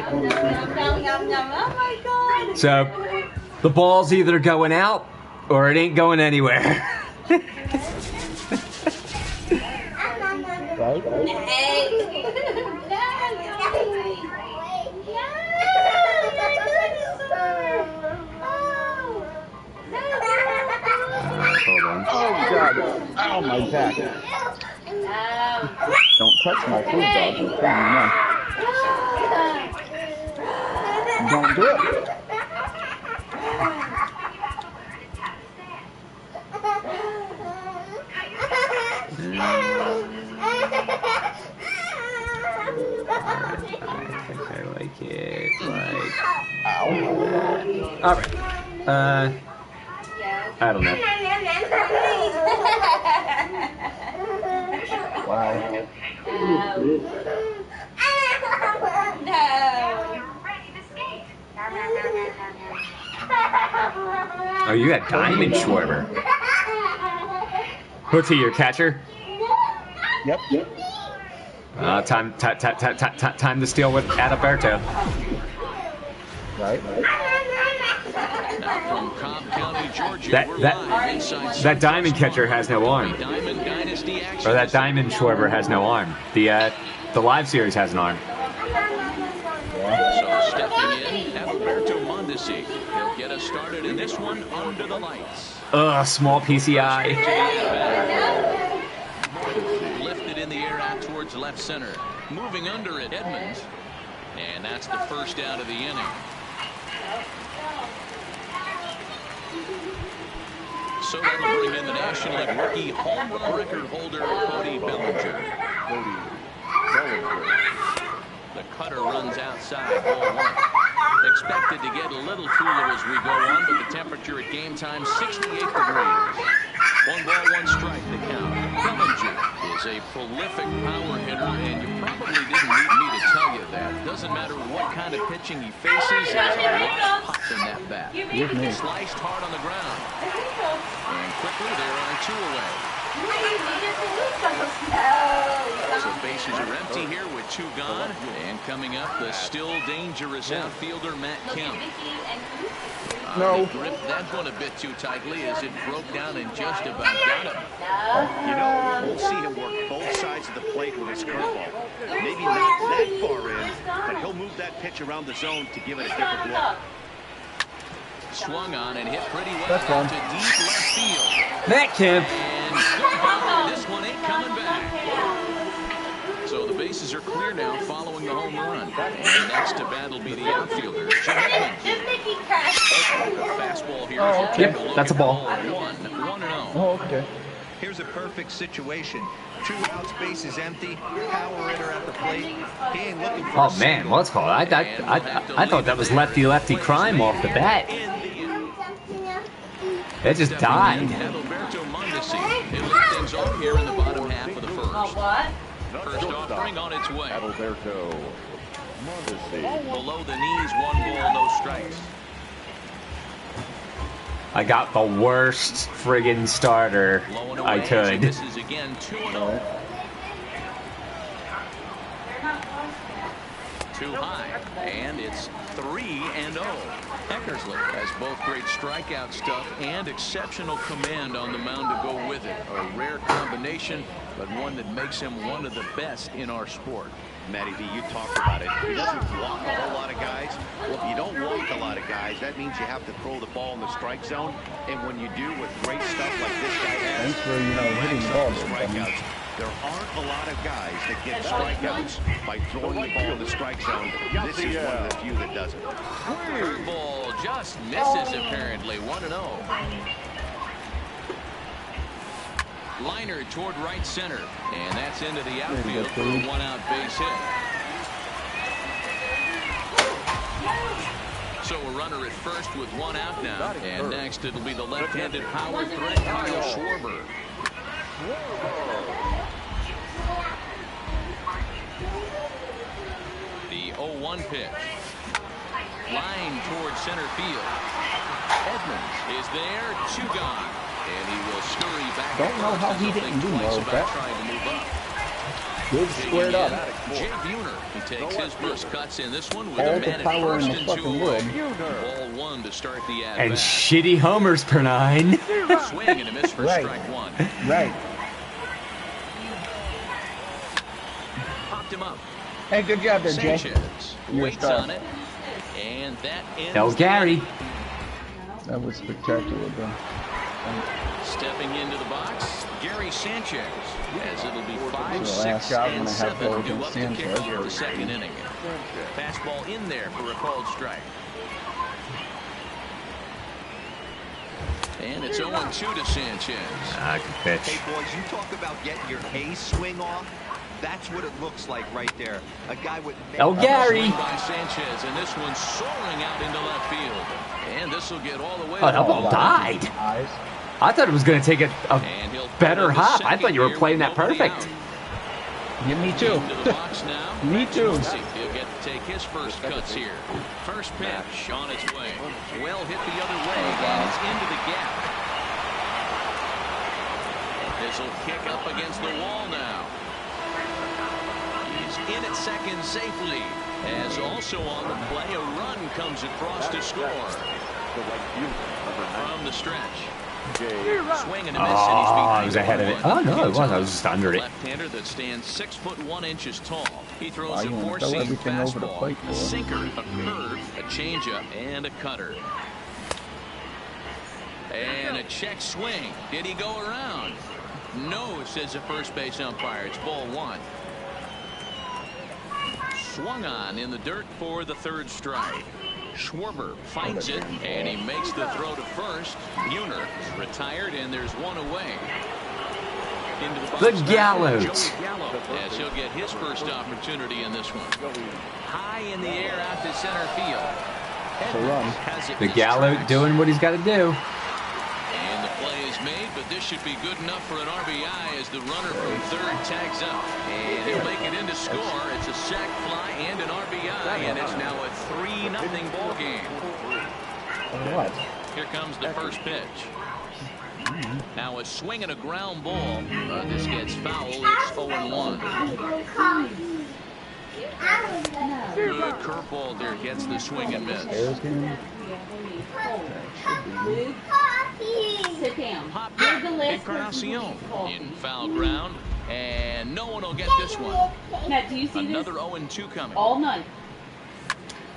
Oh my God. So the ball's either going out or it ain't going anywhere. Right? Hold on. Oh God! Oh my back! Don't touch my food, dog. Don't do it. I think I like it. Like, Ow. all right. I don't know. Wow. Oh, you got Diamond Schwarber. What's he, your catcher? Yep. Time to steal with Adalberto. Right. Now from Cobb County, Georgia, we're live inside That Diamond catcher has no arm. Diamond Dynasty action. Or that Diamond Schwarber has no arm. The live series has an arm. So stepping in, Adalberto Mondesi. He'll get us started in this one under the lights. Small PCI. Lifted in the air out towards left center. Moving under it, Edmonds. And that's the first out of the inning. So that'll bring in the National League rookie home run record holder, Cody Bellinger. The cutter runs outside, ball one. Expected to get a little cooler as we go on, but the temperature at game time, 68 degrees. 1 ball, 1 strike to count. Bellinger is a prolific power hitter, and you probably didn't need me to tell you that. Doesn't matter what kind of pitching he faces, there's a lot of pop in that bat. Sliced hard on the ground. And quickly, there are 2 away. So bases are empty here with 2 gone. And coming up, the still dangerous outfielder, Matt Kemp. No. He gripped that one a bit too tightly as it broke down and just about got him. You know, we'll see him work both sides of the plate with his curveball. Maybe not that far in, but he'll move that pitch around the zone to give it a different look. Swung on and hit pretty well to deep left field. Matt Kemp. And this one ain't coming back. So the bases are clear now following the home run. And next to bat will be the outfielder, Jim Edmonds. Fastball here. Yep, that's a ball. 1-0. Oh, okay. Here's a perfect situation. 2 outs, bases empty. Power hitter at the plate. He ain't looking for Oh man, what's called? I thought that was lefty crime off the bat. It just died. Adalberto Mondesi. He'll lead things off here in the bottom half of the first. First offering on its way. Adalberto Mondesi. Below the knees, 1 ball, no strikes. I got the worst friggin' starter I could. This is again 2-0. Too high, and it's 3-0. Eckersley has both great strikeout stuff and exceptional command on the mound to go with it. A rare combination, but one that makes him one of the best in our sport. Matty V, you talked about it. He doesn't walk a whole lot of guys. Well, if you don't walk a lot of guys, that means you have to throw the ball in the strike zone. And when you do with great stuff like this guy has, Thanks for, hitting the ball. strikeouts. There aren't a lot of guys that get strikeouts by throwing the ball in the strike zone. This is one of the few that does it. Curveball just misses apparently. 1-0. Liner toward right center, and that's into the outfield for a 1-out base hit. So a runner at first with 1 out now, and next it'll be the left-handed power threat, Kyle Schwarber. The 0-1 pitch. Line toward center field. Edmonds is there, 2 gone. And he will scurry back. Don't know how he didn't do more with that. Trying to move up. Good squared up. Jay Buhner, who takes his first cuts in this one with All a the man at power first in the and 2 fucking away. world. Ball 1 to start the at And bat. shitty homers per 9. Swing and a miss for Right. strike 1. Right. Popped him up. Hey, good job there, Jay. Sanchez You're a waits star. on it, and that ends. Tell the Gary. inning. That was spectacular, bro. Stepping into the box, Gary Sanchez, as it'll be 5, The 6, last shot and when I have 7 Logan due up to kick Sanchez. off the second inning. Fastball in there for a called strike. And it's 0-2 to Sanchez. Ah, good pitch. Hey, boys, you talk about getting your A swing off. That's what it looks like right there. A guy with... El Gary. Swing by Sanchez, and this one's soaring out into left field. And this will get all the way. Oh, that to ball home. died. Eyes. I thought it was going to take a And he'll better pull to hop. I second thought you were here playing with that nobody perfect. out. Yeah, me too. Into the box now. Me too. He'll get to take his first cuts here. First pitch on its way. Well hit the other way, and it's into the gap. This will kick up against the wall now. He's in at second safely. As also on the play, a run comes across to score. From the stretch. Swing and a miss, and he's Oh, I behind was ahead of it. 1-1. Oh, no, it wasn't. I was just under it. Left-hander that stands 6'1" tall. He throws Wow, a you wanna throw four-seam everything over the fastball, plate, a boy. sinker, a curve, a changeup, and a cutter. And a check swing. Did he go around? No, says the first base umpire. It's ball 1. Swung on in the dirt for the third strike. Schwarber finds it, and he makes the throw to first. Buhner retired, and there's one away. Into the box The now, Gallows. Joey Gallo, as he'll get his first opportunity in this one. High in the air out to center field. a run. Edmonds has it The in his Gallo tracks. doing what he's got to do. And the play is made, but this should be good enough for an RBI as the runner from third tags up. And he'll make it into score. It's a sac fly and an RBI, and it's now a 3-0 ball game. What? Here comes the first pitch. Now a swing and a ground ball. This gets foul. It's 0-1. Good curveball there. Gets the swing and miss. Bears game? Sit down. Pop You're the last Encarnacion in foul ground. And no one will get this one. Now, do you see Another this 0-2 coming. all night?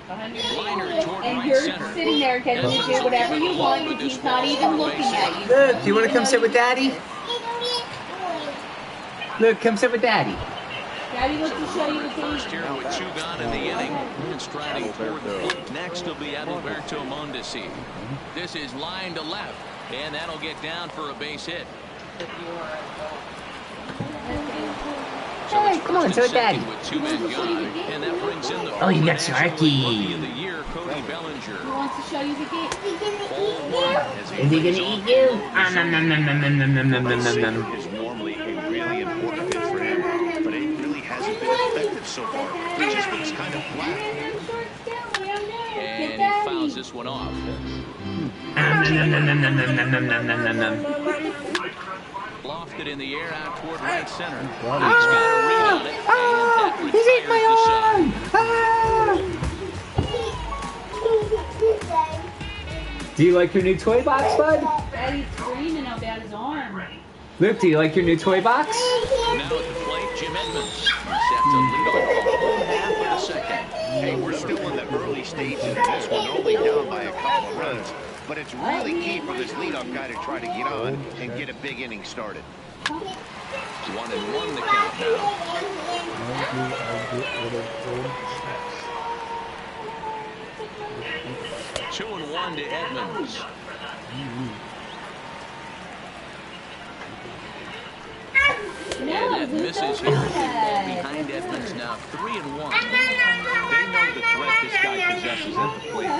Behind your Liner toward and right you're center. sitting there getting to do whatever you want because he's not even looking at you. Look, do you want to come sit with Daddy? Look, come sit with Daddy. Daddy wants to show you the First game. here with 2 gone in the inning. And striding toward the plate next will be Adalberto Mondesi. This is line to left, and that'll get down for a base hit. So Hey, it's come on, first sit and with Daddy. second with 2 men gone, and that brings in the Oh, you got National Sharky. Rookie of the Year, Cody He Bellinger. wants to show you the game. Ball 1 as Is he plays gonna off eat the you? low Ah, nom, nom, nom, nom, nom, nom, nom, nom, nom, nom, nom. Is normally a really important pitch for him, but it really hasn't been effective so far. It just looks kind of flat. And he fouls this one off. Ah, nom, nom, nom, nom, nom, nom, nom, nom, nom, nom, nom. Lofted in the air out toward right center. He's got a read on it, and that He's eating my retires the side. arm! Do you like your new toy box, bud? Daddy's screaming about his arm. Luke, do you like your new toy box? Now at the plate, Jim Edmonds. Set to lead off the home half of the second. Hey, we're still in the early stages of this one, only down by a couple of runs. But it's really key for this leadoff guy to try to get on and get a big inning started. 1-1 the count now. Two and 1 to Edmonds. And that misses here. Ball behind Edmonds now 3-1. They know the threat this guy possesses at the plate.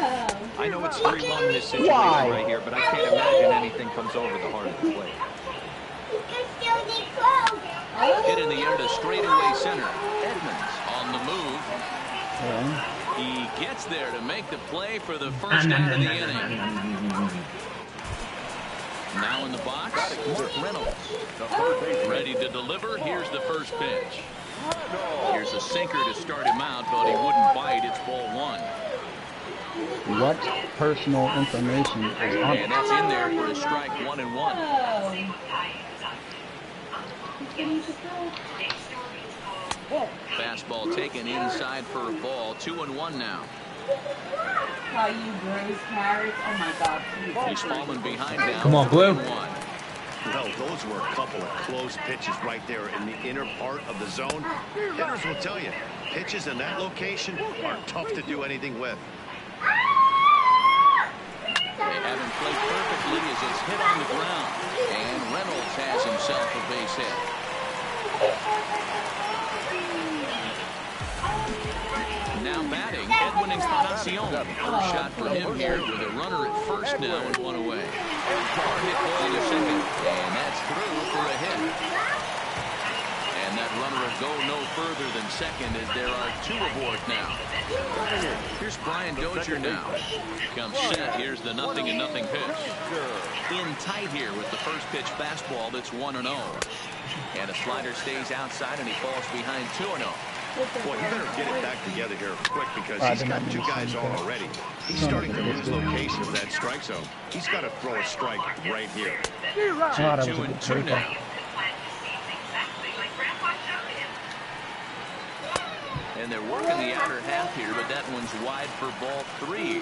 I know it's 3-1 in this situation Why? right here, but I can't imagine anything comes over the heart of the plate. Hit in the air to straightaway center. Edmonds on the move. He gets there to make the play for the first out of the inning. Now in the box, Mark Reynolds. Ready to deliver. Here's the first pitch. Here's a sinker to start him out, but he wouldn't bite. It's ball one. What personal information is on And it? that's in there for a strike, 1-1. Fastball taken inside for a ball, 2-1 now. Caillou grows carrots. Oh my God. He's falling behind now. Come on, Blue. 3-1. Well, those were a couple of close pitches right there in the inner part of the zone. Hitters will tell you, pitches in that location are tough to do anything with. They haven't played perfectly as it's hit on the ground. And Reynolds has himself a base hit. Now batting, Edwin Encarnacion. First shot for him here with a runner at first now and one away. Hard hit ball to second, and that's through for a hit. And that runner will go no further than second as there are two aboard now. Here's Brian Dozier now. Comes set. Here's the 0-0 pitch. In tight here with the first pitch fastball that's 1-0. And a slider stays outside and he falls behind 2-0. Boy, you better get it back together here quick because he's got two guys on already. He's starting to lose location of that strike zone. He's got to throw a strike right here. Oh, that was a 2-2 good now. And they're working the outer half here, but that one's wide for ball 3.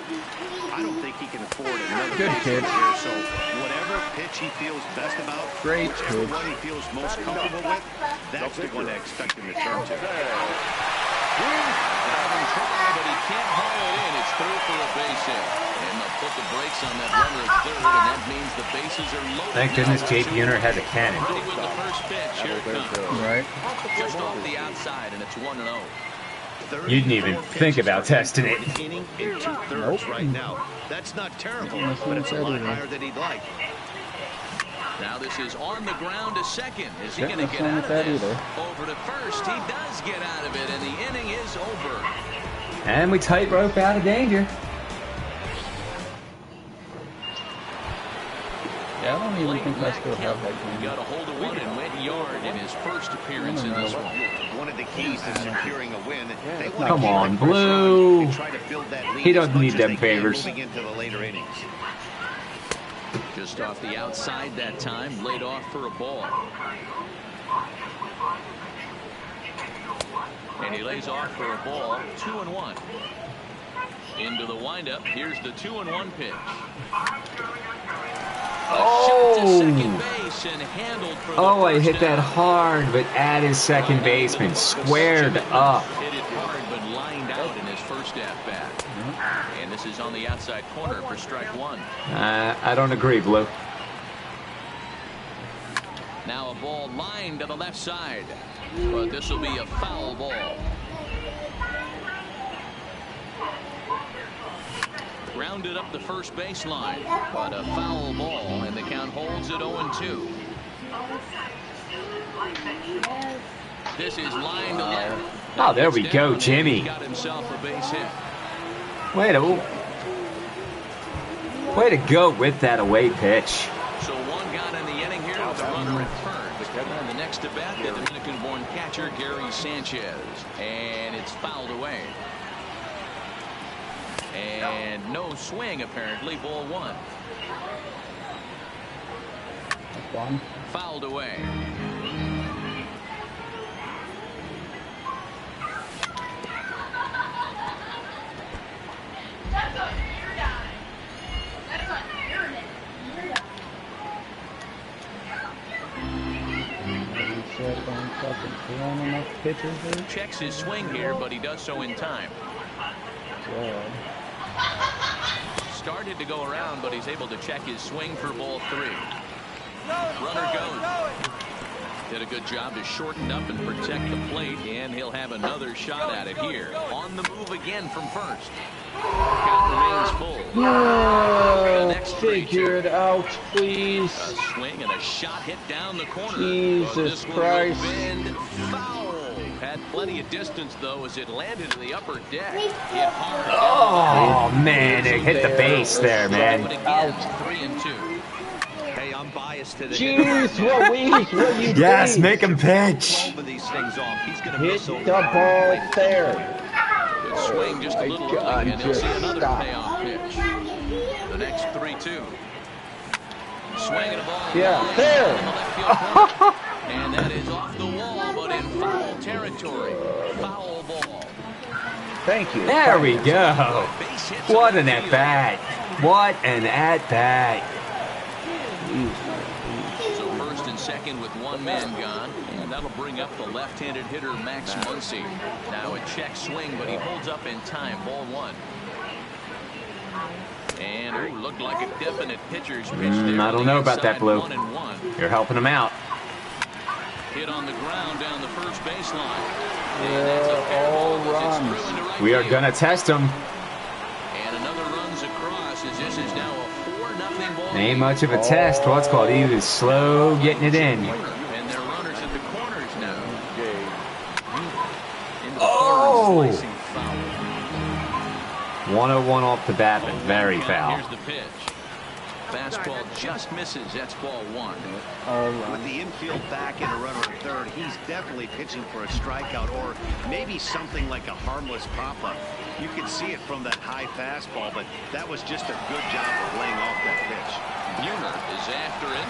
I don't think he can afford another Good base hit pitch. here, so whatever pitch he feels best about, Great whichever pitch. one he feels most comfortable with, that's the one to expect him to turn to. Driving try, but he can't haul it in. It's through for a base hit. And they'll put the brakes on that runner at third, and that means the bases are loaded. Thank goodness Jake Buhner has a cannon. Ready with the first pitch. Here it comes. Right? Just off the outside, and it's 1-0. You didn't even think about testing it. Inning in 2/3 right now. That's not terrible, but it's a lot higher than he'd like. Now this is on the ground to second. Is he Shouldn't going to have get swung out at of that this? either. Over to first. He does get out of it, and the inning is over. And we tightrope out of danger. Yeah, I don't even think I still have that He game. got a hold of one and went yard in his first appearance in this one. One of the keys to securing a win. They want to Come keep on, the pressure Blue. and try to build that lead He as doesn't much need as them they can favors. moving into the later innings. Just off the outside that time, laid off for a ball. And he lays off for a ball, 2-1. Into the windup. Here's the 2-1 pitch. Shot to second base and handled for the Oh, I first hit that down. hard, but at his second baseman, squared up. Hit it hard, but lined out in his first at-bat. And this is on the outside corner for strike one. I don't agree, Blue. Now a ball lined to the left side. But this will be a foul ball. Grounded up the first baseline, but a foul ball, and the count holds at 0-2. This is line to left. Oh, there we go, Down, Jimmy. and he got himself a base hit. Way to go with that away pitch. So one got in the inning here with a runner at third. And the next to bat, the Dominican-born catcher Gary Sanchez, and it's fouled away. And no swing, apparently. Ball one. One. Fouled away. Checks his swing here, but he does so in time. Started to go around, but he's able to check his swing for ball three. Runner goes. Did a good job to shorten up and protect the plate, and he'll have another shot at it here. On the move again from first. Count remains full. No, next three, figure it out, please. A swing and a shot hit down the corner. Jesus But this one will Christ. bend foul. Had plenty of distance, though, as it landed in the upper deck. Hit hard. Oh, man, it hit the base there, man. But again, 3-2. Hey, I'm buying bias to the Jeez, Ruiz, what you Yes, doing? make him pitch. 12 of these things off. He's going to Hit miss the over ball there. Good swing just a my little God, early, and he'll see just another stop. payoff pitch. The next 3-2. Swinging a ball. Yeah, line there. in the left field corner. And that is off the wall, but in foul territory. Foul ball. Thank you. There we go. Base hits What to an left at field. bat. What an at bat. So first and second with one man gone, and that'll bring up the left-handed hitter Max Muncy. Now a check swing, but he holds up in time. Ball one. And it looked like a definite pitcher's pitch there. I don't know about that, Blue. 1-1. You're helping him out. Hit on the ground down the first baseline. All runs. We are going to test him. And another runs across as this is now a 4-0 ball. Ain't much of a test. What's called he was slow getting it in. And they're runners at the corners now. Into the Oh! corner, slicing foul. 101 off the bat, but very foul. Here's the pitch. Fastball just misses. That's ball one. With the infield back and a runner at third, he's definitely pitching for a strikeout or maybe something like a harmless pop-up. You can see it from that high fastball, but that was just a good job of laying off that pitch. Buhner is after it.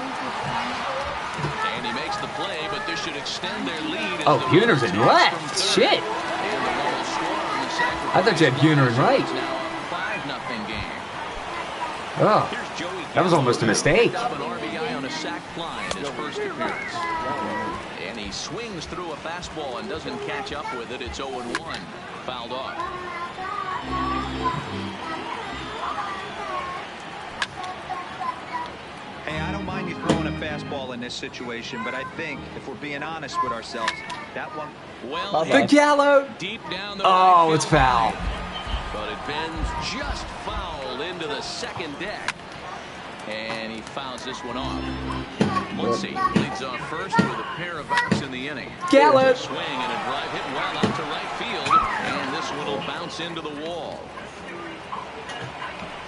And he makes the play, but this should extend their lead. Oh, Buhner's in left. Shit. And the run will score on the sacrifice. I thought you had Buhner in right. It's now a 5-0 game. Oh, Here's Joey that was almost a mistake. Up an RBI on a sac fly in his first appearance. And he swings through a fastball and doesn't catch up with it. It's 0-1. Fouled off. Hey, I don't mind you throwing a fastball in this situation, but I think if we're being honest with ourselves, that one. Well, The Gallo. deep down the Oh, right it's field foul. line. But it bends just foul into the second deck. And he fouls this one off. Muncy leads off first with a pair of outs in the inning. Gallo. A swing and a drive hit well out to right field. And this one will bounce into the wall.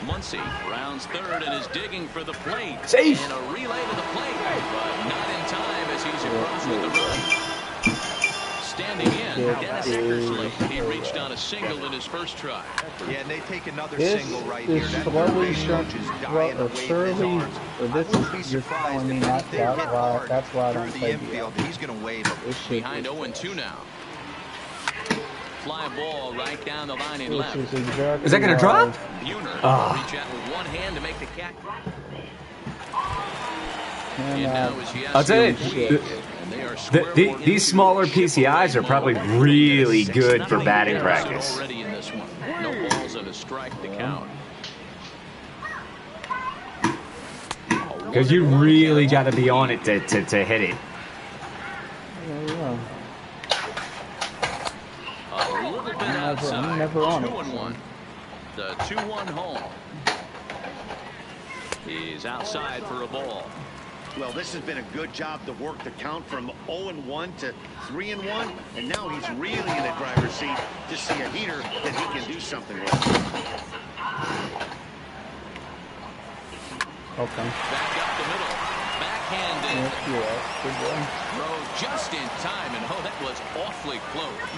Muncy rounds third and is digging for the plate. Safe. And a relay to the plate, but not in time as he's across with the run. Standing in, Dennis Eckersley. He reached on a single in his first try. Yeah, and they take another This single right here. is That slowly third base coach is dying to wave his surely, arms. or this I wouldn't be is, you're surprised telling me if not they hit that, hard that's why I through don't the say infield. He's going to wave them. this shit Behind is, 0-2 now. Fly ball right down the line in this left. is exactly Is that going to why- drop? Buhner Ah. reach out with one hand to make the catch. And, And now is Yasiel I'll tell you, Puig, and they are These smaller PCIs are probably really good for batting practice. Already in this one. No balls and a strike to count. Because you really got to be on it to hit it. yeah. A little bit outside. I'm never on it. 2-1. The 2-1 home. He's outside for a ball. Well, this has been a good job to work the count from 0-1 to 3-1, and now he's really in the driver's seat to see a heater that he can do something with. Okay. Back up the middle. Backhanded. Yeah, good one. Throw just in time, and oh, that was awfully close.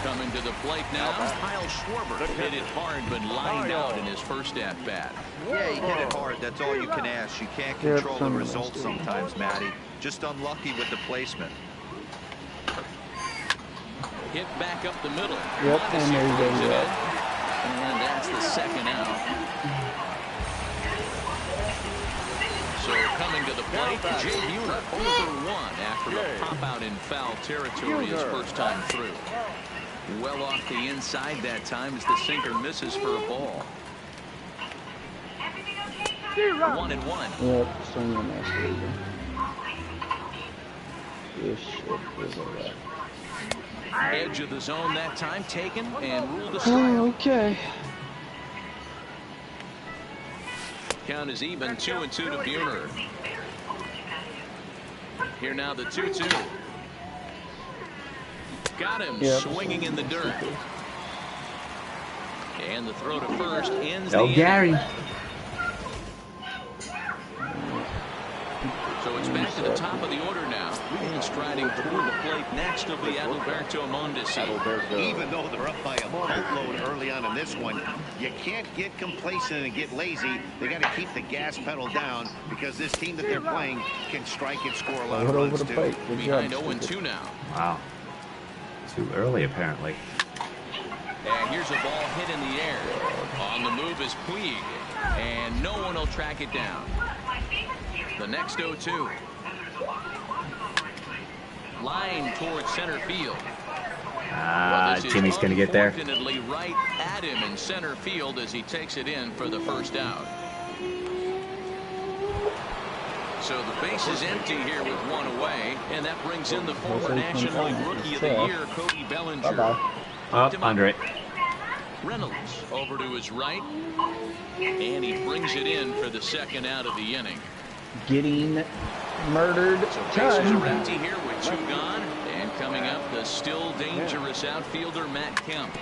Coming to the plate now, Kyle Schwarber hit it hard, but lined out in his first at-bat. Yeah, he hit it hard. That's all you can ask. You can't control the results sometimes, Matty. Just unlucky with the placement. Hit back up the middle. Yep, and there you go. Brings it Yeah. in. And that's the second out. So coming to the plate, Jay Buhner 0-for-1 after a pop-out in foul territory his first time through. Well off the inside that time as the sinker misses for a ball. 1-1. Yep, swing and miss. There you go. This shit is a wreck. Edge of the zone that time taken and ruled a strike. Oh, okay. Count is even, 2-2 to Buhner. Here now the 2-2. Got him swinging in the dirt. And the throw to first ends the Oh, inning. Gary. So it's back to the top of the order now. And striding toward the plate next will be Adalberto Mondesi. Even though they're up by a boatload early on in this one, you can't get complacent and get lazy. They got to keep the gas pedal down because this team that they're playing can strike and score a lot of runs too. Behind 0-2 now. Wow. Too early, apparently. And here's a ball hit in the air. On the move is Puig. And no one will track it down. The next 0-2. Line towards center field. Jimmy's going to get there. Unfortunately, right at him in center field as he takes it in for the first out. So the base is empty here with one away, and that brings in the former National League Rookie of the Year, Cody Bellinger. Up under it. Reynolds over to his right, and he brings it in for the second out of the inning. Getting murdered. So bases are empty here with two gone, and coming up the still dangerous outfielder Matt Kemp.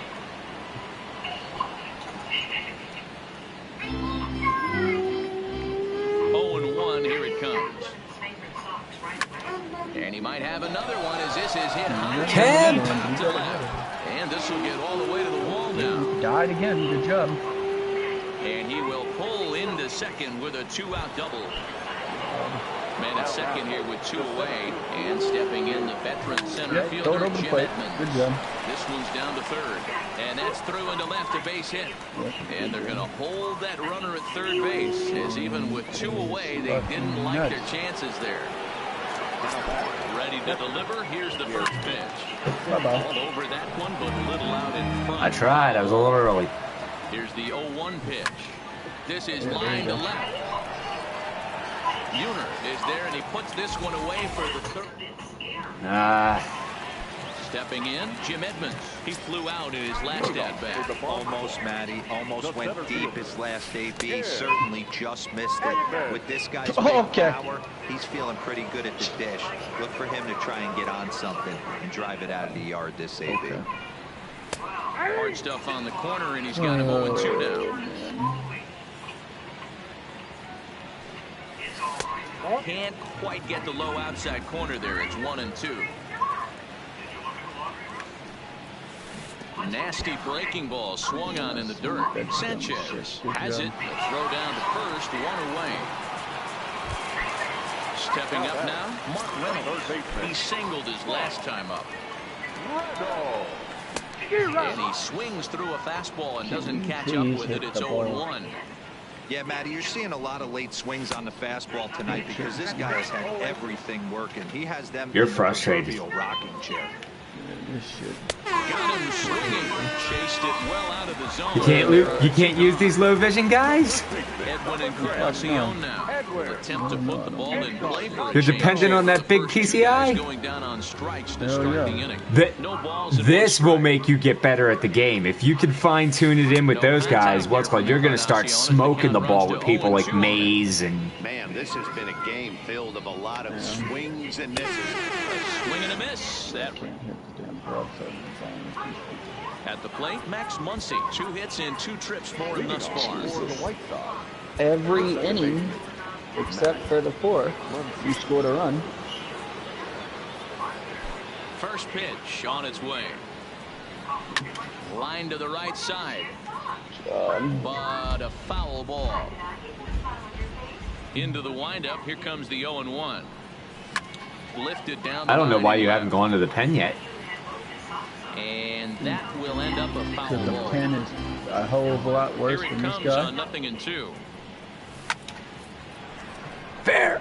Here it comes. And he might have another one as this is hit high. Kemp! To left. And this will get all the way to the wall now. Died again. Good job. And he will pull into second with a two-out double. Man at second here with two away. And stepping in the veteran center fielder, Jim Edmonds. Good job. This one's down to third. And that's through into left, a base hit. And they're going to hold that runner at third base, as even with two away, they didn't like their chances there. Ready to deliver. Here's the first pitch. All over that one, but little out in front. I tried. I was a little early. Here's the 0-1 pitch. This is line to left. Buhner is there, and he puts this one away for the third. Stepping in, Jim Edmonds. He flew out in his last at-bat. Almost, Matty. Almost went deep his last AB. Certainly just missed it. With this guy's power, he's feeling pretty good at the dish. Look for him to try and get on something and drive it out of the yard this AB. Hard stuff on the corner, and he's got him 0-2 now. Can't quite get the low outside corner there. It's 1-2. Nasty breaking ball swung on in the dirt. Sanchez has it. Throw down to first. One away. Stepping up now, Mark Reynolds. He singled his last time up. And he swings through a fastball and doesn't catch up with it. It's 0-1. Yeah, Matty, you're seeing a lot of late swings on the fastball tonight because this guy has had everything working. He has them. You're frustrated. Rocking chair. Got him swinging. Chased it well out of the zone. You can't use these low vision guys. Edwin Encarnacion now will attempt to put the ball in play for a You're dependent on that big PCI. Going down on strikes to start the inning. No balls. This will make you get better at the game. If you can fine tune it in with those guys, what's called, you're going to start smoking the ball with people like Mays and. Man, this has been a game filled of a lot of swings and misses. A swing and a miss. That at the plate, Max Muncy, 2 hits and 2 trips for him thus far. Every inning, except for the 4th, you scored a run. First pitch on its way. Line to the right side. But a foul ball. Into the windup. Here comes the 0-1. Lifted down. I don't know why you haven't gone to the pen yet. And that will end up a foul ball. The pen is a whole of a lot worse than this guy. 0-2. Fair.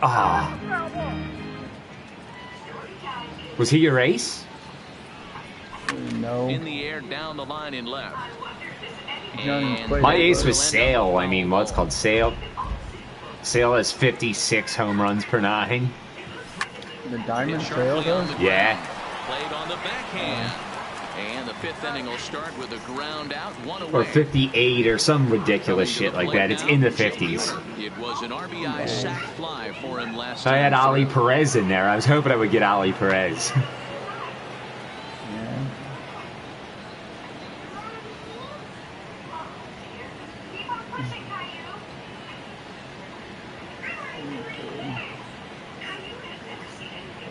Was he your ace? No. In the air, down the line in left. My ace was Sale. I mean, what's called Sale. Sale has 56 home runs per 9. The Diamond Sale does? Yeah. Played on the backhand. And the 5th inning will start with a ground out, 1 away. Or 58 or some ridiculous shit like that. It's in the 50s. It was an RBI sac fly for him last So I had time. Ali Perez in there. I was hoping I would get Ali Perez.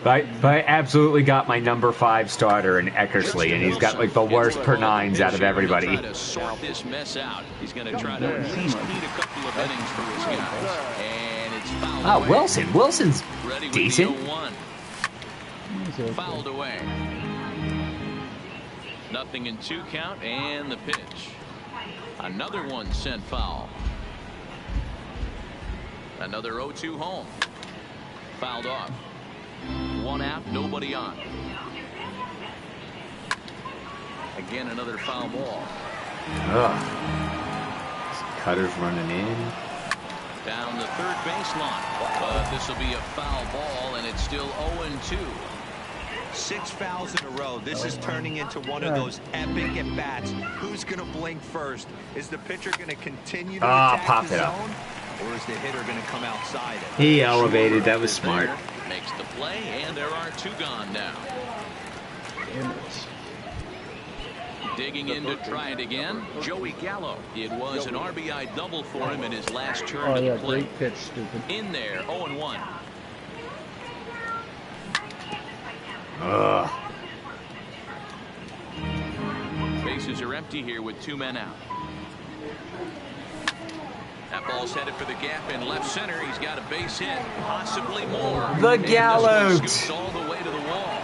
But I absolutely got my number 5 starter in Eckersley, and he's got like the worst per nines out of everybody. Try to sort this mess out. He's going to try to at least need a couple of innings for his guys. And it's fouled away. Wilson. Wilson's Ready with decent. the 0-1. Fouled away. 0-2 count and the pitch. Another one sent foul. Another 0-2 home. Fouled off. 1 out, nobody on. Again, another foul ball. Ugh. Cutter's running in. Down the third baseline. But this will be a foul ball, and it's still 0-2. 6 fouls in a row. This is turning into one of those epic at-bats. Who's going to blink first? Is the pitcher going to continue to attack pop the it up. zone? Or is the hitter going to come outside it? He elevated. That was smart. Makes the play, and there are 2 gone now. Digging in to try it again, Joey Gallo. It was an RBI double for him in his last turn to the plate. Great pitch, stupid. In there, 0-1. Ugh. Bases are empty here with 2 men out. That ball's headed for the gap in left center. He's got a base hit, possibly more. The And this Gallo. one scoots all the way to the wall.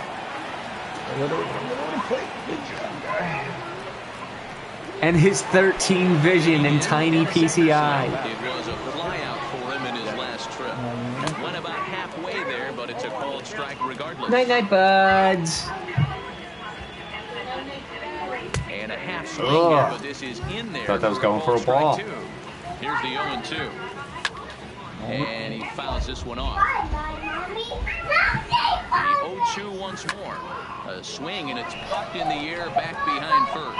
And his 13 vision and tiny PCI. It was a flyout for him in his last trip. Went about halfway there, but it's a called strike regardless. Night, buds. And a half swing here, but this is in there. Thought that was going for a ball. Strike 2. Here's the 0-2. And he fouls this one off. The 0-2 once more. A swing, and it's popped in the air back behind first.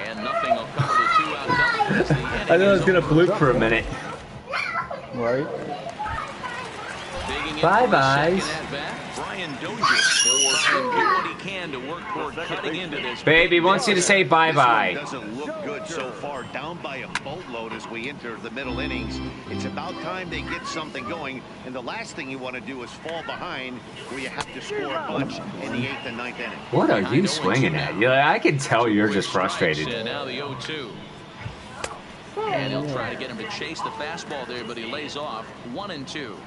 And nothing will cover the 2-out double. As the inning I thought I was going to bloop for a minute. Right. Bye-byes. Brian Dozier will try and do what he can to work toward cutting into this. Baby wants you to say bye-bye. This one doesn't look good so far. Down by a boatload as we enter the middle innings. It's about time they get something going. And the last thing you want to do is fall behind where you have to score a bunch in the 8th and 9th inning. What are you swinging at? Yeah, I can tell you're just frustrated. And now the 0-2. And he'll try to get him to chase the fastball there, but he lays off. 1-2.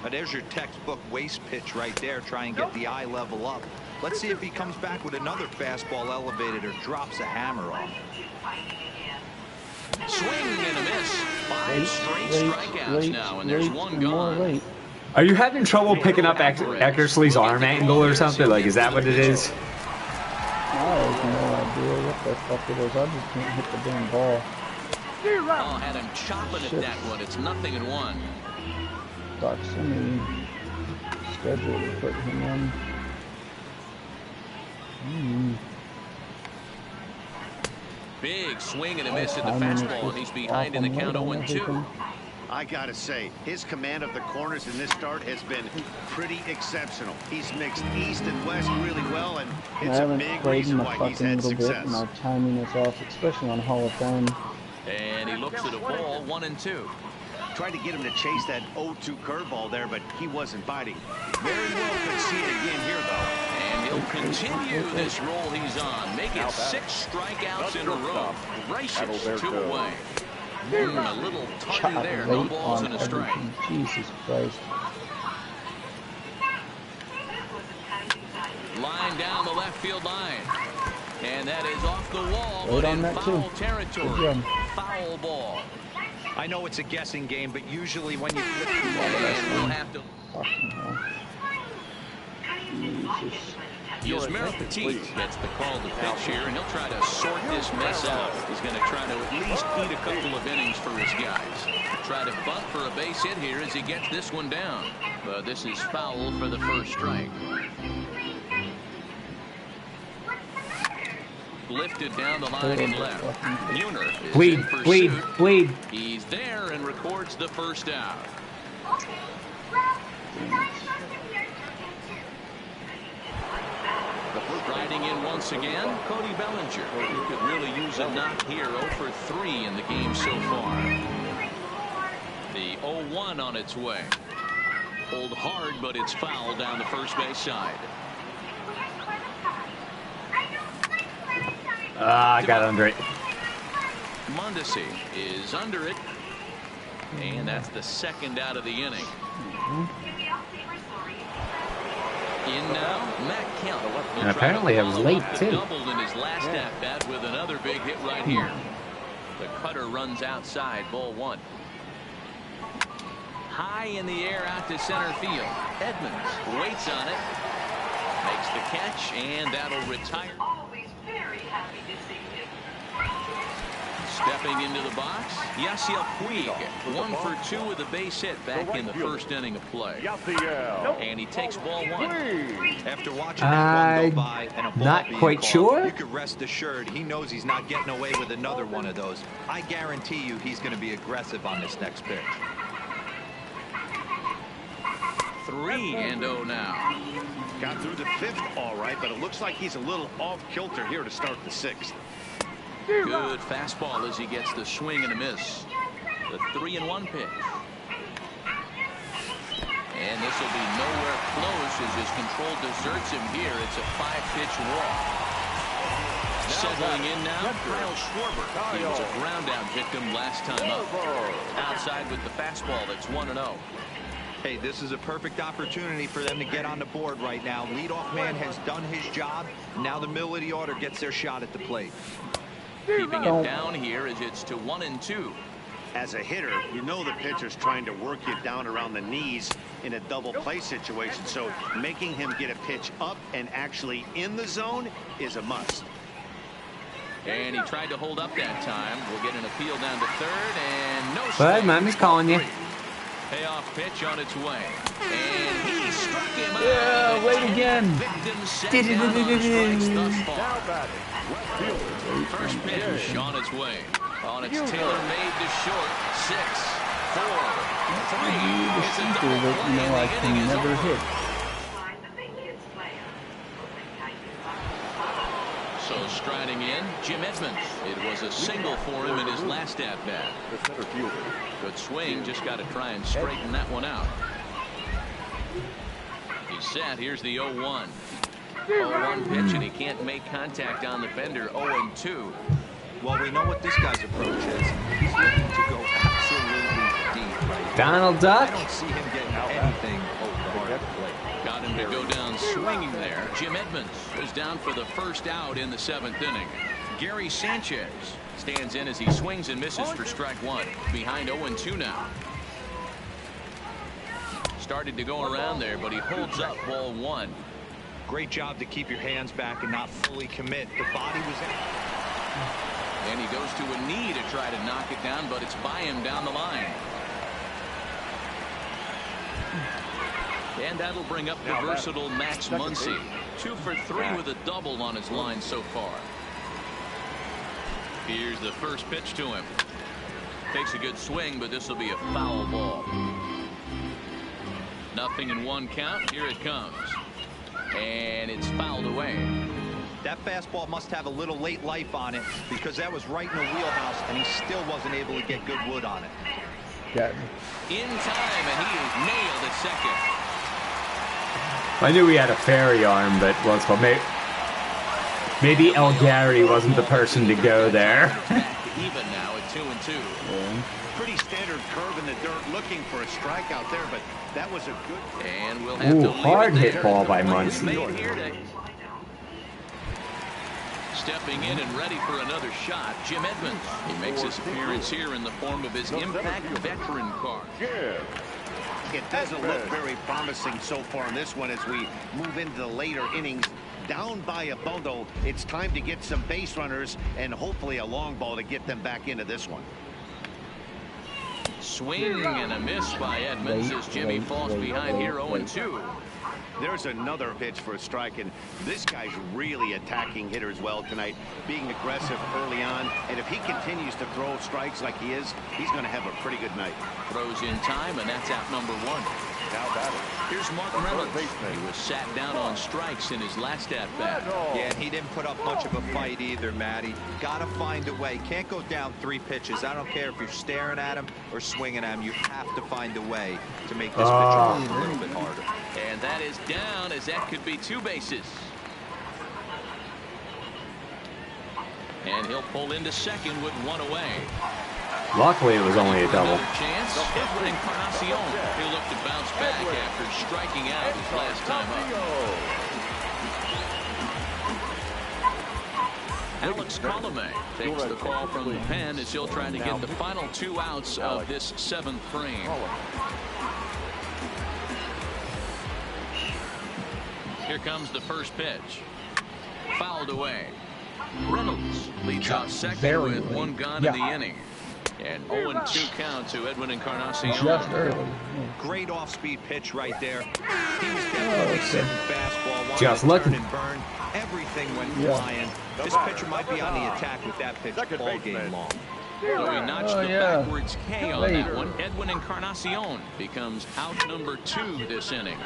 But there's your textbook waste pitch right there. Try and get the eye level up. Let's see if he comes back with another fastball elevated or drops a hammer off. Swing and a miss. 5 straight strikeouts now, and there's 1 gone. Are you having trouble picking up Eckersley's arm angle or something? Like, is that what it is? I have no idea what the fuck it is. I just can't hit the damn ball. Oh, had him chopping at that one. It's 0-1. Doxini schedule to put him in. Big swing and a miss at the fastball, and he's behind in the count 0-2. I gotta say, his command of the corners in this start has been pretty exceptional. He's mixed east and west really well, and it's a big reason why he's had success. My timing is off, especially on Hall of Fame. And he looks at a ball, 1-2. Tried to get him to chase that 0-2 curveball there, but he wasn't biting. Very well could see it again here, though. And he'll continue this roll he's on. Make it 6 strikeouts in a row. Gracious, 2 away. A little tardy there. No balls and a strike. Jesus Christ. Line down the left field line. And that is off the wall, Right but on in that foul too. territory. Foul ball. I know it's a guessing game, but usually when you flip the And we'll have to... Fucking hell. Jesus. Yusmeiro Petit gets the call to pitch here, and he'll try to sort this mess out. He's going to try to at least eat a couple of innings for his guys. Try to bunt for a base hit here as he gets this one down. But this is foul for the first strike. Lifted down the line in left. Muner is in pursuit. Bleed. He's there and records the first out. Riding in once again, Cody Bellinger, who could really use a knock here. 0 for 3 in the game so far. The 0-1 on its way. Pulled hard, but it's foul down the first base side. I got under it. Mondesi is under it. And that's the second out of the inning. In now, Matt Kemp. And apparently I was late, too. Doubled in his last at-bat with another big hit right here. The cutter runs outside, ball one. High in the air out to center field. Edmonds waits on it. Makes the catch, and that'll retire. Stepping into the box, Yasiel Puig, 1 for 2 with a base hit back in the first inning of play. And he takes ball one. After watching that one go by and a ball not being quite called, sure. you can rest assured he knows he's not getting away with another one of those. I guarantee you he's going to be aggressive on this next pitch. 3-0 now. Got through the 5th all right, but it looks like he's a little off kilter here to start the 6th. Good fastball as he gets the swing and a miss. The 3-1 pitch. And this will be nowhere close as his control deserts him here. It's a 5-pitch walk. Settling in now, Kyle Schwarber. He was a ground out victim last time up. Outside with the fastball, that's 1-0. Hey, this is a perfect opportunity for them to get on the board right now. Leadoff man has done his job. Now the middle of the order gets their shot at the plate. Keeping it down here as it's to 1-2. As a hitter, you know the pitcher's trying to work you down around the knees in a double play situation. So making him get a pitch up and actually in the zone is a must. And he tried to hold up that time. We'll get an appeal down to third and no. But Mommy's calling you. Payoff pitch on its way. And he struck him out. Yeah, wait again. Victim set down on strikes thus far. First pitch on its way. On its tailor-made to short. 6, 4, 3. It's a double play. You know I can never hit. So striding in, Jim Edmonds. It was a single for him in his last at-bat. Good swing, just got to try and straighten that one out. He's set. Here's the 0-1. 0-1 pitch, and he can't make contact on the bender. 0-2. Well, we know what this guy's approach is. He's looking to go absolutely deep right now. Donald Duck. I don't see him getting anything over the heart of the plate. Got him to go down swinging there. Jim Edmonds is down for the first out in the 7th inning. Gary Sanchez stands in as he swings and misses for strike 1. Behind 0-2 now. Started to go around there, but he holds up ball 1. Great job to keep your hands back and not fully commit. The body was in. And he goes to a knee to try to knock it down, but it's by him down the line. And that'll bring up the versatile Max Muncy. 2 for 3 with a double on his line so far. Here's the first pitch to him. Takes a good swing, but this will be a foul ball. 0-1 count. Here it comes. And it's fouled away. That fastball must have a little late life on it because that was right in the wheelhouse and he still wasn't able to get good wood on it. Got In time, and he is nailed at second. I knew he had a fairy arm, but what's called maybe El Gary wasn't the person to go there. Even now at 2-2. yeah. Pretty standard curve in the dirt, looking for a strikeout there, but that was a good. And we'll have to leave hard it hit there. ball by We've made Muncy. here to- Stepping in and ready for another shot, Jim Edmonds. He makes his appearance here in the form of his Impact Veteran card. It doesn't look very promising so far in this one as we move into the later innings. Down by a bundle, it's time to get some base runners and hopefully a long ball to get them back into this one. Swing and a miss by Edmonds as Jimmy falls behind here 0-2. There's another pitch for a strike, and this guy's really attacking hitters well tonight, being aggressive early on. And if he continues to throw strikes like he is, he's going to have a pretty good night. Throws in time, and that's out number 1. Now batting. Here's Mark Reynolds. He was sat down on strikes in his last at-bat. Yeah, and he didn't put up much of a fight either, Matty. Got to find a way. Can't go down 3 pitches. I don't care if you're staring at him or swinging at him. You have to find a way to make this pitcher work a little bit harder. And that is down, as that could be 2 bases. And he'll pull into second with 1 away. Luckily, it was only a double. Another chance. Edwin Encarnacion. He'll look to bounce back after striking out his last time up. Alex Colomé takes the call from the pen as he'll try to get the final 2 outs of this 7th frame. Here comes the first pitch. Fouled away. Reynolds leads off second with 1 gone in the inning. And 0-2 count to Edwin Encarnacion. Just early. Great off-speed pitch right there. He was definitely sitting fastball. Just wanted to looking. turn and burn. Everything went flying. This pitcher might be on the attack with that pitch all game long. So he notched the backwards K on that one. Edwin Encarnacion becomes out number 2 this inning.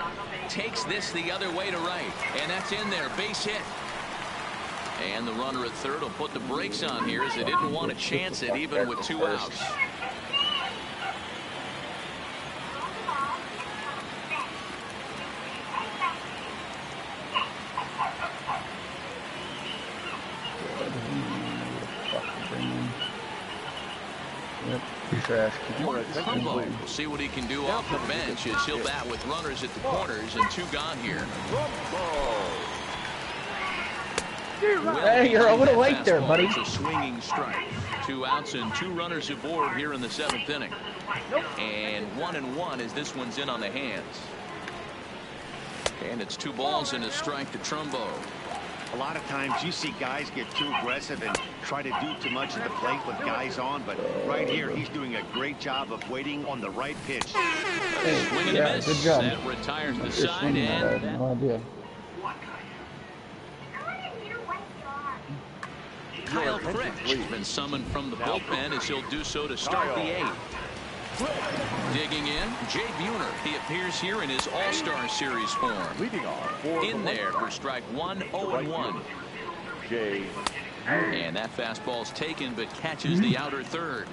Takes this the other way to right. And that's in there. Base hit. And the runner at third will put the brakes on here as they didn't want to chance it even with 2 outs. Trash. Trumbo will see what he can do off the bench as he'll bat with runners at the corners and 2 gone here. Hey, you're a little late there, buddy. It's a swinging strike. 2 outs and 2 runners aboard here in the 7th inning. And 1-1 as this one's in on the hands. And it's 2 balls and a strike to Trumbo. A lot of times you see guys get too aggressive and try to do too much at the plate with guys on, but right here he's doing a great job of waiting on the right pitch. Swing and a miss. Good job. That retires the side, and No idea. Kyle Frick has been summoned from the bullpen as he'll do so to start the 8th. Digging in, Jay Buhner. He appears here in his All-Star Series form. Leading off. In there for strike 1, 0-1. Jay. And that fastball's taken but catches the outer third.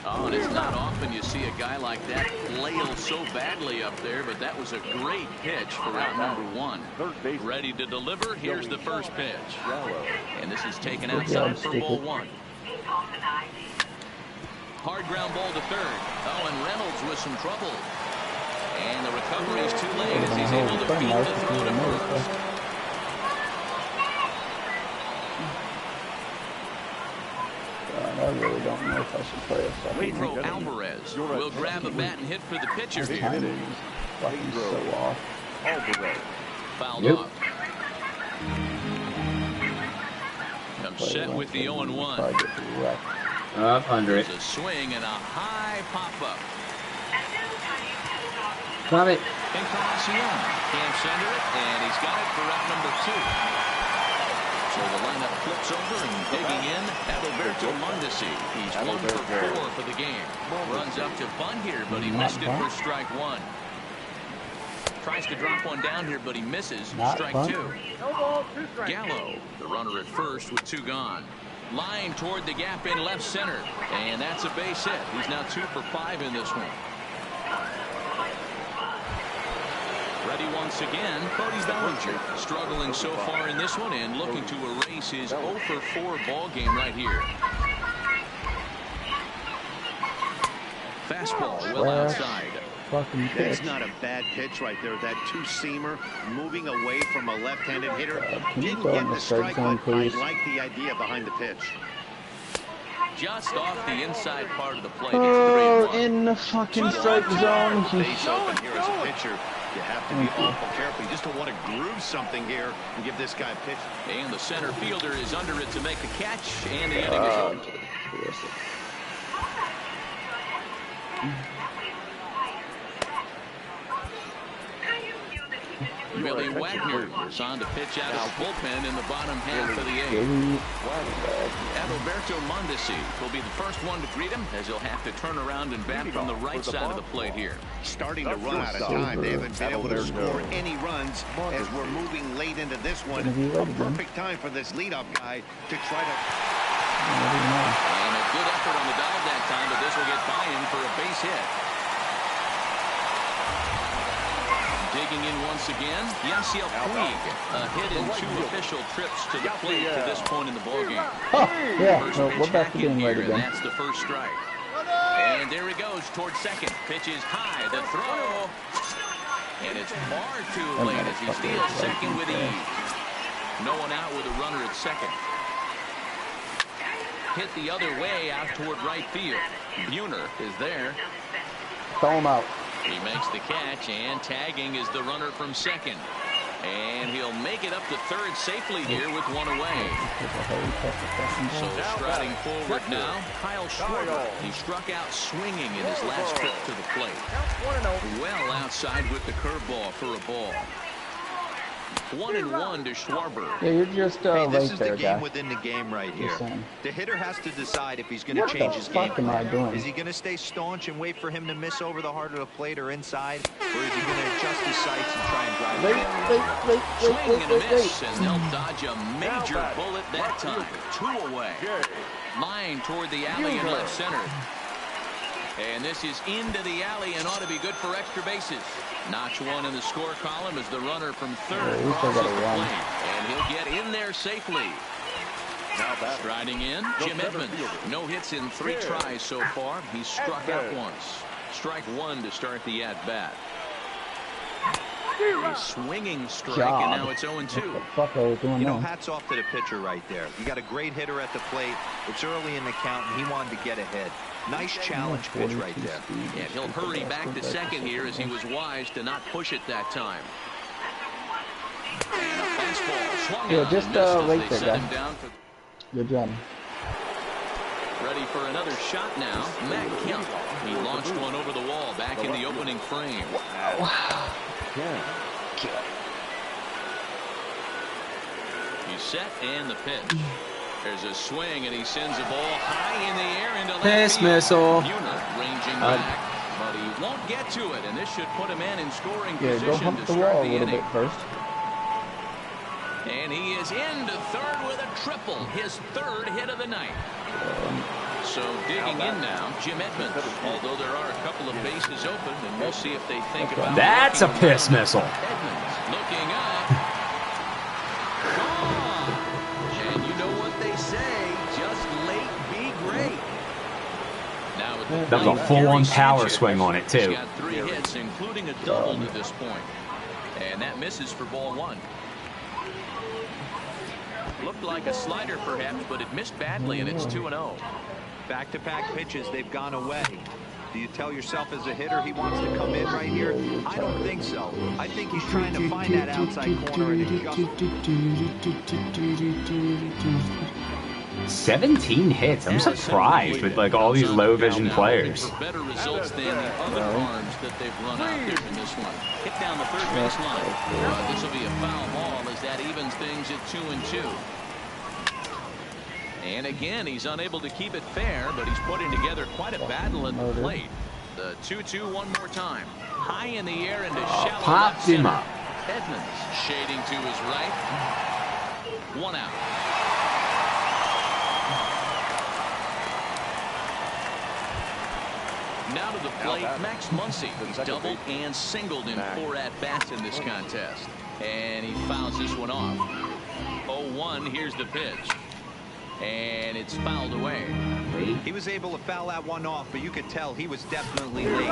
Oh, and it's not often you see a guy like that flail so badly up there, but that was a great pitch for out number 1. Ready to deliver. Here's the first pitch. And this is taken outside for ball 1. Hard ground ball to third. Oh, and Reynolds with some trouble. And the recovery is too late as he's able to field the throw to first. I really don't know if I should play a second. Pedro Alvarez will grab a bat and hit for the pitcher here. Fucking so off. Fouled off. Comes set with the 0-1. Up under it. There's a swing and a high pop-up. Got it. Encarnacion can't center it, and he's got it for out number 2. So the lineup flips over and digging in, Adalberto Mondesi. He's 1 for 4 for the game. Runs up to bunt here, but he missed it for strike 1. Tries to drop one down here, but he misses. Strike 2. Gallo, the runner at first with 2 gone. Line toward the gap in left center. And that's a base hit. He's now 2 for 5 in this one. Ready once again, Cody Bellinger. Struggling so far in this one and looking to erase his 0 for 4 ball game right here. Fastball well outside. Fucking That's pitch. not a bad pitch right there. That 2-seamer moving away from a left-handed hitter. Can you Didn't go in get the the strike strike, zone, but please? I like the idea behind the pitch. Just off the inside part of the plate. Oh, It's 3-1. in the fucking strike zone. Base open here as a pitcher. You have to be awful careful. You just don't want to groove something here and give this guy a pitch. And the center fielder is under it to make the catch, and the inning is over. Billy Wagner is on to pitch out of the bullpen in the bottom half of the 8th. Adalberto Mondesi will be the first one to greet him, as he'll have to turn around and bat from the right side of the plate here. Starting to run out of time. They haven't been able to score any runs as we're moving late into this one. A perfect time for this leadoff guy to try to... And a good effort on the dial that time, but this will get by him for a base hit. Digging in once again, Yasiel Puig, a hit in 2 official trips to the plate to this point in the ballgame. Oh, yeah, First no, pitch we're back to being right here, again. and that's the first strike. And there he goes towards second. Pitch is high, the throw. And it's far too late as he steals second with ease. No one out with a runner at second. Hit the other way out toward right field. Buhner is there. Throw him out. He makes the catch, and tagging is the runner from second. And he'll make it up to third safely here with one away. So striding forward now, Kyle Schwarber. He struck out swinging in his last trip to the plate. Well outside with the curveball for a ball. 1-1 to Schwarber. Yeah, you're just Hey, this right is the there, game guy. within the game right here. Just saying. The hitter has to decide if he's going to What change the his game fuck am I plan. doing? Is he going to stay staunch and wait for him to miss over the heart of the plate or inside? Or is he going to adjust his sights and try and drive it in? Swing and a miss, and they'll dodge a major bullet that time. 2 away. Line toward the alley and left center. And this is into the alley and ought to be good for extra bases. Notch 1 in the score column as the runner from third crosses the plate. And he'll get in there safely. Striding in, Jim Edmonds. No hits in 3 tries so far. He's struck out once. Strike 1 to start the at-bat. A swinging strike, and now it's 0-2. What the fuck are we doing You know, now? hats off to the pitcher right there. You got a great hitter at the plate. It's early in the count, and he wanted to get ahead. Nice challenge pitch right there. And he'll hurry back to second here as he was wise to not push it that time. And a fastball swung Yeah, on just and missed as wait they there, set guy. him down for... Good job. Ready for another shot now. Matt Kemp. He launched one over the wall back in the opening frame. He's set and the pitch. There's a swing and he sends a ball high in the air into left Piss field. missile. Buhner ranging back, but he won't get to it, and this should put him in scoring Yeah, go position hump to the start wall a the little inning. bit first. And he is into third with a triple, his 3rd hit of the night. So digging in now, Jim Edmonds. Although there are a couple of bases open, and we'll see if they think about. That's a working piss around. missile. Edmonds looking up. Gone. And you know what they say, just late be great. Now with the That was a plate, full-on Gary power Sanchez. swing on it, too. He's got 3 hits, including a double to this point. And that misses for ball 1. Looked like a slider perhaps, but it missed badly, and it's 2-0. Back-to-back pitches, they've gone away. Do you tell yourself as a hitter he wants to come in right here? I don't think so. I think he's trying to find that outside corner and adjust. 17 hits. I'm surprised with like all these low vision players. Better results than the other arms that they've run out there in this one. Hit down the third base line. This will be a foul ball as that evens things at 2-2. And again, he's unable to keep it fair, but he's putting together quite a battle at the plate. The 2-2 one more time. High in the air into shallow Popped left him center. up. Edmonds shading to his right. 1 out. Now to the plate, Max Muncy. He's doubled and singled in 4 at-bats in this contest. And he fouls this one off. 0-1, here's the pitch. And it's fouled away. He was able to foul that one off, but you could tell he was definitely late.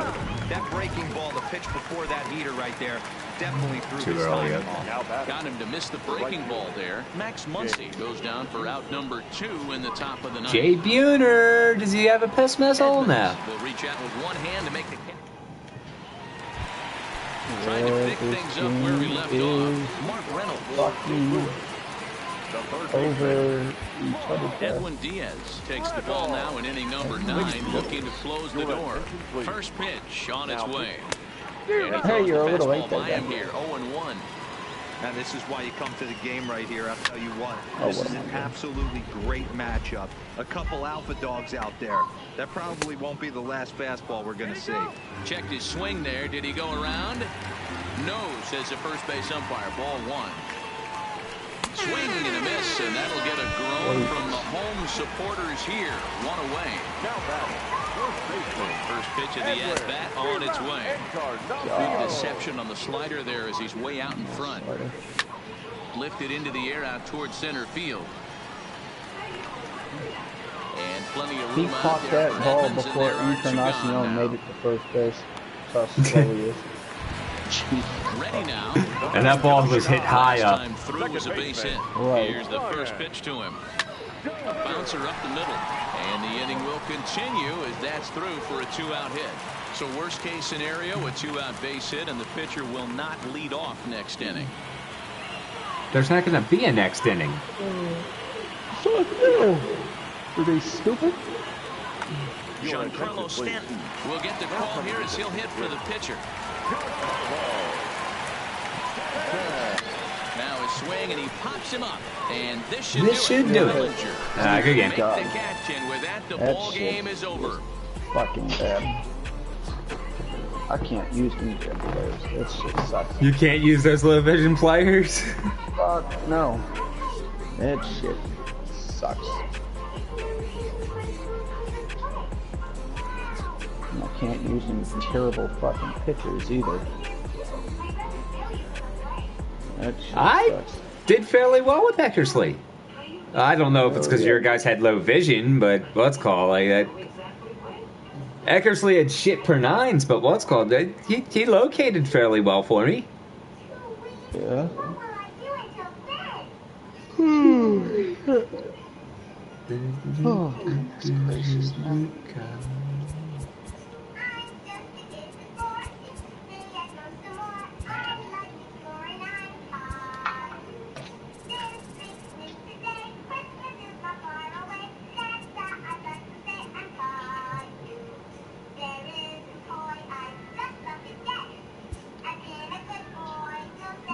That breaking ball, the pitch before that heater right there, definitely threw his timing off. Got him to miss the breaking ball there. Max Muncy goes down for out number 2 in the top of the 9th. Jay Buhner, does he have a piss missile? No. Will reach out with one hand to make the catch. Trying to pick things up where we left off. Mark Reynolds. Over each other. Edwin Diaz takes the ball now in inning number 9, looking to close the door. First pitch on its way. And he Hey, throws you're the a little fastball late there, by him guy. here. 0-1. Now, this is why you come to the game right here. I'll tell you what, Oh, this what is am I an doing? absolutely great matchup. A couple alpha dogs out there. That probably won't be the last fastball we're going to see. Checked his swing there. Did he go around? No, says the first base umpire. Ball one. Swing and a miss, and that'll get a groan from the home supporters here. One away. First pitch of the at-bat on its way. Big deception on the slider there as he's way out in front. Lifted into the air out towards center field. And plenty of He room caught out there that for ball Evans, and before there are two gone Encarnacion now. made it to first base. That's how slow he is. Ready now. And that ball was hit high Last up. time through was a base hit. Right. Here's the first pitch to him. A bouncer up the middle. And the inning will continue as that's through for a 2-out hit. So worst case scenario, a 2-out base hit, and the pitcher will not lead off next inning. There's not going to be a next inning. Fuck no! Are they stupid? Giancarlo Stanton will get the call here as he'll hit for the pitcher. Now his swing, and he pops him up. And this should do it. Good game. Make the catch, and with that, the ball game is over. Fucking bad. I can't use these players. This shit sucks. You can't use those low vision players. Fuck no. That shit sucks. And I can't use them terrible fucking pitchers either. That shit I sucks. did fairly well with Eckersley. I don't know if it's because your guys had low vision, but let's call it. Eckersley had shit per nines, but what's called he located fairly well for me. Yeah. Oh, goodness gracious, man.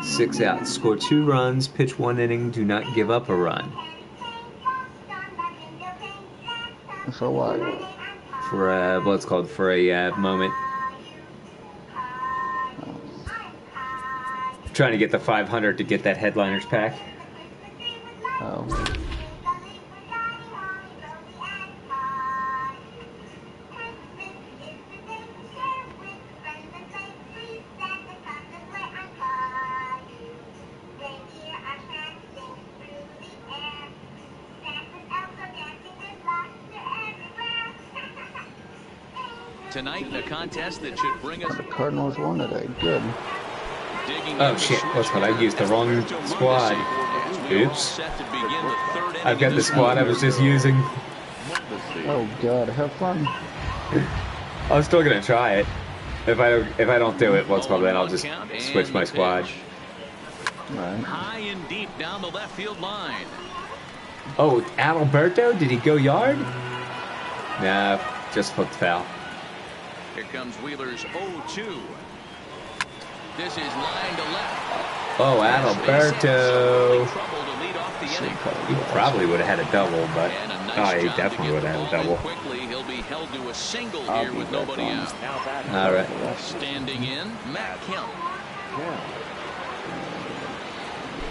Six outs, score 2 runs, pitch 1 inning, do not give up a run. For what? For what's called for a moment. Trying to get the 500 to get that headliners pack. Oh. Tonight, a contest that should bring us. The Cardinals won today. Good. Oh shit, what's called? I used the wrong squad. Oops. I've got the squad I was just using. Oh god, have fun. I'm still gonna try it. If I don't do it, what's called, then I'll just switch my squad. Right. High and deep down the left field line. Oh, Adalberto? Did he go yard? Nah, just hooked foul. Here comes Wheeler's 0-2. This is line to left. Oh, Adalberto. He He probably would have had a double, but he definitely would have had a double. Quickly, he'll be held to a single here with nobody out. All right. Standing in, Matt Kemp.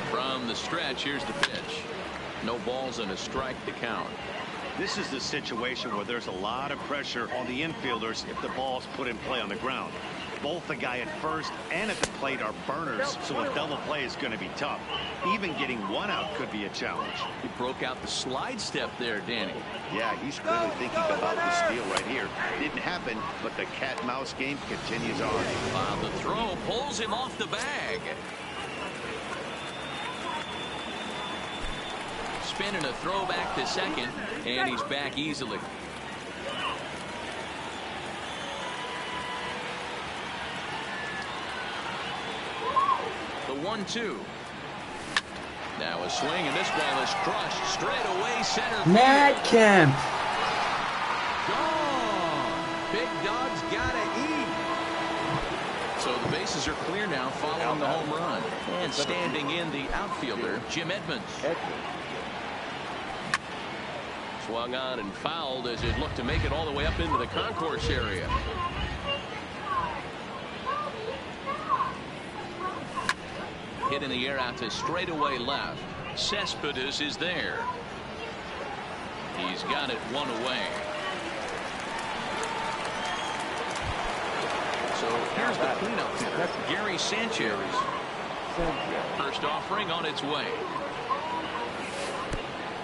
From the stretch, here's the pitch. No balls and a strike to count. This is the situation where there's a lot of pressure on the infielders if the ball's put in play on the ground. Both the guy at first and at the plate are burners, so a double play is going to be tough. Even getting one out could be a challenge. He broke out the slide step there, Danny. Yeah, he's clearly thinking about the steal right here. Didn't happen, but the cat-mouse game continues on. The throw pulls him off the bag. Spinning a throw back to second, and he's back easily. The 1-2. Now a swing, and this ball is crushed straight away center field. Matt Kemp. Gone. Big dog's gotta eat. So the bases are clear now following the home run. And standing in the outfielder, Jim Edmonds. Swung on and fouled as it looked to make it all the way up into the concourse area. Hit in the air out to straightaway left. Cespedes is there. He's got it one away. So here's the cleanup hitter, Gary Sanchez. First offering on its way.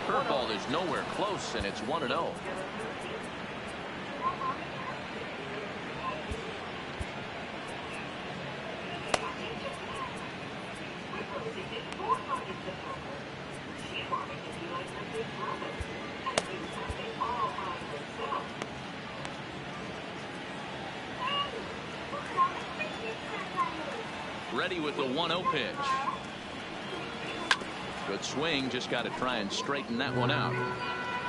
Curveball is nowhere close, and it's 1-0. Ready with the 1-0 pitch. Good swing, just got to try and straighten that one out.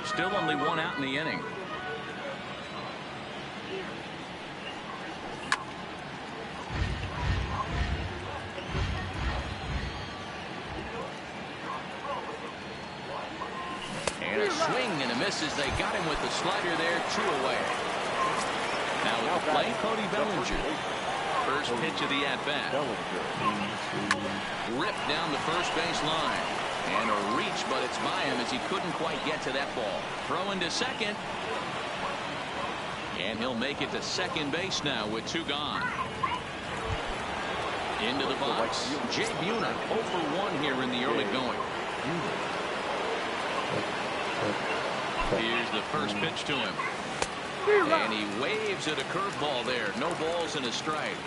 Still only one out in the inning. And a swing and a miss as they got him with the slider there, 2 away. Now at the plate, Cody Bellinger. First pitch of the at-bat. Ripped down the first base line. And a reach, but it's by him as he couldn't quite get to that ball. Throw into second. And he'll make it to second base now with 2 gone. Into the box. Jay Buhner 0 for 1 here in the early going. Here's the first pitch to him. And he waves at a curveball there. No balls and a strike.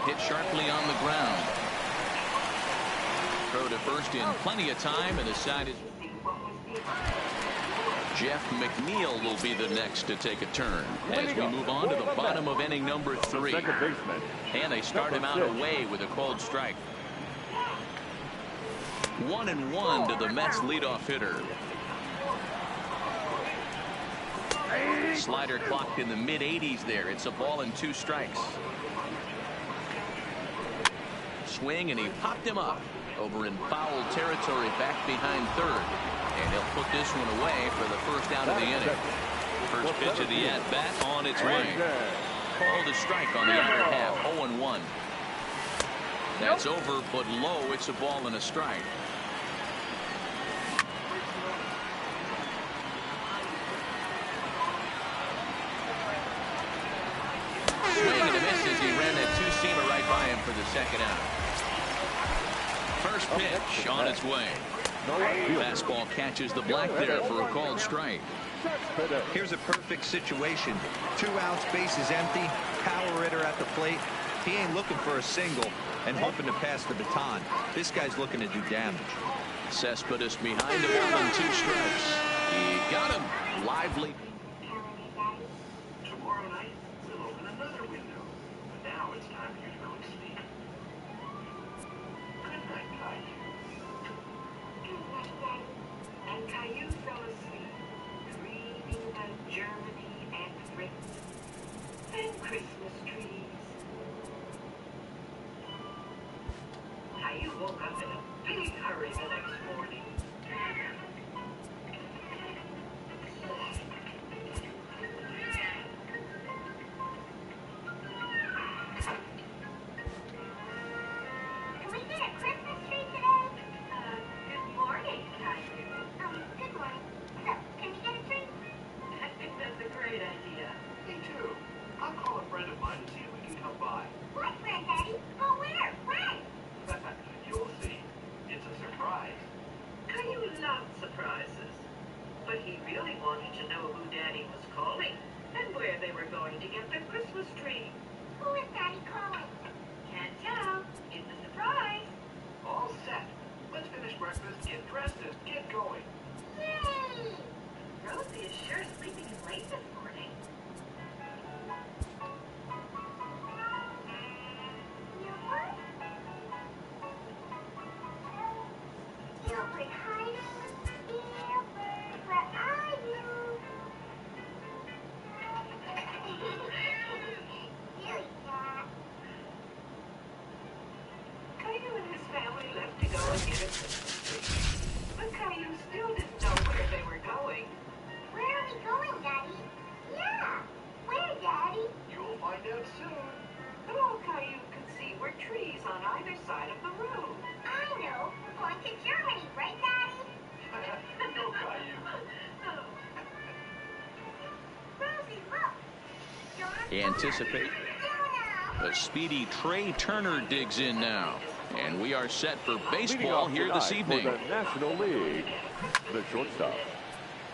Hit sharply on the ground. Throw to first in plenty of time, and the side is. Jeff McNeil will be the next to take a turn as we move on to the bottom of inning number 3. And they start him out away with a called strike. 1-1 to the Mets leadoff hitter. Slider clocked in the mid-80s there. It's a ball and 2 strikes. Swing, and he popped him up over in foul territory back behind third. And he'll put this one away for the first out of the inning. First pitch of the at-bat on its way. Called a strike on the outer half. 0-1. That's over, but low. It's a ball and a strike. Swing and a miss as he ran that 2-seamer right by him for the second out. First pitch on its way. Fastball catches the black there for a called strike. Here's a perfect situation. 2 outs, bases empty, power hitter at the plate. He ain't looking for a single and hoping to pass the baton. This guy's looking to do damage. Cespedes behind the ball and 2 strikes. He got him. Lively. Tomorrow night, we'll open another window. But now it's time for you to go to sleep. Good night, Caillou. Good night, Daddy. And Caillou fell asleep, dreaming about Germany and Britain and Christmas trees. Caillou woke up in a big hurry the next morning. Can we get a Christmas tree today? Good morning, Caillou. Good morning. So, can we get a tree? I think that's a great idea. Me too. I'll call a friend of mine to see if we can come by. What friend, Daddy? Oh, where? When? You'll see. It's a surprise. Caillou loved surprises. But he really wanted to know who Daddy was calling and where they were going to get their Christmas tree. Who is Daddy calling? Can't tell. It's a surprise. All set. Let's finish breakfast, get dressed, and get going. Yay! Rosie is sure sleeping in late this morning. Gilbert, hide. Gilbert, where are you? family left to go and get a Christmas tree. But Caillou still didn't know where they were going. Where are we going, Daddy? Yeah. Where, Daddy? You'll find out soon. But all Caillou could see were trees on either side of the road. I know. We're going to Germany, right, Daddy? No, Caillou. Rosie, look. Anticipate. The speedy Trey Turner digs in now. And we are set for baseball here this evening. For the National League, the shortstop,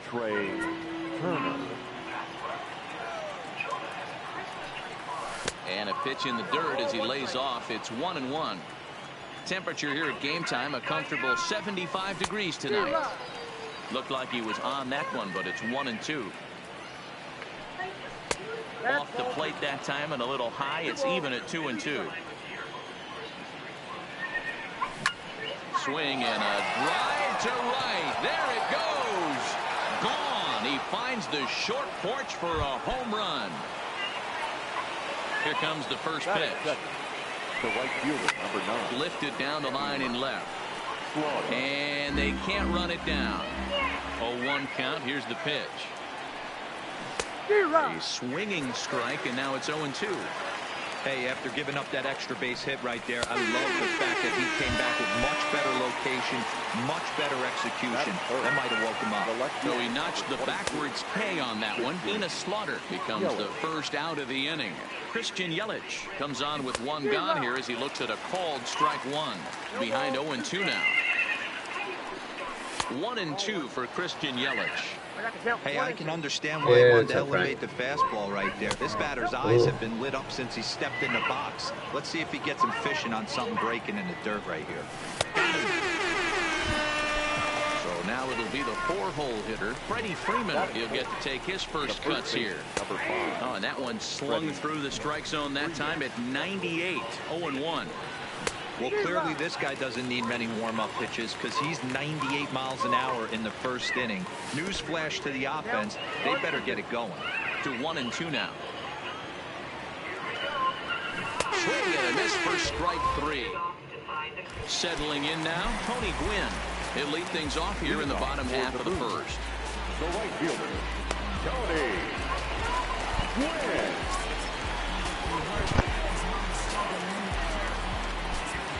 Trey Turner. And a pitch in the dirt as he lays off. It's 1-1. Temperature here at game time, a comfortable 75 degrees tonight. Looked like he was on that one, but it's 1-2. Off the plate that time and a little high. It's even at 2-2. Swing and a drive to right. There it goes. Gone. He finds the short porch for a home run. Here comes the first pitch. The right fielder, number 9. Lifted down the line in left. And they can't run it down. 0-1 count. Here's the pitch. A swinging strike, and now it's 0-2. Hey, after giving up that extra base hit right there, I love the fact that he came back with much better location, much better execution. That might have woke him up. So he notched the backwards K on that one. Enos Slaughter becomes the first out of the inning. Christian Yelich comes on with one gone here as he looks at a called strike one. Behind 0-2 now. 1-2 for Christian Yelich. Hey, I can understand why he wanted to elevate the fastball right there. This batter's eyes have been lit up since he stepped in the box. Let's see if he gets him fishing on something breaking in the dirt right here. So now it'll be the 4-hole hitter, Freddie Freeman. He'll get to take his first cuts here. Oh, and that one slung through the strike zone that time at 98. 0-1. Well, clearly this guy doesn't need many warm-up pitches because he's 98 miles an hour in the first inning. Newsflash to the offense, they better get it going. To 1-2 now. Swing and a miss for strike 3. Settling in now, Tony Gwynn. He'll lead things off here in the bottom half of the first. The right fielder, Tony Gwynn.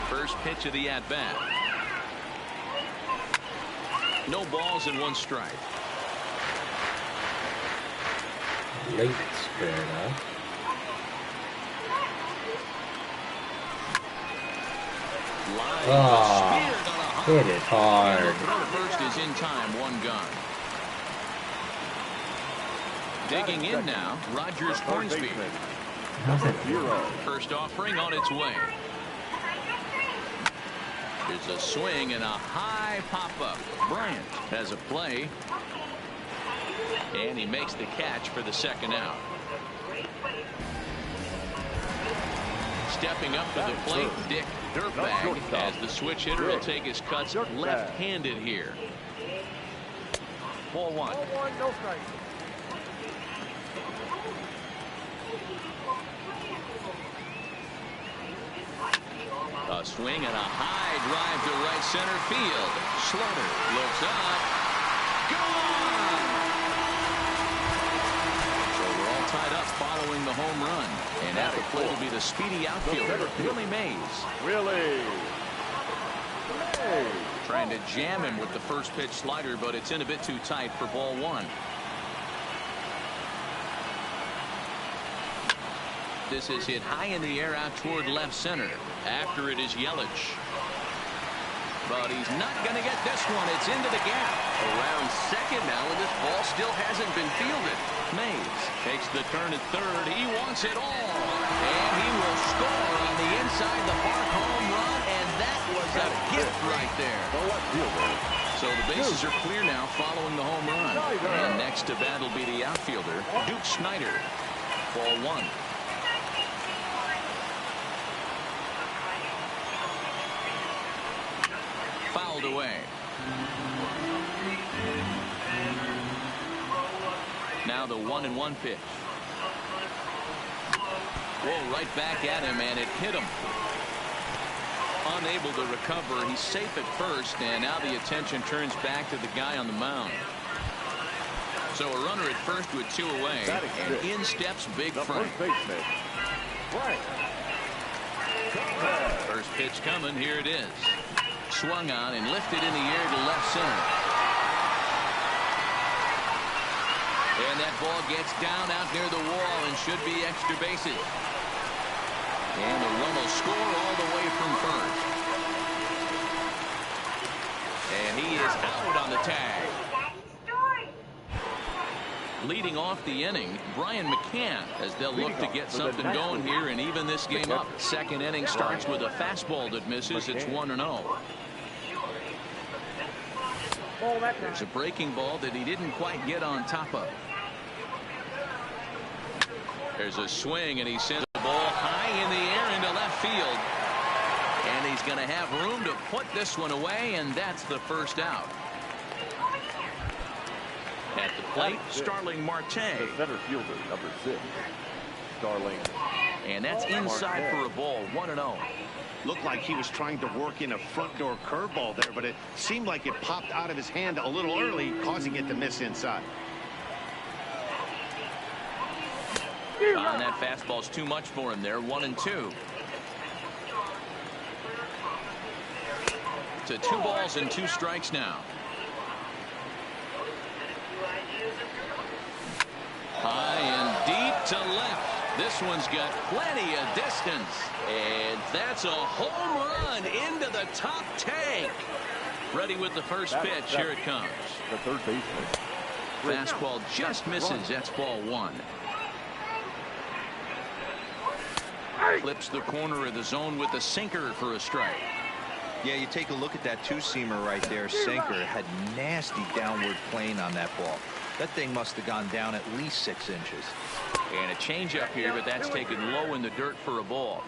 First pitch of the at-bat. No balls and 1 strike. Late square now. Oh, hit it hard. The throw to first is in time, 1 gone. Digging in now, Rogers Hornsby. First offering on its way. There's a swing and a high pop-up. Bryant has a play. And he makes the catch for the second out. Stepping up to the plate, Dick Dirtbag, as the switch hitter will take his cuts left-handed here. Ball 1. No strike. A swing and a high drive to right center field. Slaughter looks up. Gone! So we're all tied up following the home run. And at the plate will be the speedy outfielder, Willie Mays. Trying to jam him with the first pitch slider, but it's in a bit too tight for ball 1. This is hit high in the air out toward left center. After it is Yelich. But he's not going to get this one. It's into the gap. Around second now, and this ball still hasn't been fielded. Mays takes the turn at third. He wants it all. And he will score on the inside the park home run. And that was a gift right there. So the bases are clear now following the home run. And next to bat will be the outfielder, Duke Snider. Ball 1. Fouled away. Now the 1-1 pitch. Whoa, right back at him, and it hit him. unable to recover. He's safe at first, and now the attention turns back to the guy on the mound. So a runner at first with 2 away, and in steps Big Frank. First pitch coming. Here it is. Swung on and lifted in the air to left center. And that ball gets down out near the wall and should be extra bases. And the run will score all the way from first. And he is out on the tag. Leading off the inning, Brian McCann, as they'll look to get something going here and even this game up. Second inning starts with a fastball that misses. It's 1-0. There's a breaking ball that he didn't quite get on top of. There's a swing, and he sends the ball high in the air into left field. And he's going to have room to put this one away, and that's the first out. At the plate, Starling Marte. The center fielder, number 6, Starling. And that's inside for a ball, 1-0. Looked like he was trying to work in a front door curveball there, but it seemed like it popped out of his hand a little early, causing it to miss inside. And that fastball's too much for him there, 1-2. To 2 balls and 2 strikes now. High and deep to left. This one's got plenty of distance. And that's a home run into the top tank. Ready with the first pitch. Here it comes. The third baseman. Fastball just misses. That's ball 1. Flips the corner of the zone with the sinker for a strike. Yeah, you take a look at that 2-seamer right there. Sinker had nasty downward plane on that ball. That thing must have gone down at least 6 inches. And a changeup here, but that's taken low in the dirt for a ball.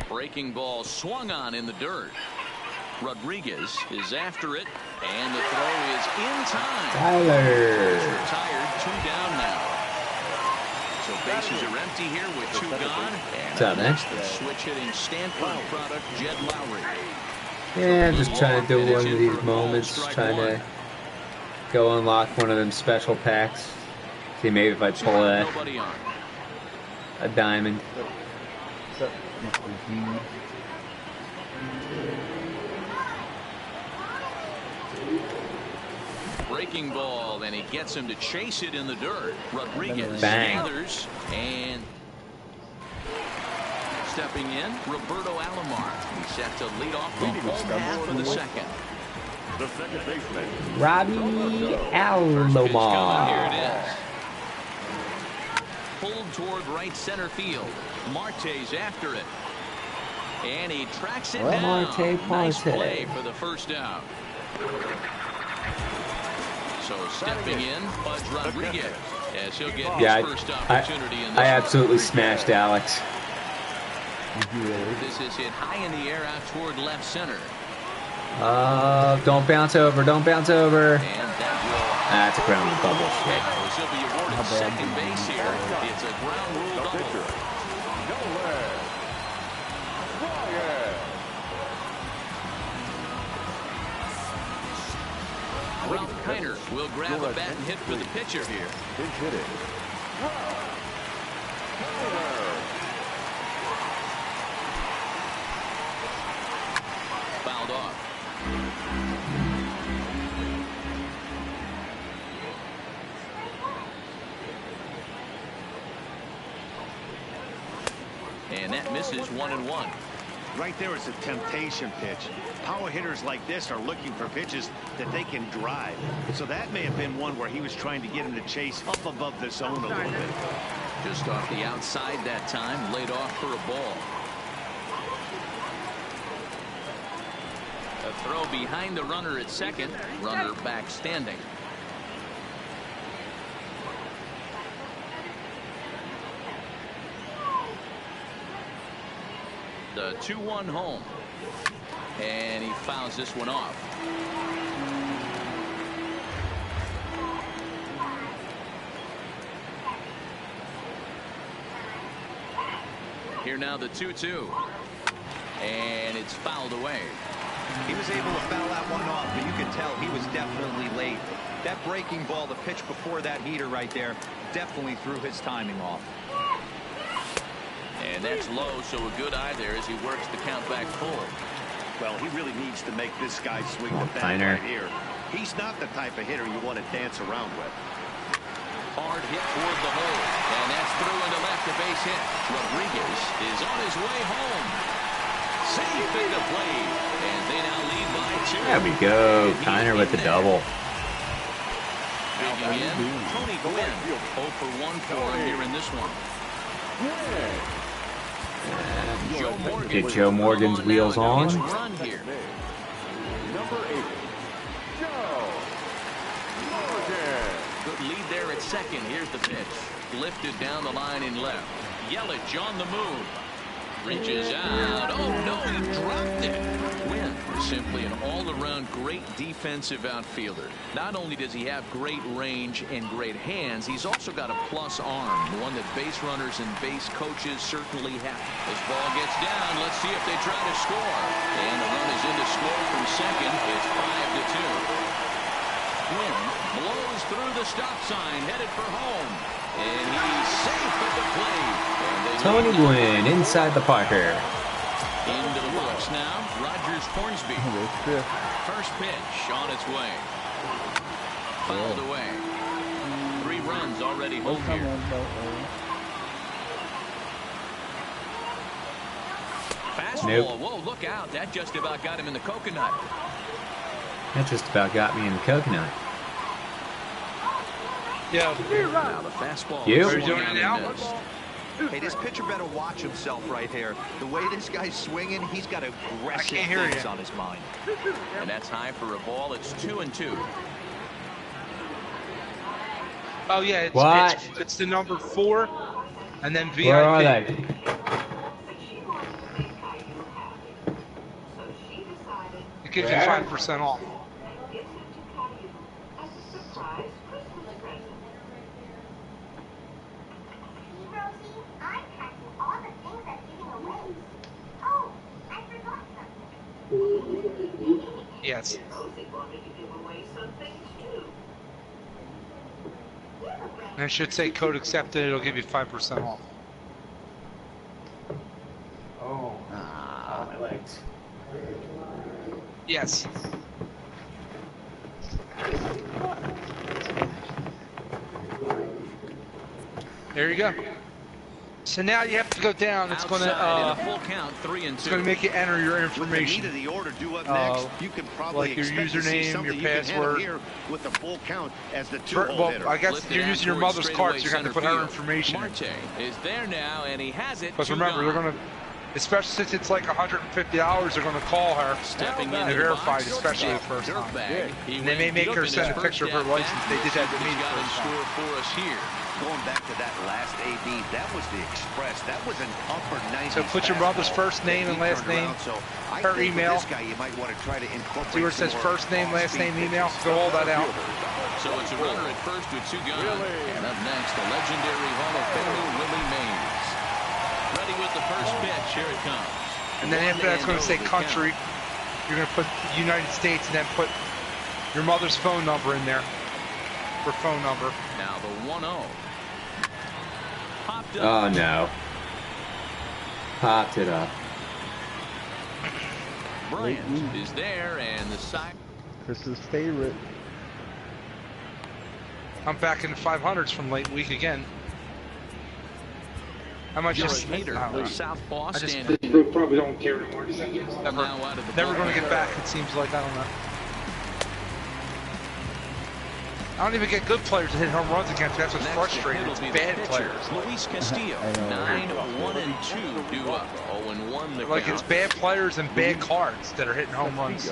Breaking ball swung on in the dirt. Rodriguez is after it, and the throw is in time. Tyler. He's retired, 2 down now. So bases are empty here with 2 gone. What's up, man? The switch hitting Stanford product, Jed Lowry. Yeah, I'm just trying to do one of these moments, trying to go unlock one of them special packs. See maybe if I pull a diamond. Breaking ball, and he gets him to chase it in the dirt. Rodriguez gathers, and stepping in, Roberto Alomar. He's set to lead off the home half of the second. The second baseman, Robbie Alomar. Here it is. Pulled toward right center field. Marte's after it. And he tracks it down. Nice play for the first out. So stepping in, Buzz Rodriguez, as he'll get his first opportunity in this. I absolutely smashed Alex. This is hit high in the air out toward left center. Don't bounce over. Don't bounce over. And that will. That's a ground bubble. Shit. He'll be awarded second base here. It's a ground rule double. Ralph Kiner will grab a bat and hit for the pitcher here. Pinch hitting. Fouled off. And that misses 1-1. Right there is a temptation pitch. Power hitters like this are looking for pitches that they can drive. So that may have been one where he was trying to get him to chase up above the zone a little bit. Just off the outside that time, laid off for a ball. A throw behind the runner at second. Runner back standing. The 2-1 home. And he fouls this one off. Here now the 2-2. and it's fouled away. He was able to foul that one off, but you could tell he was definitely late. That breaking ball, the pitch before that heater right there, definitely threw his timing off. And that's low, so a good eye there as he works the count back full. Well, he really needs to make this guy swing the bat right here. He's not the type of hitter you want to dance around with. Hard hit toward the hole, and that's through into left, a base hit. Rodriguez is on his way home. Safe into play, and they now lead by 2. There we go. Kiner with the double. Digging in, Tony Gwynn. 0 for 1 for him here in this one. Joe Morgan. Get Joe Morgan's wheels on. Run here. Number 8, Joe Morgan. Good lead there at second. Here's the pitch. Lifted down the line in left. Yelich on the move. Reaches out. Oh, no, he dropped it. Gwynn is simply an all-around great defensive outfielder. Not only does he have great range and great hands, he's also got a plus arm, one that base runners and base coaches certainly have. This ball gets down. Let's see if they try to score. And the run is in to score from second. It's 5-2. Gwynn blows through the stop sign, headed for home. And he's safe at the plate. Tony Gwynn inside the Parker. Into the box now, Rogers Hornsby. First pitch on its way. Fouled away. 3 runs already home here. Fastball. Nope. Whoa, look out. That just about got him in the coconut. That just about got me in the coconut. Yeah. Now the fastball. You? Are you doing it now? Hey, this pitcher better watch himself right here. The way this guy's swinging, he's got aggressive things on his mind. And that's high for a ball. It's 2-2. Oh yeah, it's, What? it's the number 4, and then VIP. Where are they? It gives you 5% off. Yes. And it should say code accepted. It'll give you 5% off. Oh, my legs. Yes. There you go. So now you have to go down. It's going to full count, 3-2. It's going to make you enter your information. With the meat of the order due up next, you can probably like your expect to see username, something your you can handle password. here with the full count as the two-hole Well, hitter. I guess you're using your mother's card, so you're going to put her information in. Marte is there now, and he has it. Because remember, they're going to, especially since it's like $150, they're going to call her Stepping and verify it, especially the first time. And they may make her send a picture of her license. They did that to me the first time. For us here. Going back to that last AB, that was the Express. That was an upper 90s. So put your mother's first name and last name, her email. This guy, you might want to try to incorporate. See where it says first name, last name, email. Fill all that out. So it's a runner at first with 2 gone. And up next, the legendary Hall of Famer Willie Mays. Ready with the first pitch. Here it comes. And then after that's going to say country. You're going to put United States and then put your mother's phone number in there. Her phone number. Now the 1-0. Oh no. Popped it up. Bryant is there, and the side. Chris's favorite. I'm back in the 500s from late week again. I might just Hader of South Boston. They probably don't care anymore. Never going to get back, it seems like. I don't know. I don't even get good players to hit home runs against. That's what's frustrating. It's bad players. Luis Castillo, 9-1-2 due up. 0-1. Like it's bad players and bad cards that are hitting home runs.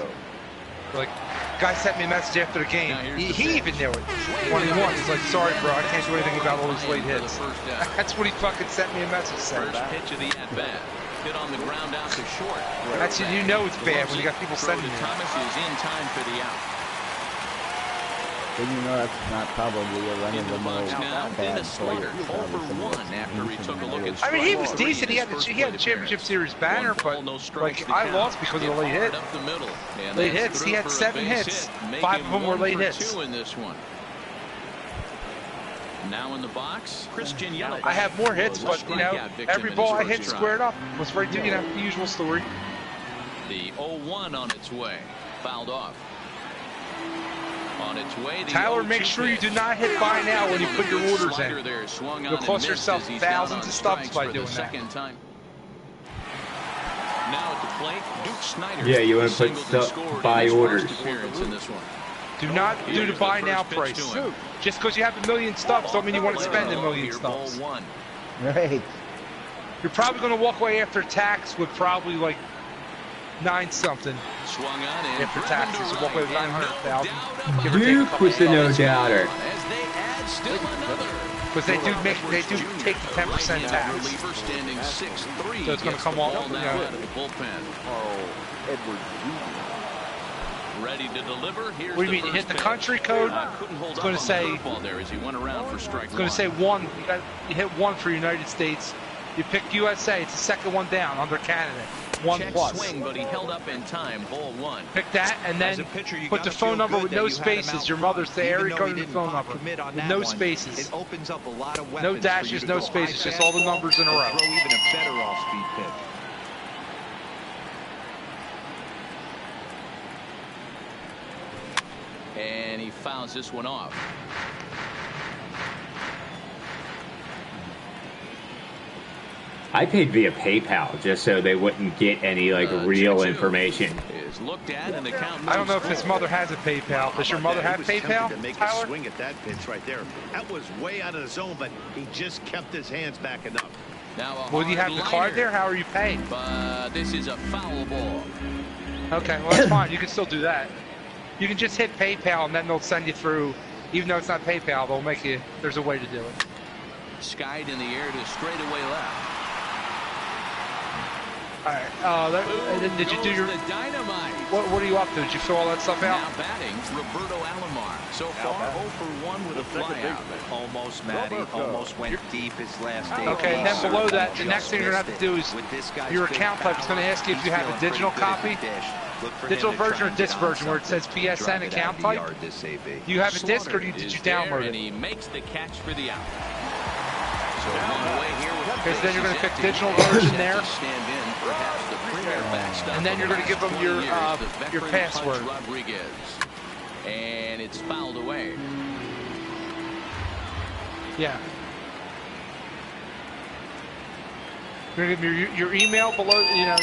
Like, guy sent me a message after the game. He even knew it. 1-1. He's like, sorry, bro, I can't do anything about all these late hits. That's what he fucking sent me a message saying. First pitch of the at bat. Hit on the ground out to short. That's you know it's bad when you got people sending you. Thomas is in time for the out. Then you know that's not probably a run-of-the-mill Now, bad Dennis Slater, player. 0 for 1 after he took a look at I mean, he was decent. He had the championship series banner, but like I lost because of the late hit. Late hits. He had 7 hits. 5 of them were late hits. In this one. Now in the box, Christian Yelich. I have more hits, but you know, every ball I hit squared up was right to, you know, the usual story. The 0-1 on its way, fouled off. On its way, Tyler, make sure you do not hit buy now when you put your orders in. You'll cost yourself thousands of stubs by doing that. Now at the plate, Duke Snider. Yeah, you want to put stuff buy orders. Do not do the buy now price. Just because you have a million stubs don't mean you want to spend a million stubs. Right. You're probably going to walk away after tax with probably like 9-something. After taxes, you walk away with 900,000. Duke was the no doubter. Because they do take the 10% tax. So it's going to come off. You know. Ready to deliver. Here's what do you mean? You hit the country code? It's going to say. It's going to say 1. You hit 1 for United States. You pick USA. It's the second one down under Canada. 1 plus. Swing, but he held up in time. Ball 1. Pick that and then put the phone number with no spaces. Your mother's the area code of the phone number with no spaces. It opens up a lot of no dashes, no spaces. Just all the numbers in a row. Throw even a better off-speed pitch. And he fouls this one off. I paid via PayPal just so they wouldn't get any like real information. Is looked at and the count. I don't know if his mother has a PayPal. Does your mother have PayPal, to make Tyler? A swing at that pitch right there. That was way out of the zone, but he just kept his hands back enough. Now well, do you have the card there? How are you paying? But this is a foul ball. Okay, well that's fine. You can still do that. You can just hit PayPal and then they'll send you through. Even though it's not PayPal, they'll make you. There's a way to do it. Skied in the air to straightaway left. All right. And then did you do your dynamite? What are you up to? Did you fill all that stuff out? Now batting, Roberto Alomar. So far, 0 for 1 with a flyout. Almost, Matty. Almost went deep his last day. Okay, and then below that, the next thing you're going to have to do is your account type is going to ask you if you have a digital copy. Digital version or disc version where it says PSN account type. Do you have a disc or did you download it? And he makes the catch for the out. So on the way here with okay, so then you're going to pick digital version there. And then you're going to give them your password. Rodriguez. And it's fouled away. Yeah. You're going to give them your email below, you know,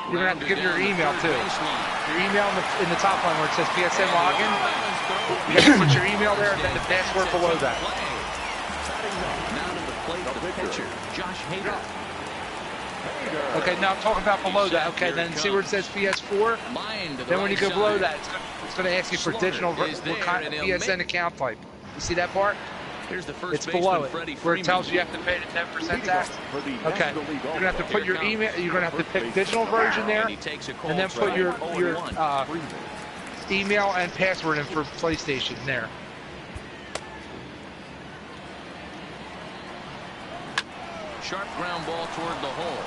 you're going to have to give them your email too. Your email in the top line where it says PSN login. You have to put your email there and then the password below that. Now to the plate, the pitcher, Josh Hader. Okay, now I'm talking about below that. Okay, then see where it says PS4? Then when you go below that, it's going to ask you for digital, what kind of PSN account type. You see that part? It's below it, where it tells you have to pay the 10% tax. Okay, you're going to have to put your email, you're going to have to pick digital version there, and then put your email and password in for PlayStation there. Sharp ground ball toward the hole.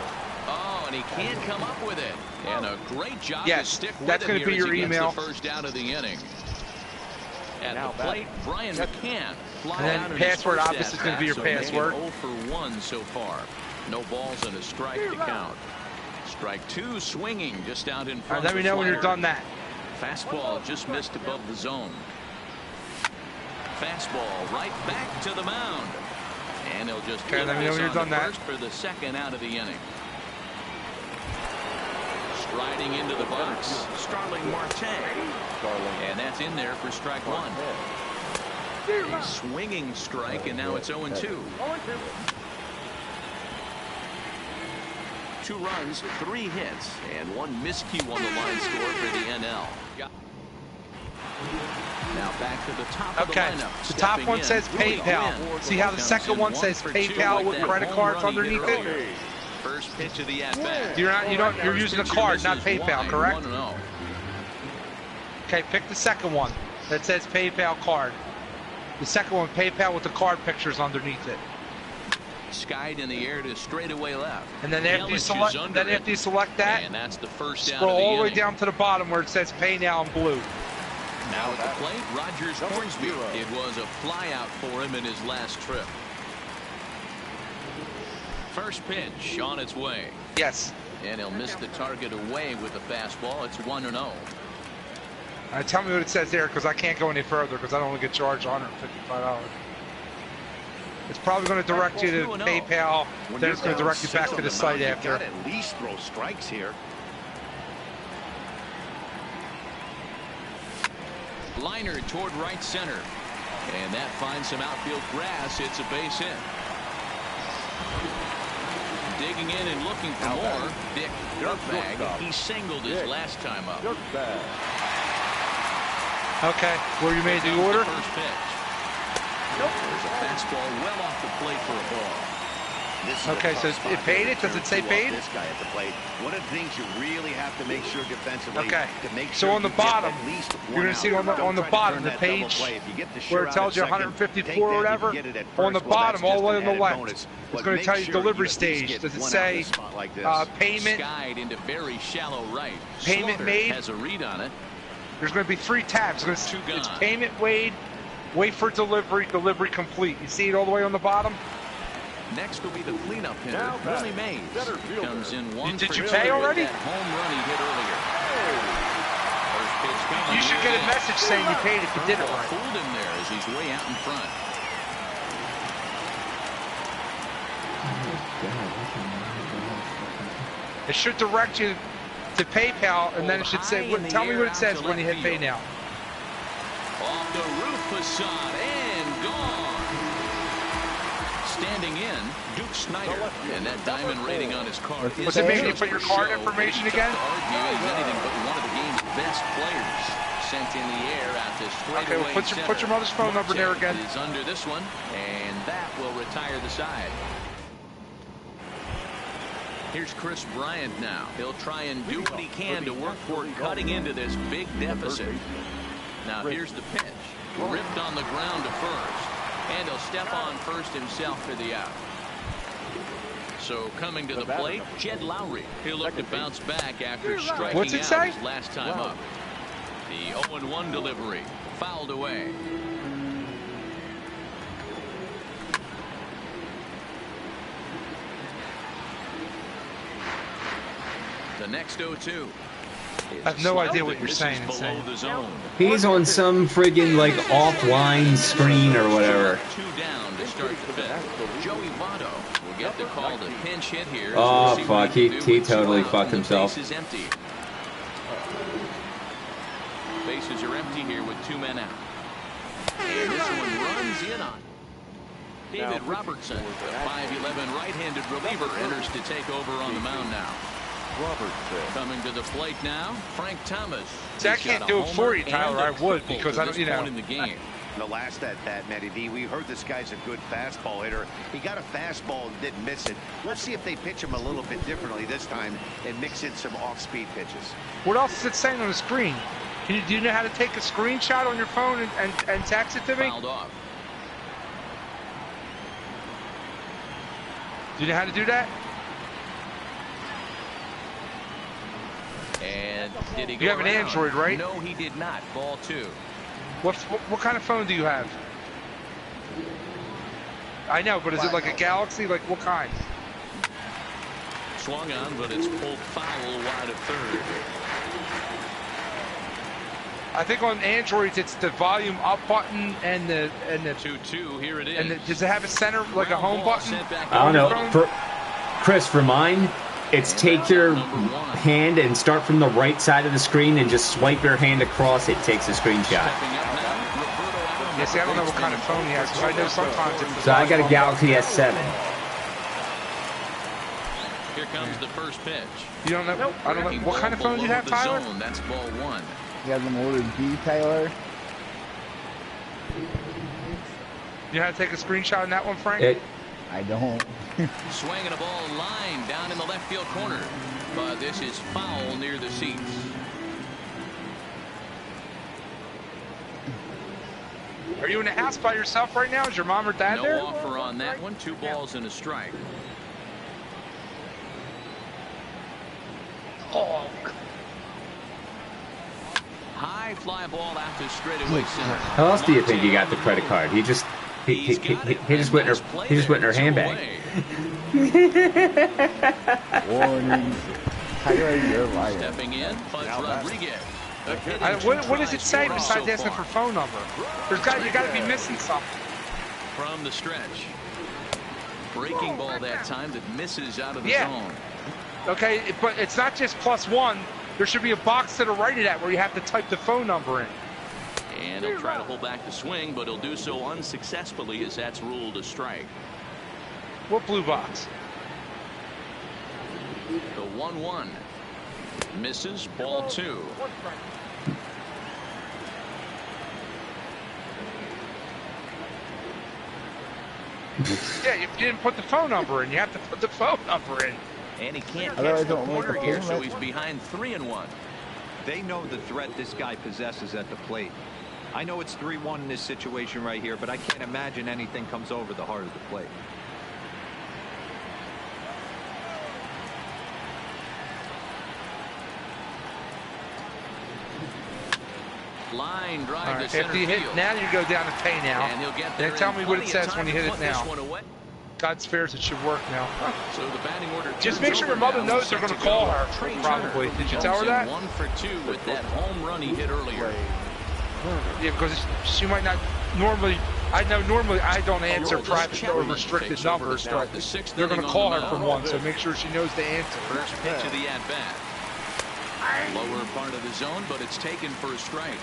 Oh, and he can't come up with it. And a great job to stick with that's going to be your email. First down of the inning. At the plate, Brian McCann. And then password obviously is going to be your password. 0 for 1 so far. No balls and a strike to count. Strike 2 swinging just out in front. Let me know when you're done that. Fastball just missed above the zone. Fastball right back to the mound. And they'll just let me know when you're done that. For the second out of the inning. Striding into the box, Starling Marte. And that's in there for strike 1. A swinging strike, and now it's 0-2. 2 runs, 3 hits, and 1 miscue on the line score for the NL. Now back to the top of the lineup. The top one says PayPal. See how the second one says PayPal with credit cards underneath it? First pitch of the at-bat. You're using a card, not PayPal, correct? Okay, pick the second one. that says PayPal card. The second one, PayPal with the card pictures underneath it. Skied in the air to straightaway left. And then after you select, that, and that's the first down scroll of the all the way inning. down to the bottom where it says Pay Now in blue. Now at the plate, Rogers Hornsby. It was a flyout for him in his last trip. First pitch on its way. Yes. And he'll miss the target away with the fastball. It's 1-0. Tell me what it says there, because I can't go any further because I don't want to get charged $155. It's probably going to direct you to PayPal. Then it's going to direct you back to the site after. You got to at least throw strikes here. Liner toward right center. And that finds some outfield grass. It's a base hit. Digging in and looking for more. Dick Dirtbag. He singled his last time up. Okay, where you made the order? First pitch. Nope. There's a fastball well off the plate for a ball. Okay, so it paid it? Does it say paid? This guy at the plate. One of the things you really have to make sure defensively. Okay. To make So sure on the bottom, you're going to see on the bottom the page where it tells you 154 or whatever. On the bottom, all the way on the left, it's going to tell you delivery stage. Does it say payment? Skied into very shallow right. Payment made. Has a read on it. There's going to be 3 tabs. It's payment made, wait for delivery, delivery complete. You see it all the way on the bottom? Next will be the cleanup hitter, Willie Mays. Comes in one. Did you pay already? That home run he hit earlier. First pitch coming. You should get a message saying you paid if you did it right. Fooled him there as he's way out in front. It should direct you to PayPal, and then it should say, tell me what it says when you hit Pay Now. Off the roof facade and gone. Standing in, Duke Snyder, and that diamond rating on his card. Was it maybe you put your card information again? He's anything but one of the game's best players. Sent in the air out to straightaway. Okay, well, put your mother's phone number there again. Is under this one, and that will retire the side. Here's Chris Bryant now. He'll try and do what he can to work toward cutting into this big deficit. Now here's the pitch. Ripped on the ground to first. And he'll step on first himself for the out. So coming to the plate, Jed Lowry. He'll look to bounce back after striking out his last time up. The 0-1 delivery. Fouled away. The next 0-2. I have no idea what you're saying. He's on some friggin' like offline screen or whatever. 2 down to start the fifth. Joey Votto will get the call to pinch hit here. Oh fuck, he totally fucked himself. Base is empty. Bases are empty here with 2 men out. And this one runs in on David Robertson, the 5'11" right-handed reliever, enters to take over on the mound now. Coming to the plate now, Frank Thomas. See, I can't do it for you, Tyler. I would, because I don't, in the game. The last at bat, Matty V, we heard this guy's a good fastball hitter. He got a fastball and didn't miss it. Let's see if they pitch him a little bit differently this time and mix in some off-speed pitches. What else is it saying on the screen? Do you know how to take a screenshot on your phone and text it to me? Fouled off. Do you know how to do that? And did he go You have an around? Android, right? No, he did not. Ball 2. What kind of phone do you have? I know, but is it like a Galaxy? Like what kind? Swung on, but it's pulled foul wide of third. I think on Androids it's the volume up button and the 2-2. Here it is. And does it have a center like a home button? I don't know. Chris, for mine, it's take your hand and start from the right side of the screen and just swipe your hand across. It takes a screenshot. Yeah, see, I don't know what kind of phone he has. I know sometimes it's So I got a Galaxy S7. Here comes the first pitch. You don't know? I don't know. What kind of phone do you have, Tyler? That's ball 1. You have them ordered B, Tyler? You know how to take a screenshot on that one, Frank? I don't. Swinging a ball line down in the left field corner. But this is foul near the seats. Are you in the house by yourself right now? Is your mom or dad there? No offer on that one. 2 balls and a strike. Oh. High fly ball out to straightaway center. How else do you think he got the credit card? He just just went in her handbag. Warning. You're lying. Stepping in, Pudge Rodriguez. What does it say besides asking for phone number? You got to be missing something. From the stretch. Breaking ball that time that misses out of the zone. Okay, but it's not just +1. There should be a box to the right of that where you have to type the phone number in. And he'll try to hold back the swing, but he'll do so unsuccessfully as that's ruled a strike. What blue box? The 1-1. Misses, ball 2. Yeah, you didn't put the phone number in. You have to put the phone number in. And he can't catch the corner here, so he's behind 3-1. They know the threat this guy possesses at the plate. I know it's 3-1 in this situation right here, but I can't imagine anything comes over the heart of the plate. Line drive Right, to center after you hit, field. now you go down to pay now. And he'll get there. Then tell me what it says when you hit it put now. this one away. God spares it should work now. So the batting order Just make sure your mother knows they're going to call her. Probably. Did you tell her that? 1 for 2 with that home run he hit earlier. Yeah, because she might not normally. I know normally I don't answer private or restricted numbers, but they're going to call her from one, so make sure she knows the answer. First pitch of the at-bat. Lower part of the zone, but it's taken for a strike.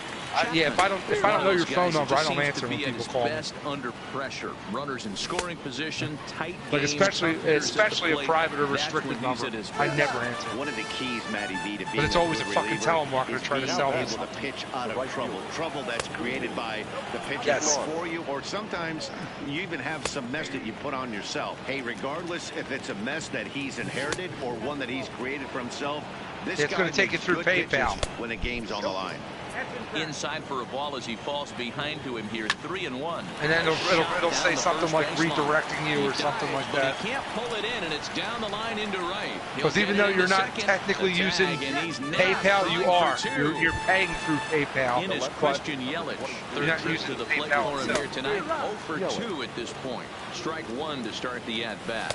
Yeah, if I don't know your phone number, I don't answer when people call me. Best under pressure, runners in scoring position, tight. Like especially a private or restricted number, I never answer. One of the keys, Matty V, to being but it's always a fucking telemarketer trying to sell me able to pitch out of trouble that's created by the pitcher for you, or sometimes you even have some mess that you put on yourself. Hey, regardless if it's a mess that he's inherited or one that he's created for himself, this it's going to take it through PayPal when the game's on the line. Inside for a ball as he falls behind to him here, 3-1. And then it'll say something like redirecting you or something like that. He can't pull it in, and it's down the line into right. Because even though you're not technically using PayPal, you are. You're paying through PayPal. In his Christian Yelich, you're not using to the plate for him here tonight. 0 for 2 at this point. Strike 1 to start the at bat,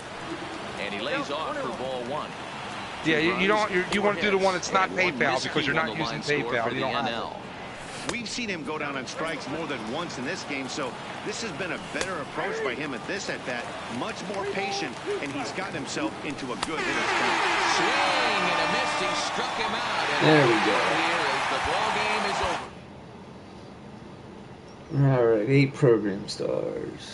and he lays off for ball 1. Yeah, you want to do the one that's not PayPal because you're not using PayPal. You don't have it. We've seen him go down on strikes more than once in this game, so this has been a better approach by him at this at-bat. Much more patient, and he's gotten himself into a good hitter's spot. Swing and a miss. He struck him out. And there we go. Here as the ball game is over. All right, 8 program stars.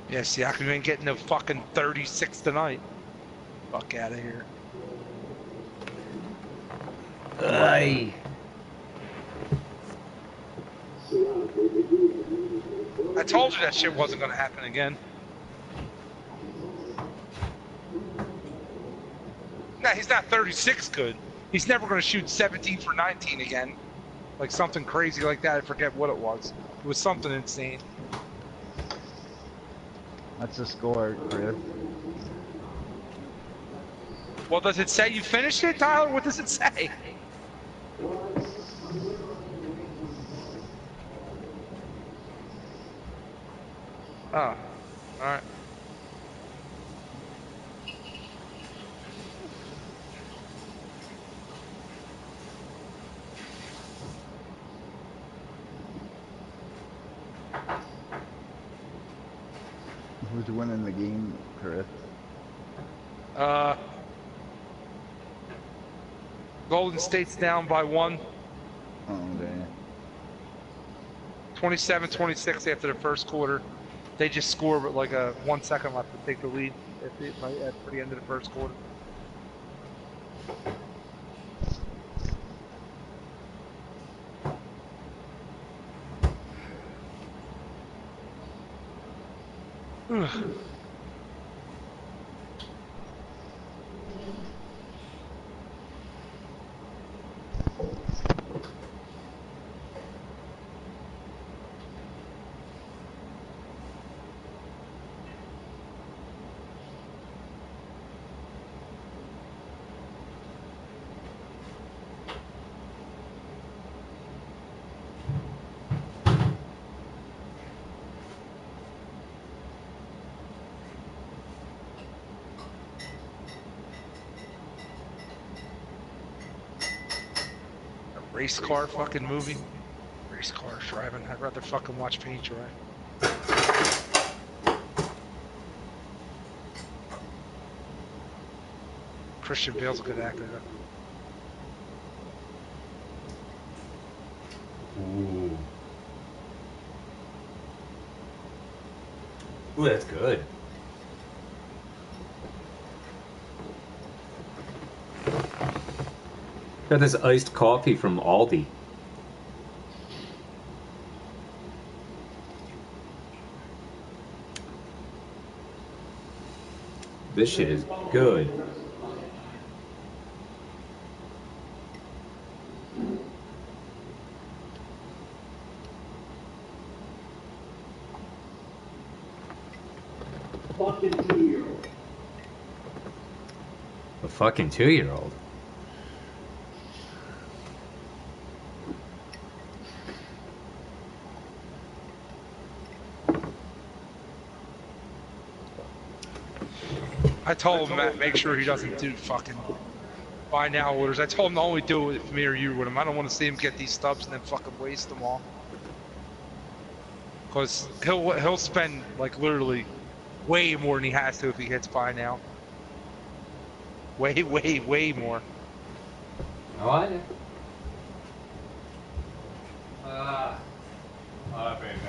Yeah, Siakam ain't getting no fucking 36 tonight. Fuck out of here. Aye. I told you that shit wasn't going to happen again. Nah, he's not 36 good. He's never going to shoot 17 for 19 again. Like something crazy like that. I forget what it was. It was something insane. That's a score, Chris. Well, does it say you finished it, Tyler? What does it say? Oh, all right. Who's winning the game, Chris? Golden State's down by 1. Oh, okay. 27-26 after the first quarter. They just score with like 1 second left to take the lead at the end of the first quarter. Race car fucking movie. Race car driving. I'd rather fucking watch paint dry. Christian Bale's a good actor. Ooh. Ooh, that's good. Got this iced coffee from Aldi. This shit is good. Fucking 2-year-old. A fucking 2-year-old. I told him, Matt, make sure he doesn't do fucking buy now orders. I told him to only do it if me or you with him. I don't want to see him get these stubs and then fucking waste them all. Because he'll spend, like, literally way more than he has to if he hits buy now. Way, way, way more. Oh, I know. Baby.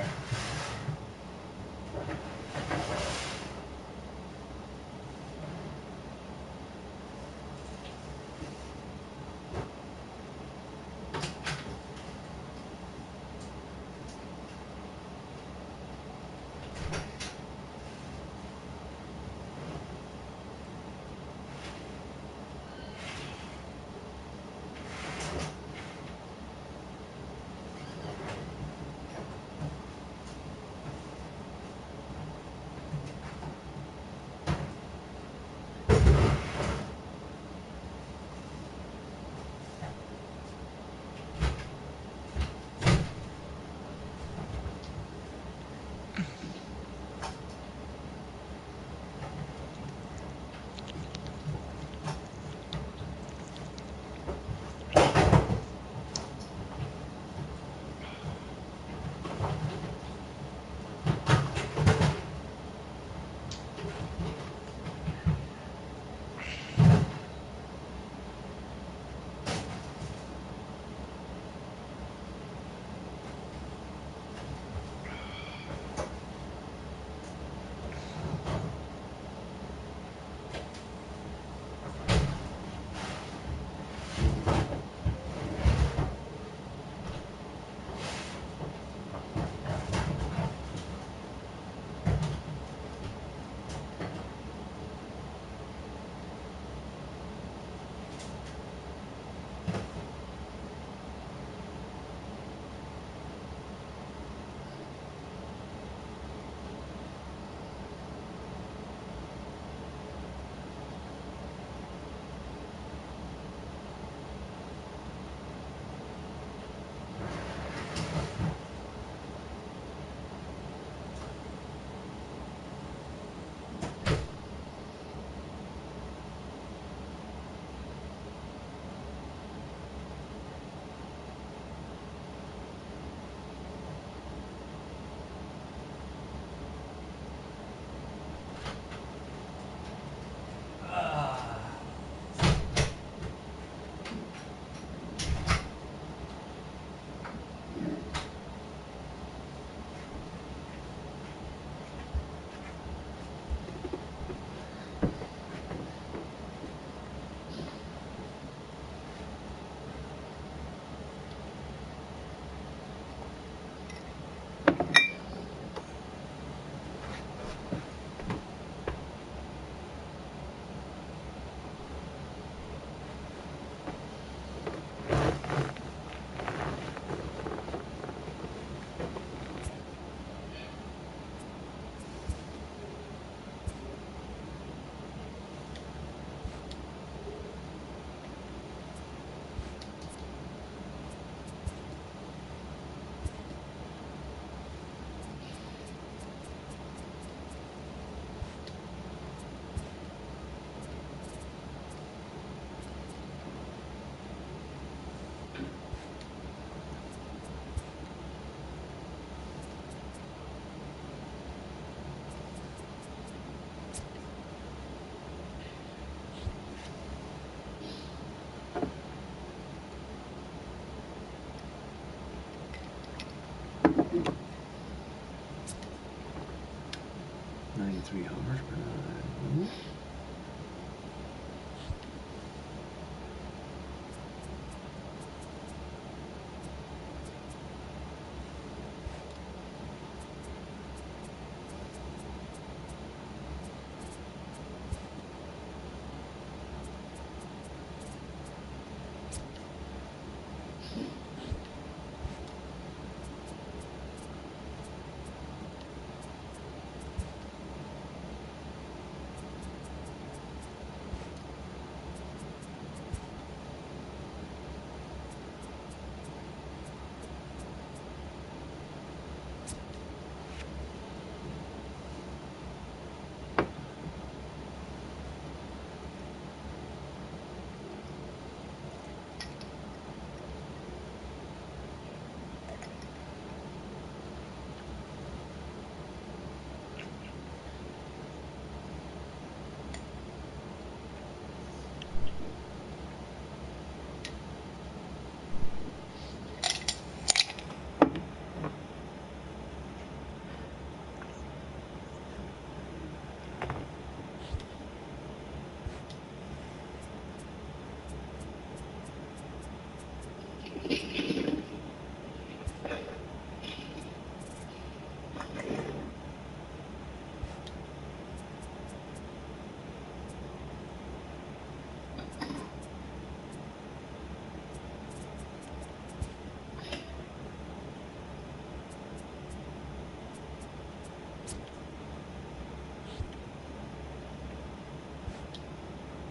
93 homers per nine.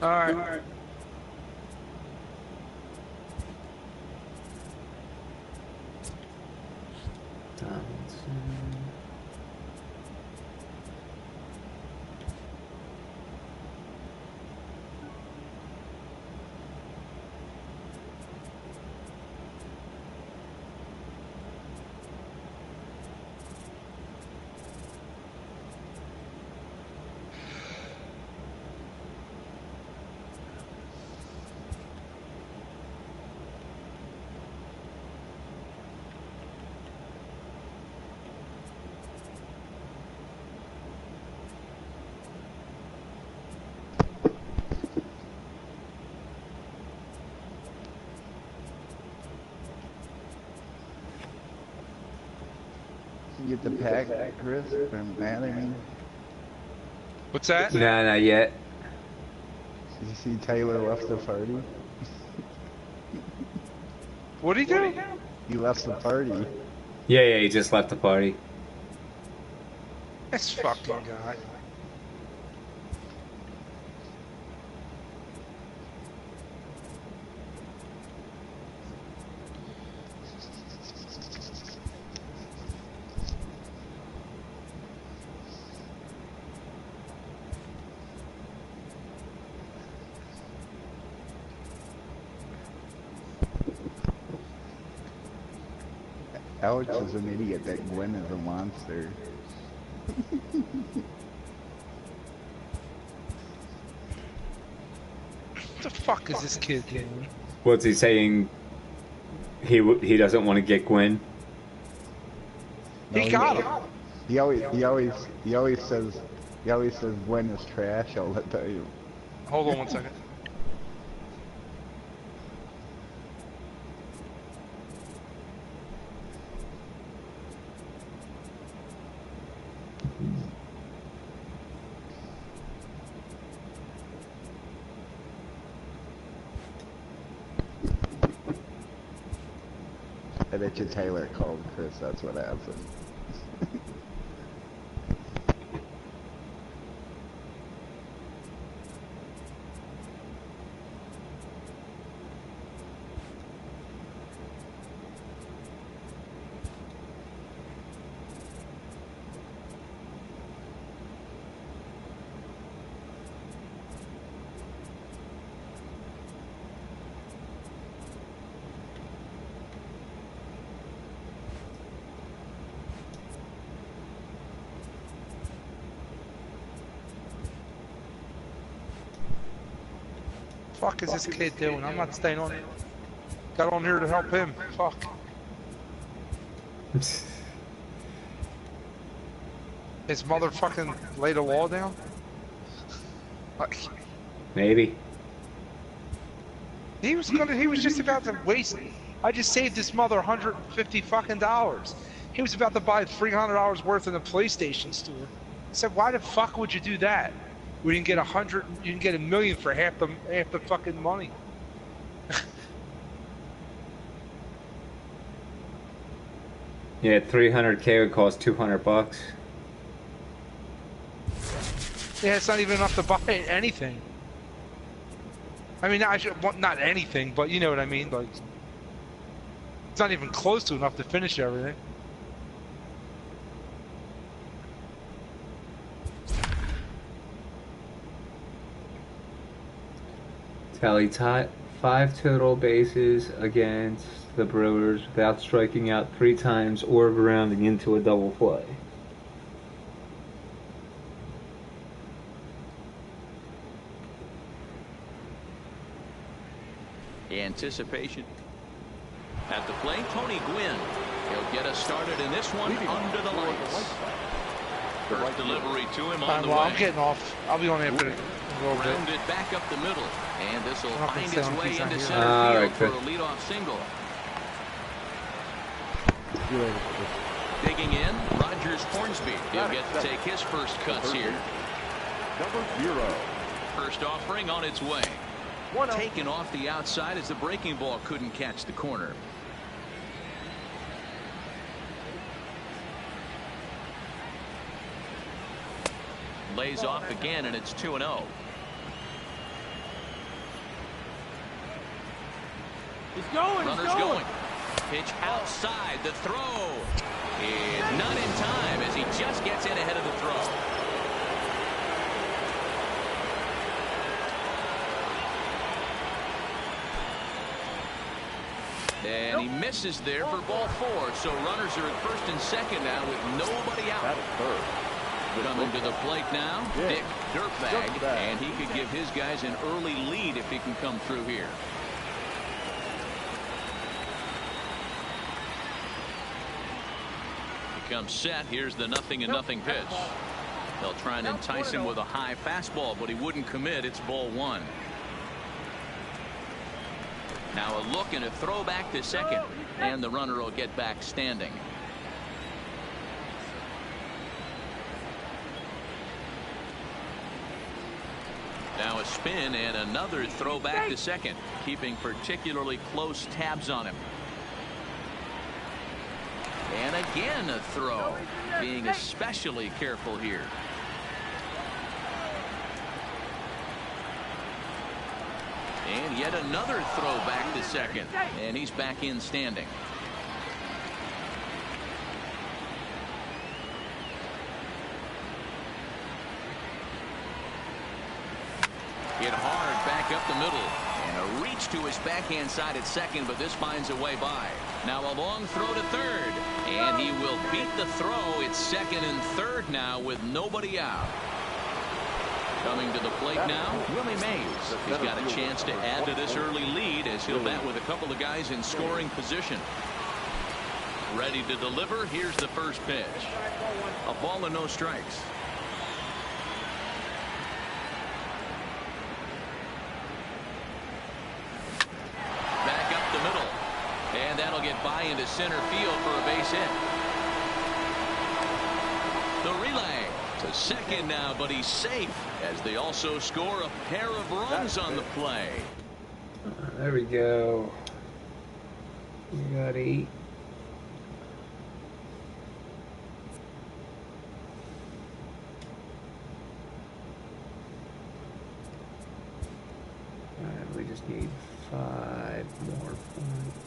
All right. Get the pack, Chris, from Madden. What's that? Nah, not yet. Did you see Taylor left the party? What'd he do? He left the party. Yeah, he just left the party. This fucking guy. Alex is an idiot that Gwen is a monster. What the fuck is this kid doing? What's he saying? He doesn't want to get Gwen. He got him. He always says Gwen is trash all the time. Hold on one second. I bet you Taylor called Chris, that's what happened. Fuck is this kid doing? I'm not staying on. Got on here to help him. Fuck. His motherfucking laid a law down? Maybe. He was just about to waste. I just saved this mother $150 fucking dollars. He was about to buy $300 worth in the PlayStation store. I said, why the fuck would you do that? We didn't get $100, you can get $1 million for half the fucking money. Yeah, 300K would cost $200. Yeah, it's not even enough to buy anything. I mean, not anything, but you know what I mean. Like, it's not even close to enough to finish everything. Tally 5 total bases against the Brewers without striking out 3 times or grounding into a double play. Anticipation. At the plate, Tony Gwynn. He'll get us started in this one under the lights. First delivery to him on the way. I'm getting off. I'll be on there for a little bit. Rounded back up the middle. And this will find its way into center field for a leadoff single. Digging in, Rogers Hornsby. He'll get to take his first cuts here. Number 0. First offering on its way. Taken off the outside as the breaking ball couldn't catch the corner. Lays off again, and it's 2-0. He's going. Runner's going. Pitch outside. The throw is not in time as he just gets in ahead of the throw. And he misses there for ball 4. So runners are at first and second now with nobody out. That is third. Coming to the plate now, Dick Dirtbag, and he could give his guys an early lead if he can come through here. He comes set. Here's the 0-0 pitch. They'll try and entice him with a high fastball, but he wouldn't commit. It's ball 1. Now a look and a throw back to second, and the runner will get back standing. Now a spin and another throw back to second, keeping particularly close tabs on him. And again a throw, being especially careful here. And yet another throw back to second, and he's back in standing. Hit hard back up the middle, and a reach to his backhand side at second, but this finds a way by. Now a long throw to third, and he will beat the throw. It's second and third now with nobody out. Coming to the plate now, Willie Mays. He's got a chance to add to this early lead as he'll bat with a couple of guys in scoring position. Ready to deliver. Here's the first pitch. A ball and no strikes. Back up the middle. And that'll get by into center field for a base hit. The relay to second now, but he's safe as they also score a pair of runs on the play. There we go. We got 8. We just need 5 more points.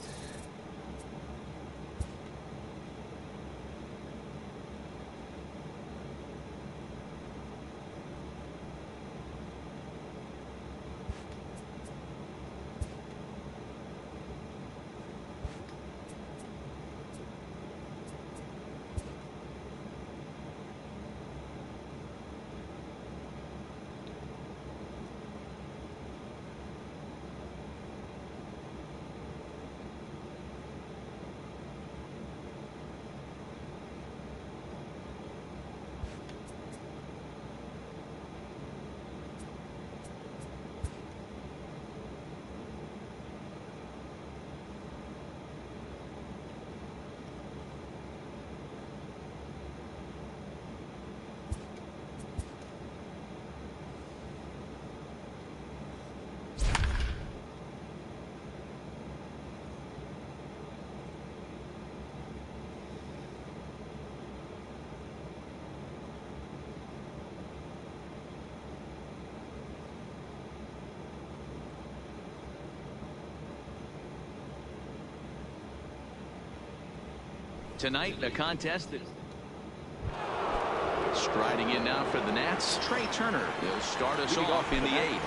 Tonight, a contest that striding in now for the Nats, Trey Turner. He'll start us off in the 8th.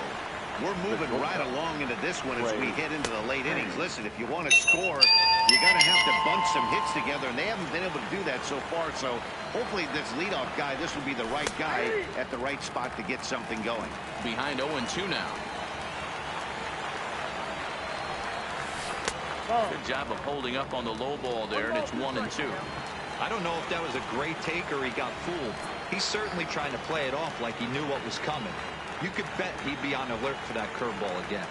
We're moving right along into this one as we head into the late innings. Listen, if you want to score, you got to have to bunch some hits together, and they haven't been able to do that so far. So hopefully this leadoff guy, this will be the right guy at the right spot to get something going. Behind 0-2 now. Good job of holding up on the low ball there, and it's 1-2. I don't know if that was a great take or he got fooled. He's certainly trying to play it off like he knew what was coming. You could bet he'd be on alert for that curveball again.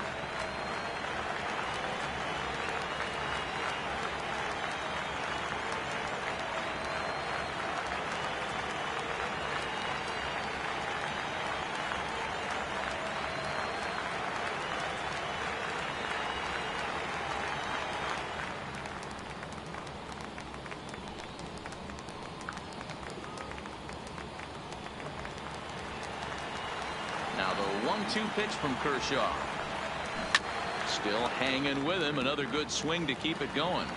Now the 1-2 pitch from Kershaw. Still hanging with him. Another good swing to keep it going.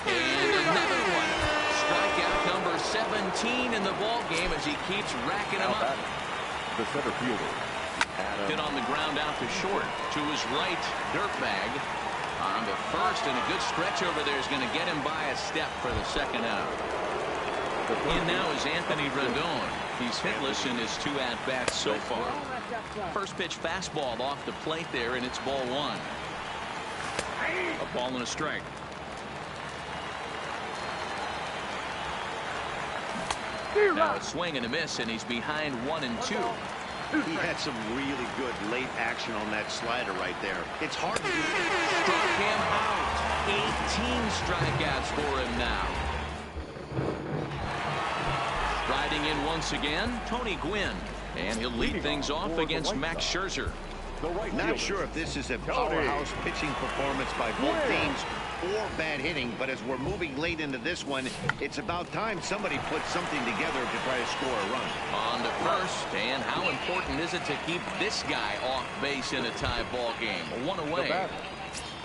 And another one. Strikeout number 17 in the ball game as he keeps racking them up. The center fielder. Hit on the ground out to short. To his right, Dirtbag. On to first, and a good stretch over there is going to get him by a step for the second out. In now is Anthony Rendon. He's hitless in his 2 at-bats so far. First pitch fastball off the plate there, and it's ball 1. A ball and a strike. Now a swing and a miss, and he's behind 1-2. He had some really good late action on that slider right there. It's hard to do. Struck him out. 18 strikeouts for him now. Riding in once again, Tony Gwynn. And he'll lead things off against Max Scherzer. Not sure if this is a powerhouse pitching performance by both teams or bad hitting, but as we're moving late into this one, it's about time somebody puts something together to try to score a run. On to first, and how important is it to keep this guy off base in a tie ball game? 1 away.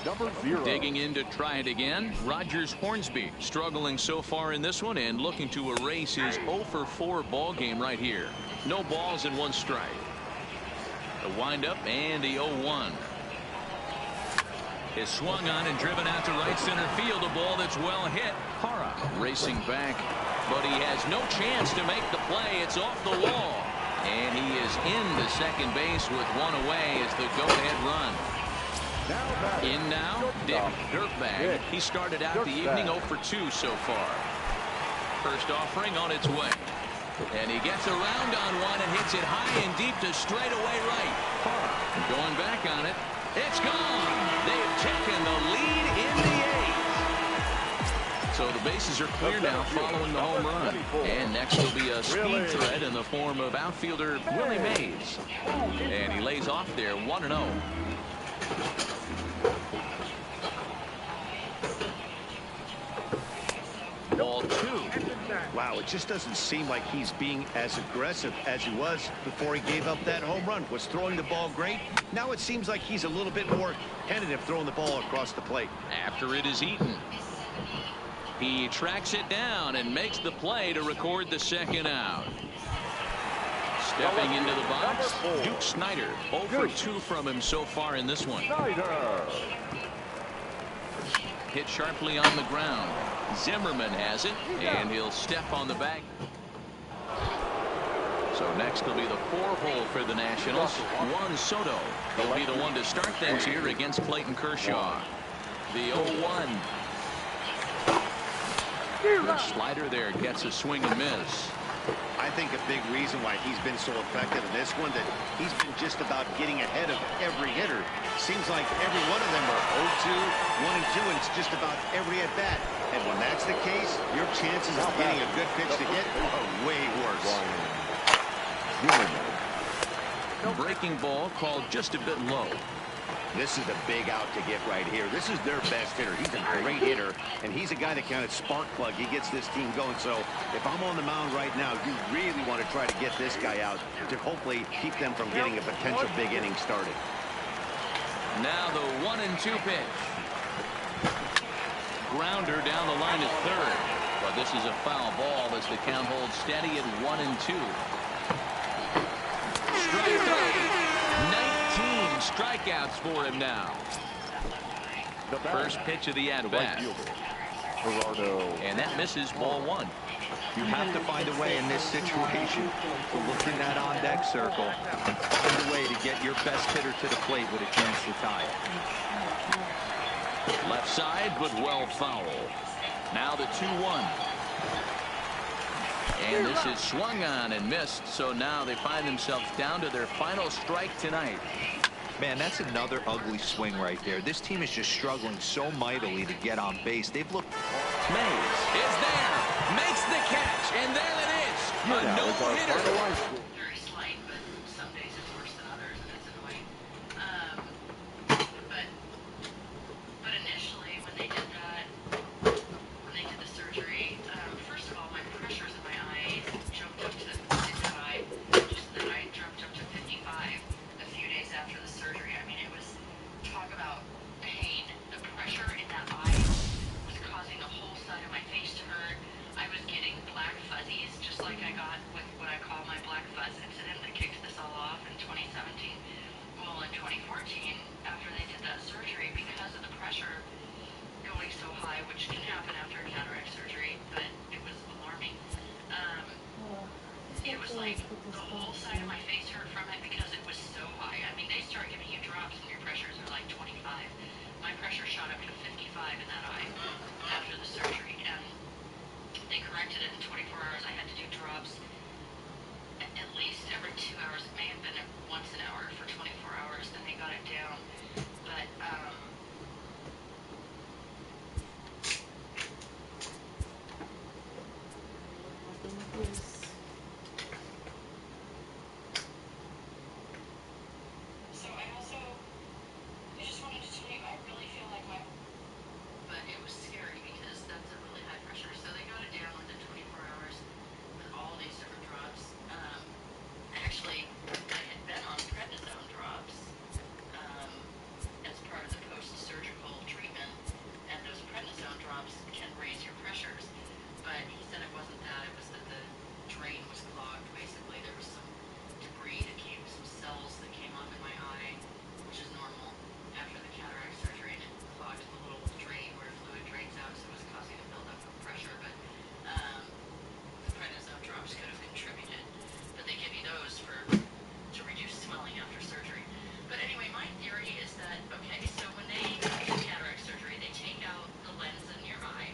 Number 0. Digging in to try it again, Rogers Hornsby struggling so far in this one and looking to erase his 0-for-4 ball game right here. No balls and 1 strike. The windup and the 0-1 is swung on and driven out to right center field. A ball that's well hit. Hara racing back, but he has no chance to make the play. It's off the wall, and he is in the second base with 1 away as the go-ahead run. In now, Dick Dirtbag. He started out the evening 0-for-2 so far. First offering on its way. And he gets around on one and hits it high and deep to straightaway right. Going back on it. It's gone. They've taken the lead in the 8th. So the bases are clear now following the home run. And next will be a speed threat in the form of outfielder Willie Mays. And he lays off there 1-0. Ball 2. Wow, it just doesn't seem like he's being as aggressive as he was before he gave up that home run. Was throwing the ball great. Now it seems like he's a little bit more tentative throwing the ball across the plate. After it is eaten, he tracks it down and makes the play to record the second out. Stepping into the box, Duke Snider. 0-for-2 from him so far in this one. Hit sharply on the ground. Zimmerman has it, and he'll step on the bag. So next will be the 4-hole for the Nationals. Juan Soto. He'll be the one to start things here against Clayton Kershaw. The 0-1. Good slider there, gets a swing and miss. I think a big reason why he's been so effective in this one, that he's been just about getting ahead of every hitter. Seems like every one of them are 0-2, 1-2, and it's just about every at-bat. And when that's the case, your chances of getting a good pitch to hit are way worse. Breaking ball called just a bit low. This is a big out to get right here. This is their best hitter. He's a great hitter, and he's a guy that kind of spark plug. He gets this team going. So if I'm on the mound right now, you really want to try to get this guy out to hopefully keep them from getting a potential big inning started. Now the 1-2 pitch. grounder down the line at third. But this is a foul ball as the count holds steady at 1-2. Strike three. 19 strikeouts for him now. First pitch of the at-bat. And that misses, ball one. You have to find a way in this situation to look in that on-deck circle and find a way to get your best hitter to the plate with a chance to tie it. Left side, but well foul. Now the 2-1. And this is swung on and missed, so now they find themselves down to their final strike tonight. Man, that's another ugly swing right there. This team is just struggling so mightily to get on base. They've looked... Mays is there, makes the catch, and there it is. A no-hitter. Very slight, but some days it's worse than others, and it's annoying. But initially, when they did that, when they did the surgery, first of all, my pressures in my eyes jumped up to, jumped up to 55 a few days after the surgery. I mean, it was, talk about pain. The pressure in that eye was causing the whole side of my face to hurt. I was getting black fuzzies, just like I got with what I call my black fuzz incident that kicked this all off in 2017. Well, in 2014, after they did that surgery, because of the pressure going so high, which can happen after a cataract surgery, but it was alarming. It was like the whole side of my face hurt from it because it was so high. I mean, they start giving you drops and your pressures are like 25. My pressure shot up to 55 in that eye after the surgery, and they corrected it in 24 hours. I had to do drops at least every 2 hours. It may have been once an hour for 24 hours, then they got it down. But, so I also, I just wanted to tell you, I really feel like but it was scary because that's a really high pressure. So they got it down within 24 hours with all these different drops. Actually, I had been on prednisone drops as part of the post-surgical treatment, and those prednisone drops can raise your pressures. But he said it wasn't that. It was that the drain was clogged. Basically, there was some debris that came, some cells that came up in my eye, which is normal after the cataract surgery, and it clogged the little drain where fluid drains out, so it was causing a buildup of pressure. But the prednisone drops could have contributed. But they give you those to reduce swelling after surgery. But anyway, my theory is that, okay, so when they do cataract surgery, they take out the lens in your eye,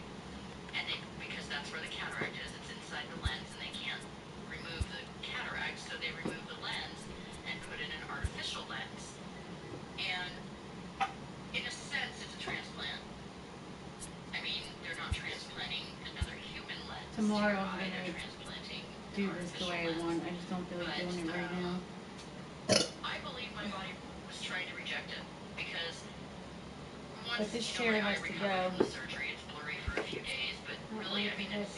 and because that's where the cataract is, it's inside the lens, and they can't remove the cataract, so they remove the lens and put in an artificial lens. And in a sense, it's a transplant. I mean, they're not transplanting another human lens. Tomorrow to your I'm eye, gonna they're transplanting do this the way I want. I just don't feel like doing it right now. I believe my body was trying to reject it because once But this chair my has eye to recovered go. from the surgery, it's blurry for a few days, but really, I mean, it's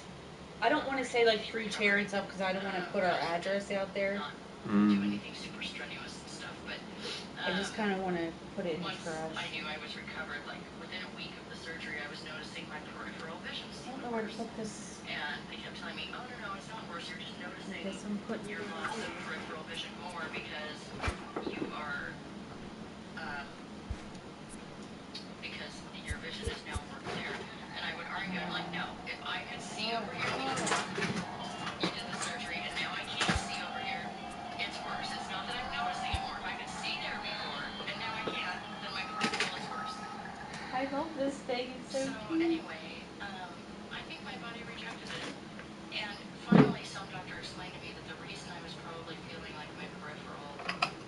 I don't want to say like free chair and stuff because I don't want to put our address out there. not do anything super strenuous and stuff, but I just kind of want to put it in the once trash. I knew I was recovered, like within a week of the surgery, I was noticing my peripheral vision I seemed don't know where to worse. put this. And they kept telling me, oh, no, it's not worse. You're just noticing I guess I'm putting your loss of peripheral vision more because you are, because your vision is now more clear. And I would argue, I'm like, no, if I could see over here before you did the surgery and now I can't see over here, it's worse. It's not that I'm noticing it more. If I could see there before and now I can't, then my peripheral is worse. I love this thing. It's so So cute. anyway, I think my body rejected it. And finally, some doctor explained to me that the reason I was probably feeling like my peripheral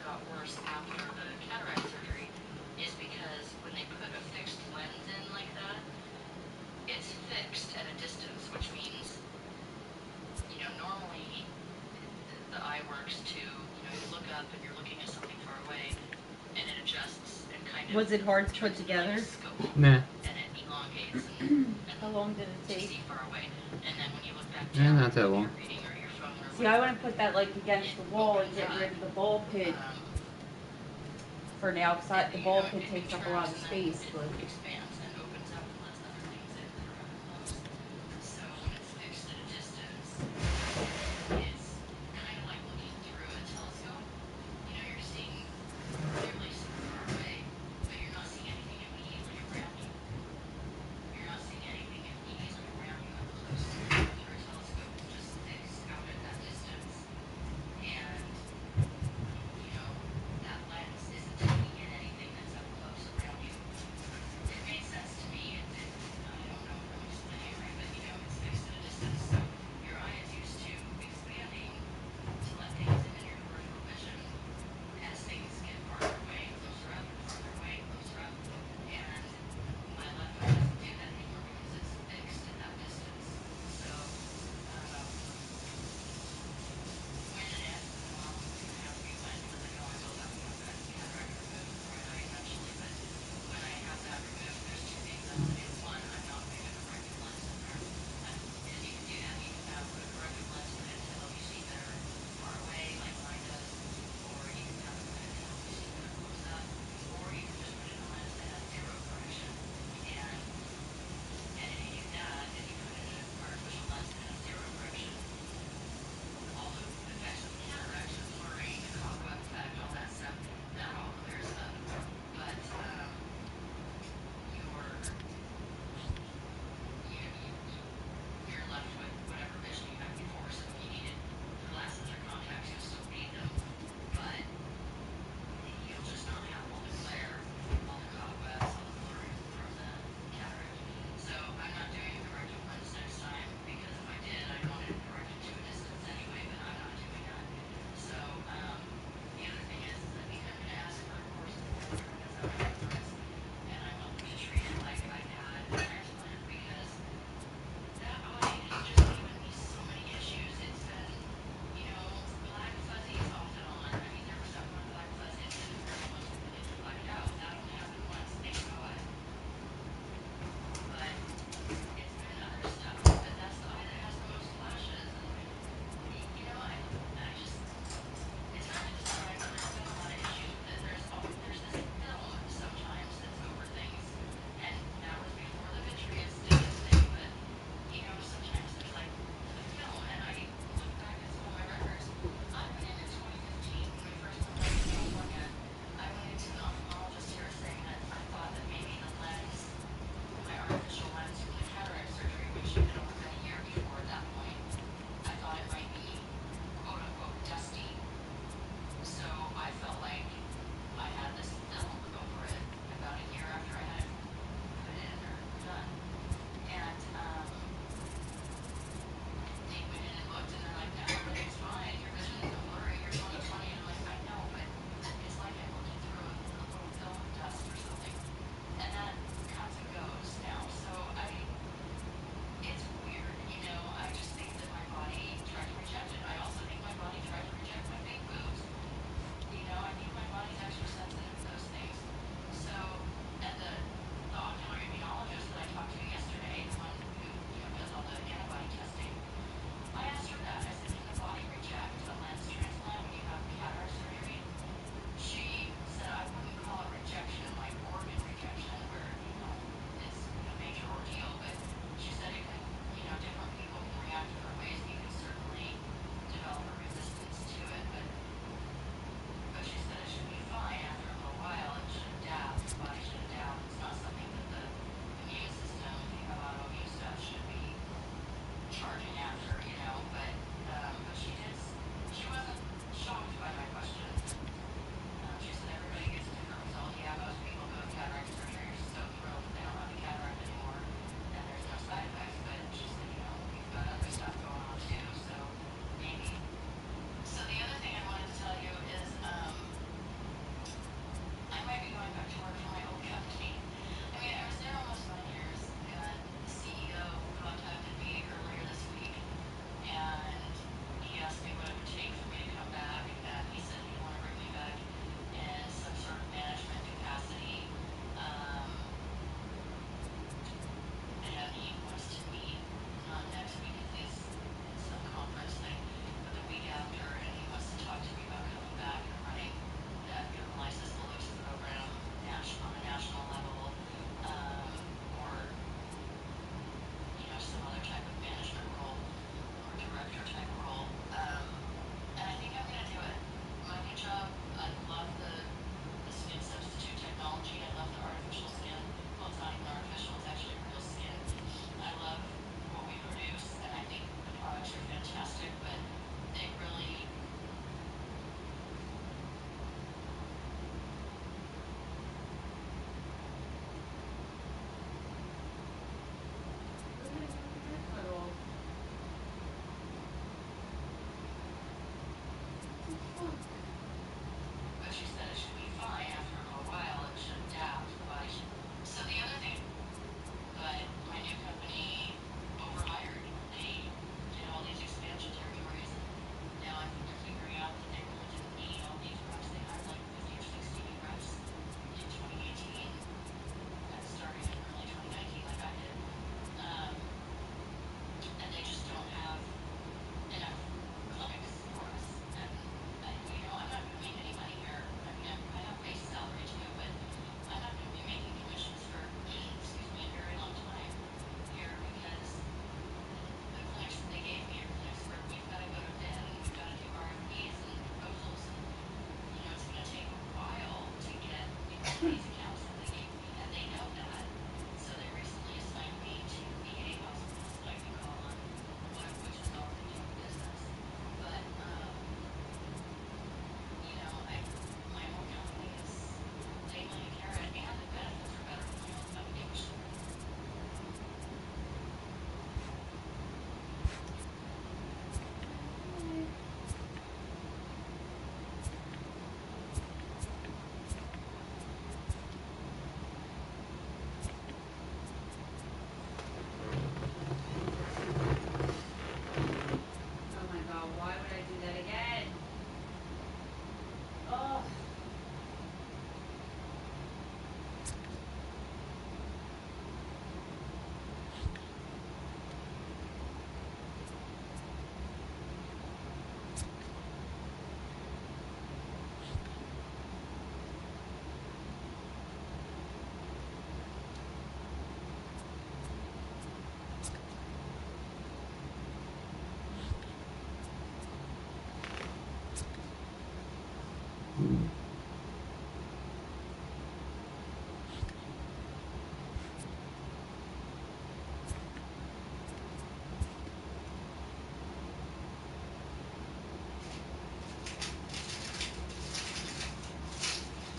got worse after the cataract surgery is because when they put a fixed lens in like that, it's fixed at a distance, which means, you know, normally the eye works to, you know, you look up and you're looking at something far away, and it adjusts and kind of... Was it hard to put together? Nah. And it elongates and How long did it to take? see far away. And then when you look back Yeah, down, not that long. you're reading or your phone or See, I want to put that like against the wall and get rid of the ball pit for now because the ball pit takes up a lot of space. But expands and opens up and lets other things in.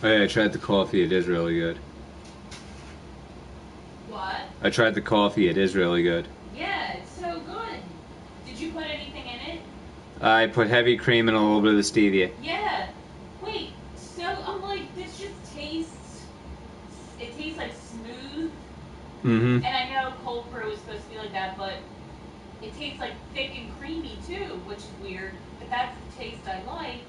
Oh yeah, I tried the coffee. It is really good. What? I tried the coffee. It is really good. Yeah, it's so good. Did you put anything in it? I put heavy cream and a little bit of the stevia. Yeah. Wait, so I'm like, this just tastes, it tastes like smooth. Mm-hmm. And I know cold brew is supposed to be like that, but it tastes like thick and creamy too, which is weird. But that's the taste I like.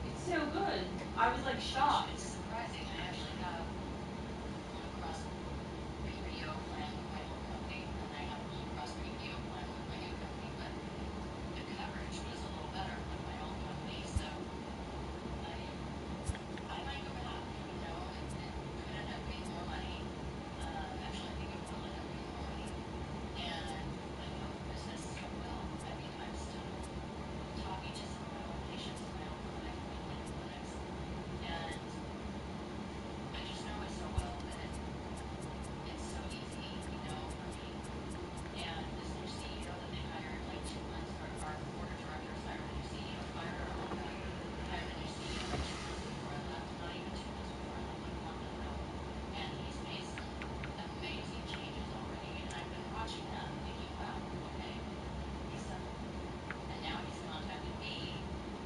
It's so good. I was like shocked. It's surprising. I actually have one across PBO plan with my old company, and I have one across PBO plan with my new company, but the coverage was a little better with my old company, so I might go back, you know, it could end up being more money. Actually, I think it will end up being more money. And I know the business so well. I mean, I'm still talking to some of my old patients in my old clinic, clinics, and I just know it so well that it's so easy, you know, for me. And this new CEO that they hired like 2 months, or our board of directors hired a new CEO, hired a new CEO 2 months before I left, not even 2 months before I left, like a month ago. And he's made some amazing changes already, and I've been watching them thinking, wow, okay, he's and now he's contacted me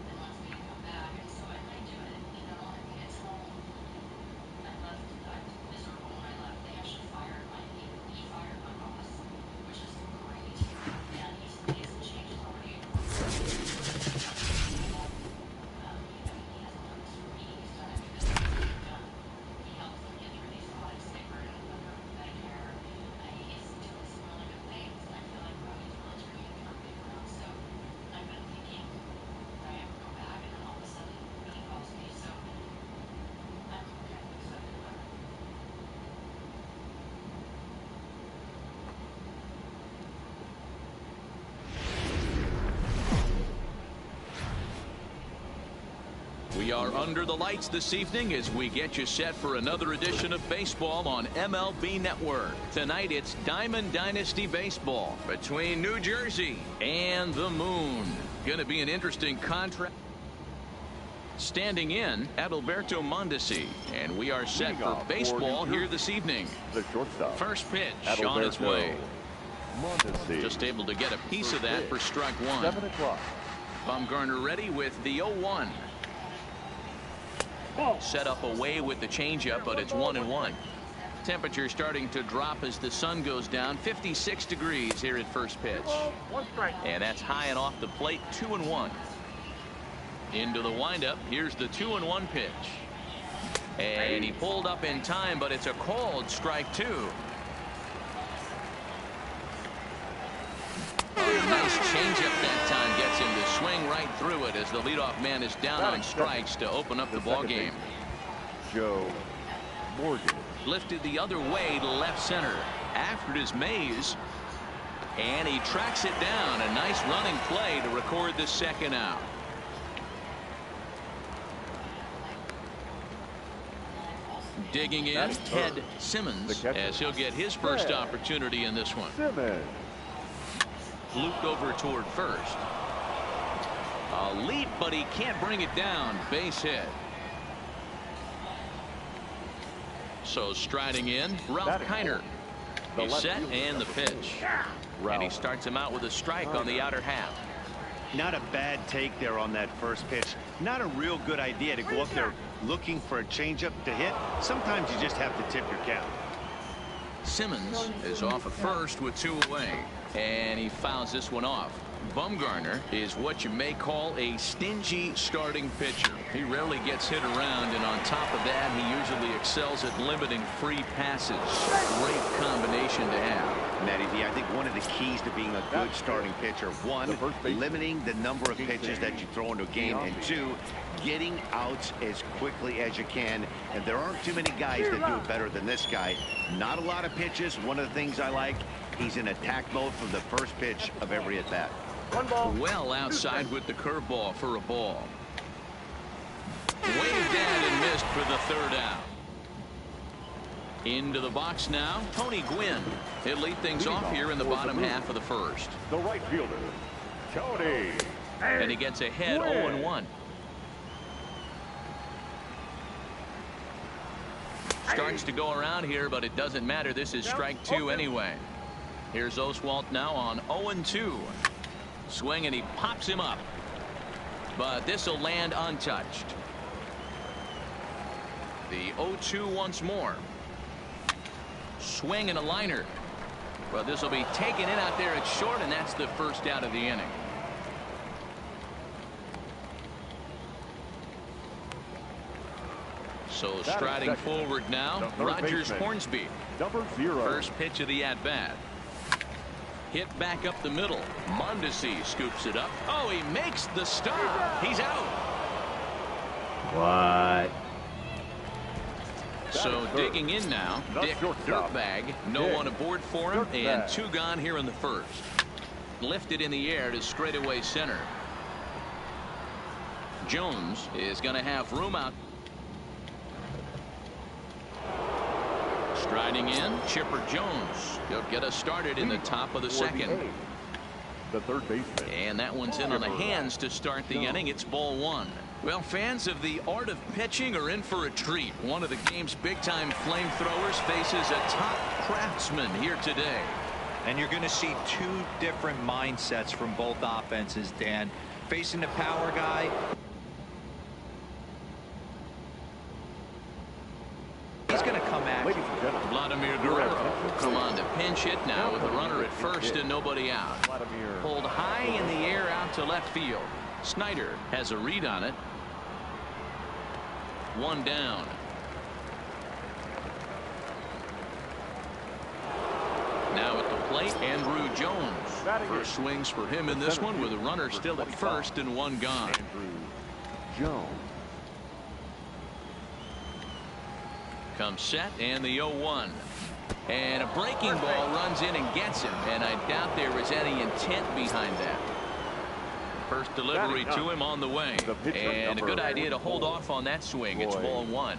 and wants me to come back, and so I might do it, you know, I mean, it's home. I was miserable when I left. They actually he fired my boss, which is great, and he's made some changes already. You know, he hasn't done this for me, he's done everything that he's done. He helps them get through these audits, they were under Medicare. He's doing some really good things, and I feel like Robbie's really turning the company around, so I've been thinking, would I ever go back, and then all of a sudden, he calls me, so I'm kind of excited about it. We are under the lights this evening as we get you set for another edition of baseball on MLB Network. Tonight it's Diamond Dynasty Baseball between New Jersey and the Moon. Going to be an interesting contract. Standing in, Adalberto Mondesi, and we are set for baseball here this evening. The shortstop. First pitch Adalberto on its way. Mondesi. Just able to get a piece of that for strike one. 7 o'clock. Bumgarner ready with the 0-1. Set up away with the changeup, but it's 1-1. Temperature starting to drop as the sun goes down. 56 degrees here at first pitch. And that's high and off the plate. 2-1. Into the windup. Here's the 2-1 pitch. And he pulled up in time, but it's a called strike two. Nice changeup that time, gets him to swing right through it as the leadoff man is down on strikes to open up the ball game. Joe Morgan. Lifted the other way to left center. After it is Mays, and he tracks it down. A nice running play to record the second out. Digging in, Ted Simmons, as he'll get his first opportunity in this one. Looped over toward first. A leap, but he can't bring it down. Base hit. So striding in, Ralph Kiner. He's set and the pitch. And he starts him out with a strike on the outer half. Not a bad take there on that first pitch. Not a real good idea to go up there looking for a changeup to hit. Sometimes you just have to tip your cap. Simmons is off at first with 2 away, and he fouls this one off. Bumgarner is what you may call a stingy starting pitcher. He rarely gets hit around, and on top of that, he usually excels at limiting free passes. Great combination to have. Matty V, I think one of the keys to being a good starting pitcher, one, limiting the number of pitches that you throw into a game, and 2, getting outs as quickly as you can. And there aren't too many guys that do it better than this guy. Not a lot of pitches. One of the things I like, he's in attack mode from the first pitch of every at bat. Well outside with the curveball for a ball. Waved at and missed for the third out. Into the box now, Tony Gwynn. He'll lead things off here in the bottom half of the first. The right fielder, Tony. And he gets ahead 0-1. Starts to go around here, but it doesn't matter. This is strike 2 anyway. Here's Oswalt now on 0-2. Swing, and he pops him up. But this will land untouched. The 0-2 once more. Swing and a liner. But this will be taken in out there at short, and that's the first out of the inning. So striding forward now, Rogers Hornsby. Number 0. First pitch of the at-bat. Hit back up the middle. Mondesi scoops it up. Oh, he makes the stop. He's out. What? So digging in now, Dick Dirtbag. No one aboard for him, and 2 gone here in the first. Lifted in the air to straightaway center. Jones is going to have room out. Striding in, Chipper Jones. He'll get us started in the top of the second. The third baseman. And that one's in on the hands to start the inning. It's ball 1. Well, fans of the art of pitching are in for a treat. One of the game's big-time flamethrowers faces a top craftsman here today. And you're going to see 2 different mindsets from both offenses, Dan. Facing the power guy. He's going to come at you. Vladimir Guerrero come on to pinch hit now with a runner at first and nobody out. Pulled high in the air out to left field. Snyder has a read on it. 1 down. Now at the plate, Andrew Jones. First swings for him in this one with a runner still at first and 1 gone. Andrew Jones. Comes set and the 0-1. And a breaking ball runs in and gets him. And I doubt there was any intent behind that. First delivery to him on the way. And a good idea to hold off on that swing. It's ball 1.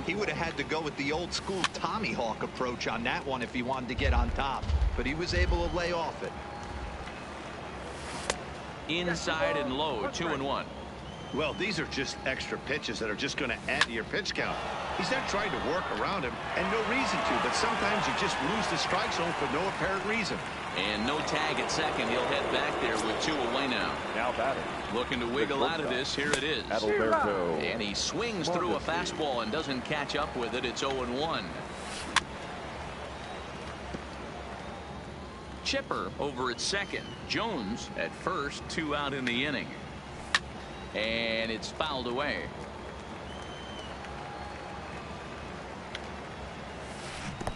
He would have had to go with the old school Tommy Hawk approach on that one if he wanted to get on top. But he was able to lay off it. Inside and low, 2-1. Well, these are just extra pitches that are just going to add to your pitch count. He's not trying to work around him, and no reason to, but sometimes you just lose the strike zone for no apparent reason. And no tag at second. He'll head back there with 2 away now. Now batting. Looking to wiggle out of this. Here it is. Adalberto. And he swings through a fastball and doesn't catch up with it. It's 0-1. Chipper over at second. Jones at first. 2 out in the inning. And it's fouled away.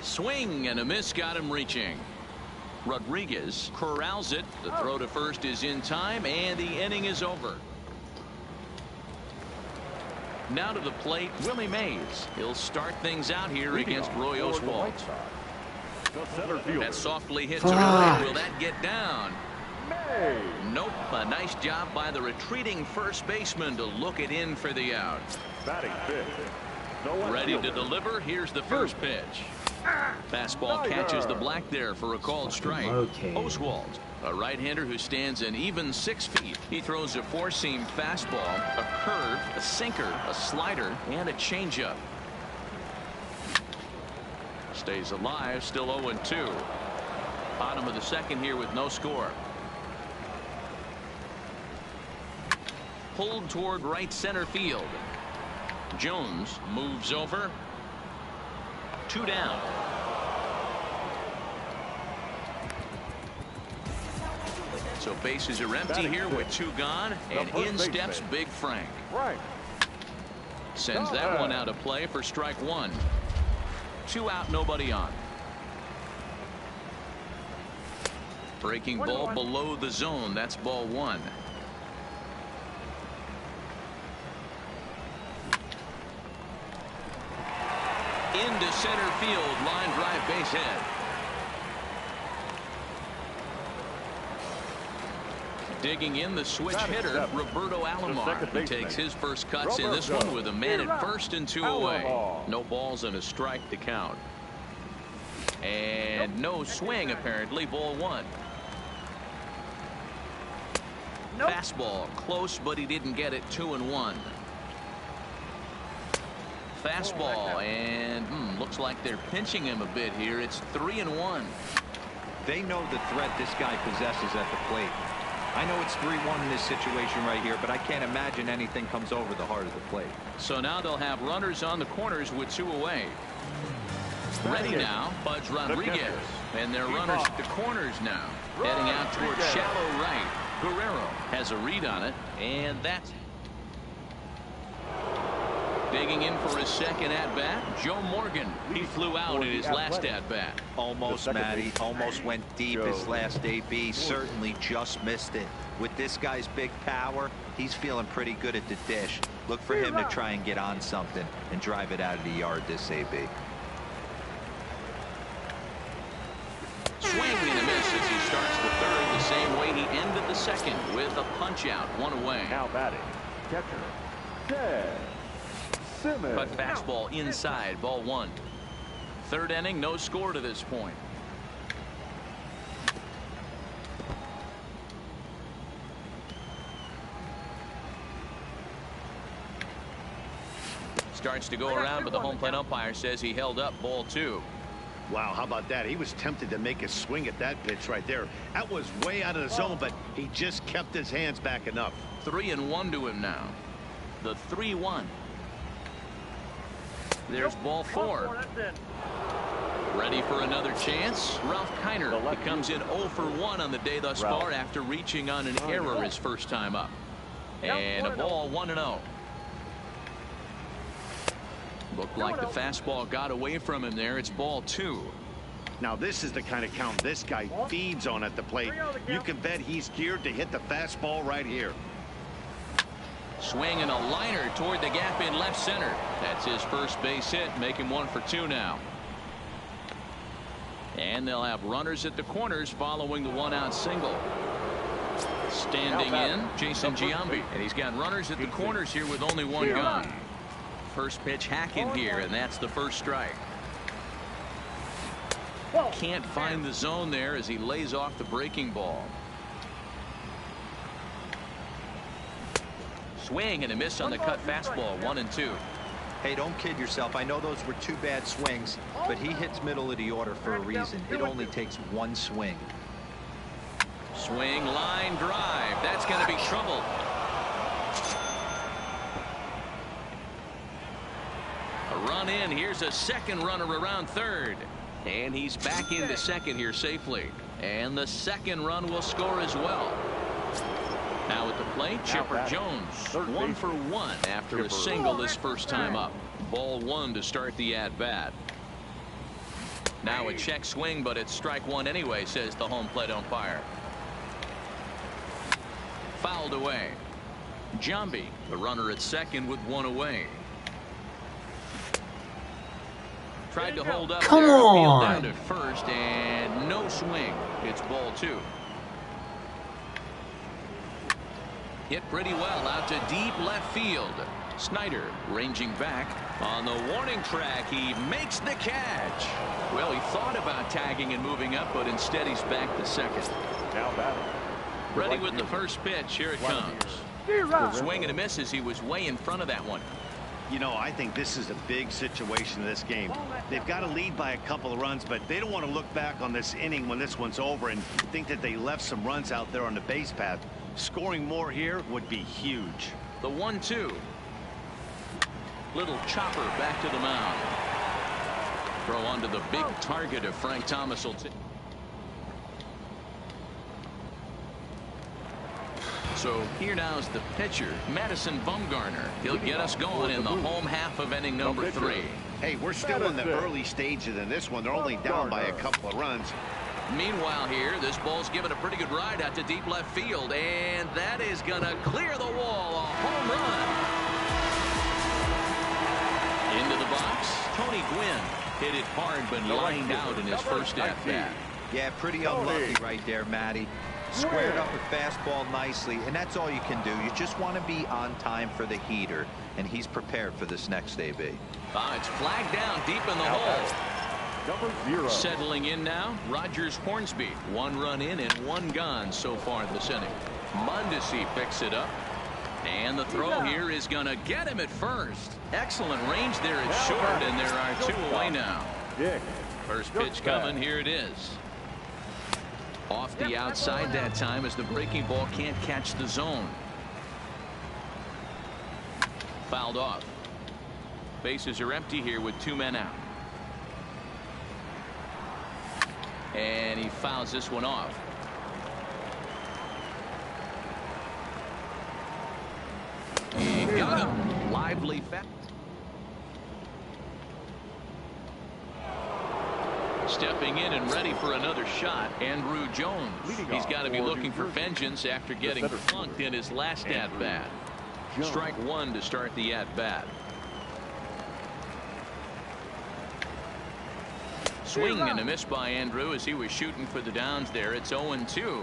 Swing and a miss got him reaching. Rodriguez corrals it. The throw to first is in time, and the inning is over. Now to the plate, Willie Mays. He'll start things out here against Roy Oswalt. That softly hit to right. Will that get down? Nope. A nice job by the retreating first baseman to look it in for the out. Batting fifth. Ready to deliver. Here's the first pitch. Fastball catches the black there for a called strike. Oswalt, a right-hander who stands an even 6 feet. He throws a 4-seam fastball, a curve, a sinker, a slider, and a changeup. Stays alive, still 0-2. Bottom of the second here with no score. Pulled toward right center field. Jones moves over. 2 down. So bases are empty here with 2 gone, and in steps Big Frank. Sends that one out of play for strike 1. 2 out, nobody on. Breaking ball below the zone. That's ball 1. Into center field, line drive, base hit. Digging in, the switch hitter, Roberto Alomar. He takes his first cuts in this one with a man at first and 2 away. No balls and a strike to count. And no swing, apparently. Ball 1. Fastball close, but he didn't get it. 2-1. Fastball, and looks like they're pinching him a bit here. It's 3-1. They know the threat this guy possesses at the plate. I know it's 3-1 in this situation right here, but I can't imagine anything comes over the heart of the plate. So now they'll have runners on the corners with 2 away. Ready now, Pudge Rodriguez. And their runners at the corners now. Heading out towards shallow right. Guerrero has a read on it, and that's digging in for his second at-bat, Joe Morgan. He flew out in his last at-bat. Almost, Matty. Almost went deep his last AB. Certainly just missed it. With this guy's big power, he's feeling pretty good at the dish. Look for him to try and get on something and drive it out of the yard this AB. Swing and a miss as he starts the third the same way he ended the second with a punch-out, 1 away. Now batting, catcher, Ted Simmons. Cut fastball inside, ball 1. Third inning, no score to this point. Starts to go around, but the home plate umpire says he held up, ball 2. Wow, how about that? He was tempted to make a swing at that pitch right there. That was way out of the zone, but he just kept his hands back enough. 3-1 to him now. The 3-1. There's ball 4. Ready for another chance. Ralph Kiner. He comes in 0 for 1 on the day thus far after reaching on an error his first time up. And a ball, 1-0. Looked like the fastball got away from him there. It's ball 2. Now this is the kind of count this guy feeds on at the plate. You can bet he's geared to hit the fastball right here. Swing and a liner toward the gap in left center. That's his first base hit, making 1 for 2 now. And they'll have runners at the corners following the 1-out single. Standing in, Jason Giambi. And he's got runners at the corners here with only 1 gun. First pitch hacking here, and that's the first strike. Can't find the zone there as he lays off the breaking ball. Swing and a miss on the cut fastball, 1-2. Hey, don't kid yourself. I know those were 2 bad swings, but he hits middle of the order for a reason. It only takes 1 swing. Swing, line drive. That's going to be trouble. A run in. Here's a second runner around third. And he's back into second here safely. And the second run will score as well. Now at the plate, Chipper Jones. 1 for 1 after a single this first time up. Ball 1 to start the at-bat. Now a check swing, but it's strike 1 anyway, says the home plate umpire. Fouled away. Giambi, the runner at second with 1 away. Tried to hold up. Come there. on. Down to first, and no swing. It's ball 2. Hit pretty well out to deep left field. Snyder ranging back on the warning track. He makes the catch. Well, he thought about tagging and moving up, but instead he's back to second. Now batting. Ready with the first pitch. Here it comes. Swing and a miss as he was way in front of that one. You know, I think this is a big situation in this game. They've got to lead by a couple of runs, but they don't want to look back on this inning when this one's over and think that they left some runs out there on the base path. Scoring more here would be huge. The 1-2. Little chopper back to the mound. Throw onto the big target of Frank Thomas. So here now is the pitcher, Madison Bumgarner. He'll get us going in the home half of inning number 3. Hey, we're still in the early stages in this one. They're only down by a couple of runs. Meanwhile here, this ball's given a pretty good ride out to deep left field, and that is going to clear the wall. A home run. Into the box, Tony Gwynn hit it hard but lined out in his first at-bat. Yeah, pretty unlucky right there, Matty. Squared up a fastball nicely, and that's all you can do. You just want to be on time for the heater, and he's prepared for this next AB. It's flagged down deep in the hole. Number 0. Settling in now, Rogers Hornsby. 1 run in and 1 gone so far this inning. Mondesi picks it up. And the throw here is going to get him at first. Excellent range there at short, and there are 2 away now. First pitch coming. Here it is. Off the outside that time as the breaking ball can't catch the zone. Fouled off. Bases are empty here with 2 men out. And he fouls this one off. He got him. Lively fact. Stepping in and ready for another shot, Andruw Jones. He's got to be looking for vengeance after getting flunked in his last at-bat. Strike 1 to start the at-bat. Swing and a miss by Andruw as he was shooting for the downs there. It's 0-2.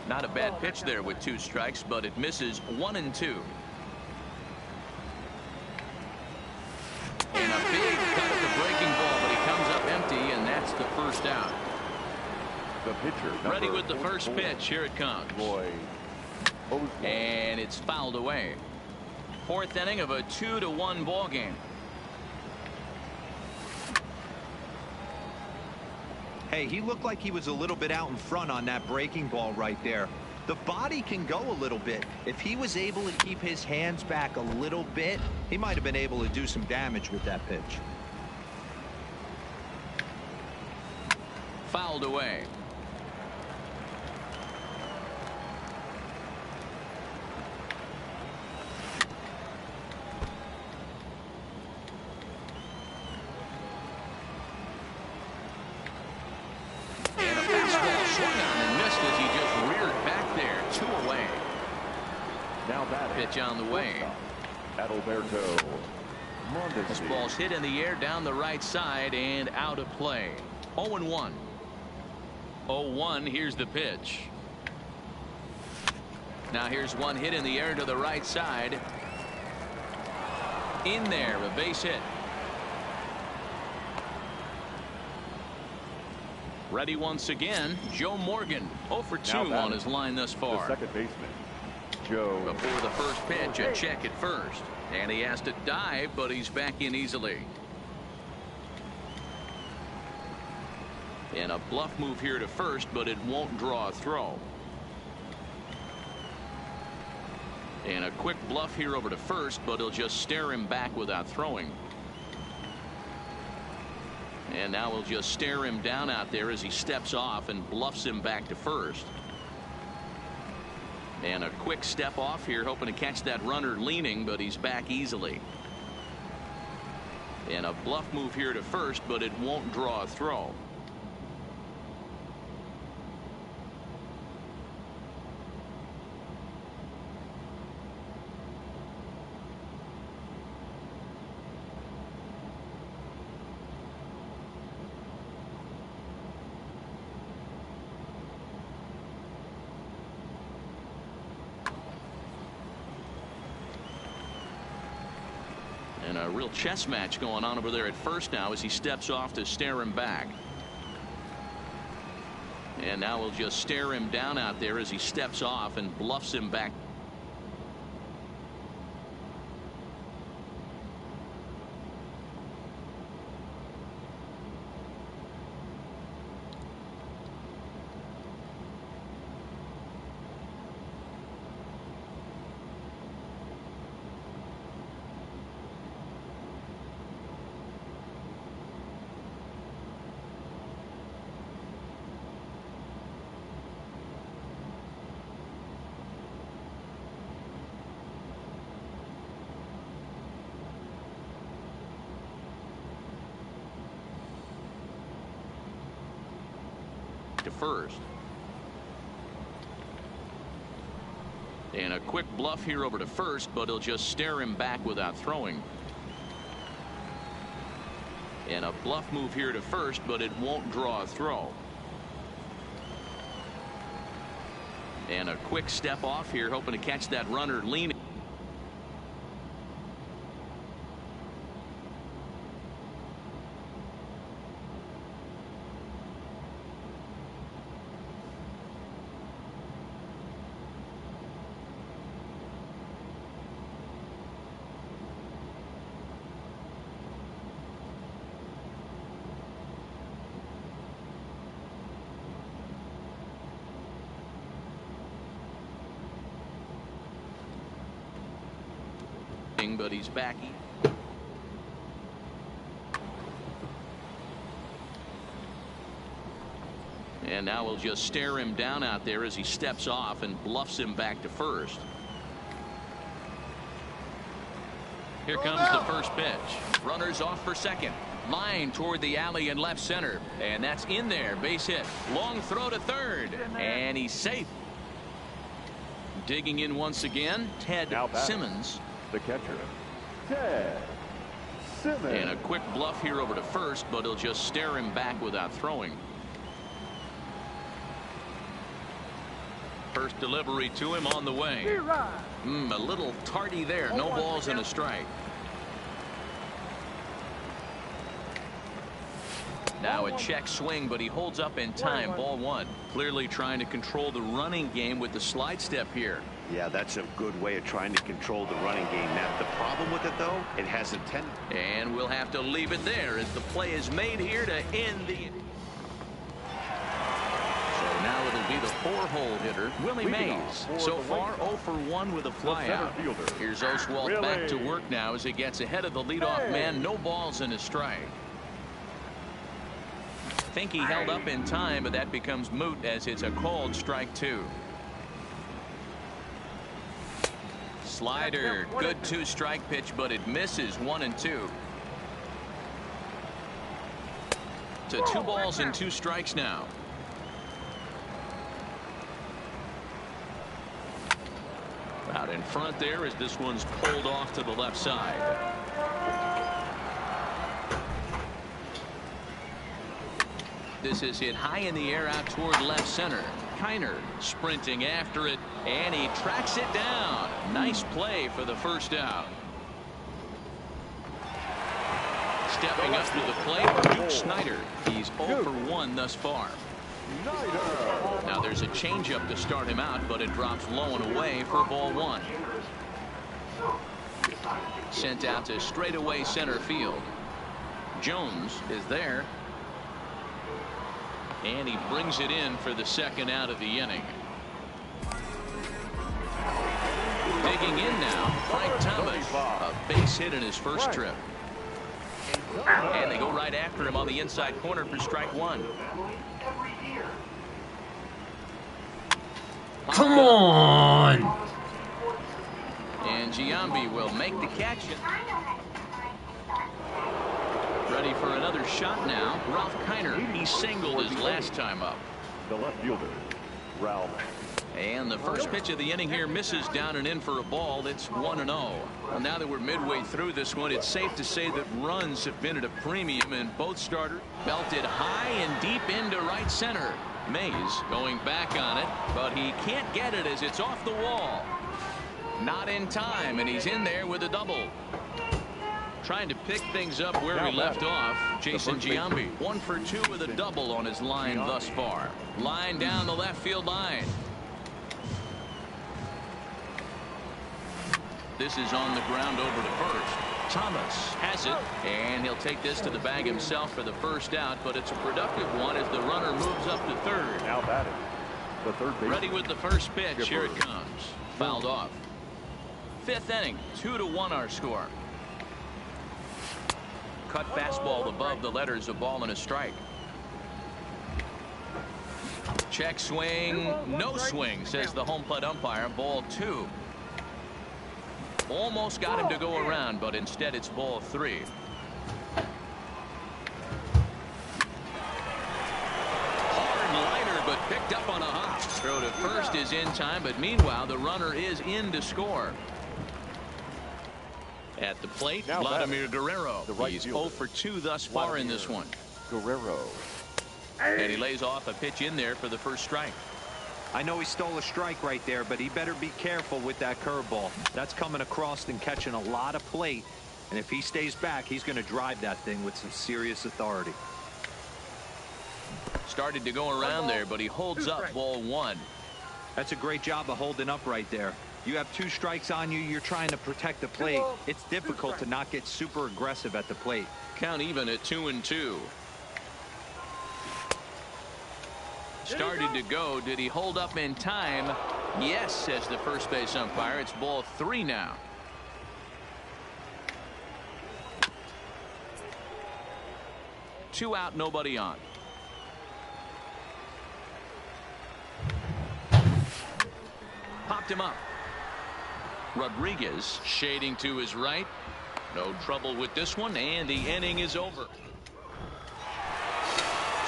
Not a bad pitch there with 2 strikes, but it misses 1-2. And a big cut at the breaking ball, but he comes up empty, and that's the first out. The pitcher, ready with the first pitch. Here it comes. And it's fouled away. 4th inning of a 2-1 ball game. Hey, he looked like he was a little bit out in front on that breaking ball right there. The body can go a little bit. If he was able to keep his hands back a little bit, he might have been able to do some damage with that pitch. Fouled away. Pitch on the way. Adalberto Mondesi. This ball's hit in the air down the right side and out of play. 0-1. 0-1. Here's the pitch. Now here's one hit in the air to the right side. In there, a base hit. Ready once again, Joe Morgan. 0 for 2 on his line thus far. The second baseman, Joe. Before the first pitch, a check at first. And he has to dive, but he's back in easily. And a bluff move here to first, but it won't draw a throw. And a quick bluff here over to first, but he'll just stare him back without throwing. And now we'll just stare him down out there as he steps off and bluffs him back to first. And a quick step off here, hoping to catch that runner leaning, but he's back easily. And a bluff move here to first, but it won't draw a throw. And a real chess match going on over there at first now as he steps off to stare him back. And now we'll just stare him down out there as he steps off and bluffs him back. To first. And a quick bluff here over to first, but he'll just stare him back without throwing. And a bluff move here to first, but it won't draw a throw. And a quick step off here, hoping to catch that runner leaning. But he's back. And now we'll just stare him down out there as he steps off and bluffs him back to first. Here comes the first pitch. Runners off for second. Line toward the alley in left center. And that's in there. Base hit. Long throw to third. And he's safe. Digging in once again, Ted Simmons. The catcher, Ted Simmons. And a quick bluff here over to first, but he'll just stare him back without throwing. First delivery to him on the way. A little tardy there. No balls and a strike. Now a check swing, but he holds up in time. Ball one. Clearly trying to control the running game with the slide step here. Yeah, that's a good way of trying to control the running game. Now, the problem with it, though, it has a tendency. And we'll have to leave it there as the play is made here to end the. So now it'll be the 4-hole hitter, Willie Mays. So far, 0 for 1 with a flyout. Here's Oswalt back to work now as he gets ahead of the leadoff man. No balls and a strike. Think he held up in time, but that becomes moot as it's a called strike 2. Slider, good 2-strike pitch, but it misses 1 and 2. To 2 balls and 2 strikes now. Out in front there as this one's pulled off to the left side. This is hit high in the air out toward left center. Kiner sprinting after it, and he tracks it down. Nice play for the first out. Stepping up to the plate, Luke Snyder. He's 0 for 1 thus far. Now there's a changeup to start him out, but it drops low and away for ball 1. Sent out to straightaway center field. Jones is there. And he brings it in for the second out of the inning. Digging in now, Frank Thomas. A base hit in his first trip. And they go right after him on the inside corner for strike 1. Come on! And Giambi will make the catch. Ready for another shot now. Ralph Kiner. He singled his last time up. The left fielder, Ralph. And the first pitch of the inning here misses down and in for a ball. It's 1-0. Well, now that we're midway through this one, it's safe to say that runs have been at a premium, and both starters belted high and deep into right center. Mays going back on it, but he can't get it as it's off the wall. Not in time, and he's in there with a double. Trying to pick things up where we left off, Jason Giambi. 1 for 2 with a double on his line thus far. Line down the left field line. This is on the ground over to first. Thomas has it, and he'll take this to the bag himself for the first out, but it's a productive one as the runner moves up to third. Now batting, the third base. Ready with the first pitch. Here it comes. Fouled off. 5th inning, 2-1 our score. Cut fastball above the letters, a ball and a strike. Check swing, no swing, says the home plate umpire. Ball 2. Almost got him to go around, but instead it's ball 3. Hard liner, but picked up on a hop. Throw to first is in time, but meanwhile the runner is in to score. At the plate, Now Vladimir Guerrero. right He's fielder, 0 for 2 thus far in this one. Guerrero. And he lays off a pitch in there for the first strike. I know he stole a strike right there, but he better be careful with that curveball. That's coming across and catching a lot of plate. And if he stays back, he's going to drive that thing with some serious authority. Started to go around there, but he holds up ball 1. That's a great job of holding up right there. You have 2 strikes on you. You're trying to protect the plate. It's difficult to not get super aggressive at the plate. Count even at 2-2. Started to go. Did he hold up in time? Yes, says the first base umpire. It's ball 3 now. Two out, nobody on. Popped him up. Rodriguez shading to his right. No trouble with this one, and the inning is over.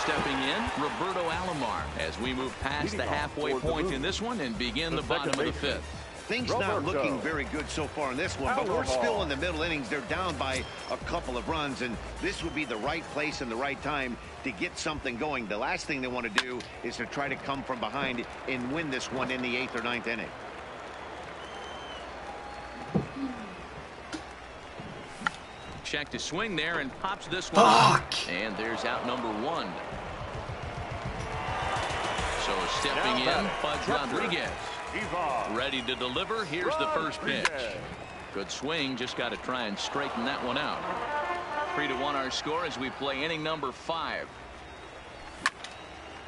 Stepping in, Roberto Alomar as we move past the halfway point in this one and begin the bottom of the 5th. Things not looking very good so far in this one, but we're still in the middle innings. They're down by a couple of runs, and this would be the right place and the right time to get something going. The last thing they want to do is to try to come from behind and win this one in the 8th or 9th inning. Check to swing there and pops this one up. And there's out number 1. So stepping in, Pudge Rodriguez. Ready to deliver. Here's the first pitch. Good swing. Just got to try and straighten that one out. 3-1 our score as we play inning number 5.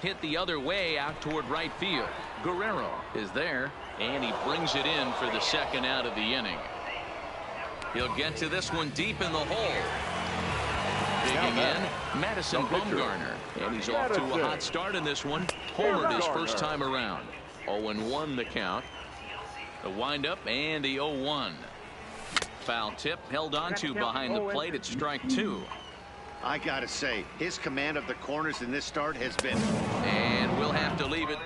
Hit the other way out toward right field. Guerrero is there, and he brings it in for the second out of the inning. He'll get to this one deep in the hole. Digging in, Madison Bumgarner. And he's off to a hot start in this one. Homered his first time around. 0-1 the count. The windup and the 0-1. Foul tip held on to behind the plate at strike 2. I gotta say, his command of the corners in this start has been. And we'll have to leave it.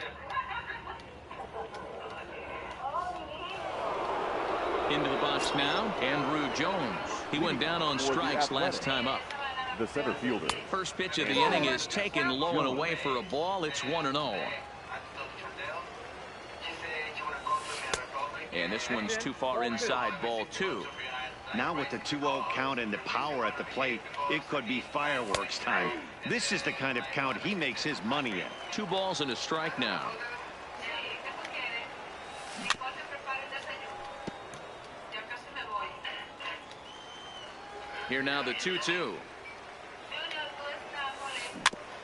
Into the box now, Andrew Jones. He went down on strikes last time up. The center fielder. First pitch of the inning is taken low and away for a ball. It's 1-0. And this one's too far inside, ball 2. Now with the 2-0 count and the power at the plate, it could be fireworks time. This is the kind of count he makes his money in. 2 balls and a strike now. Here now the 2-2.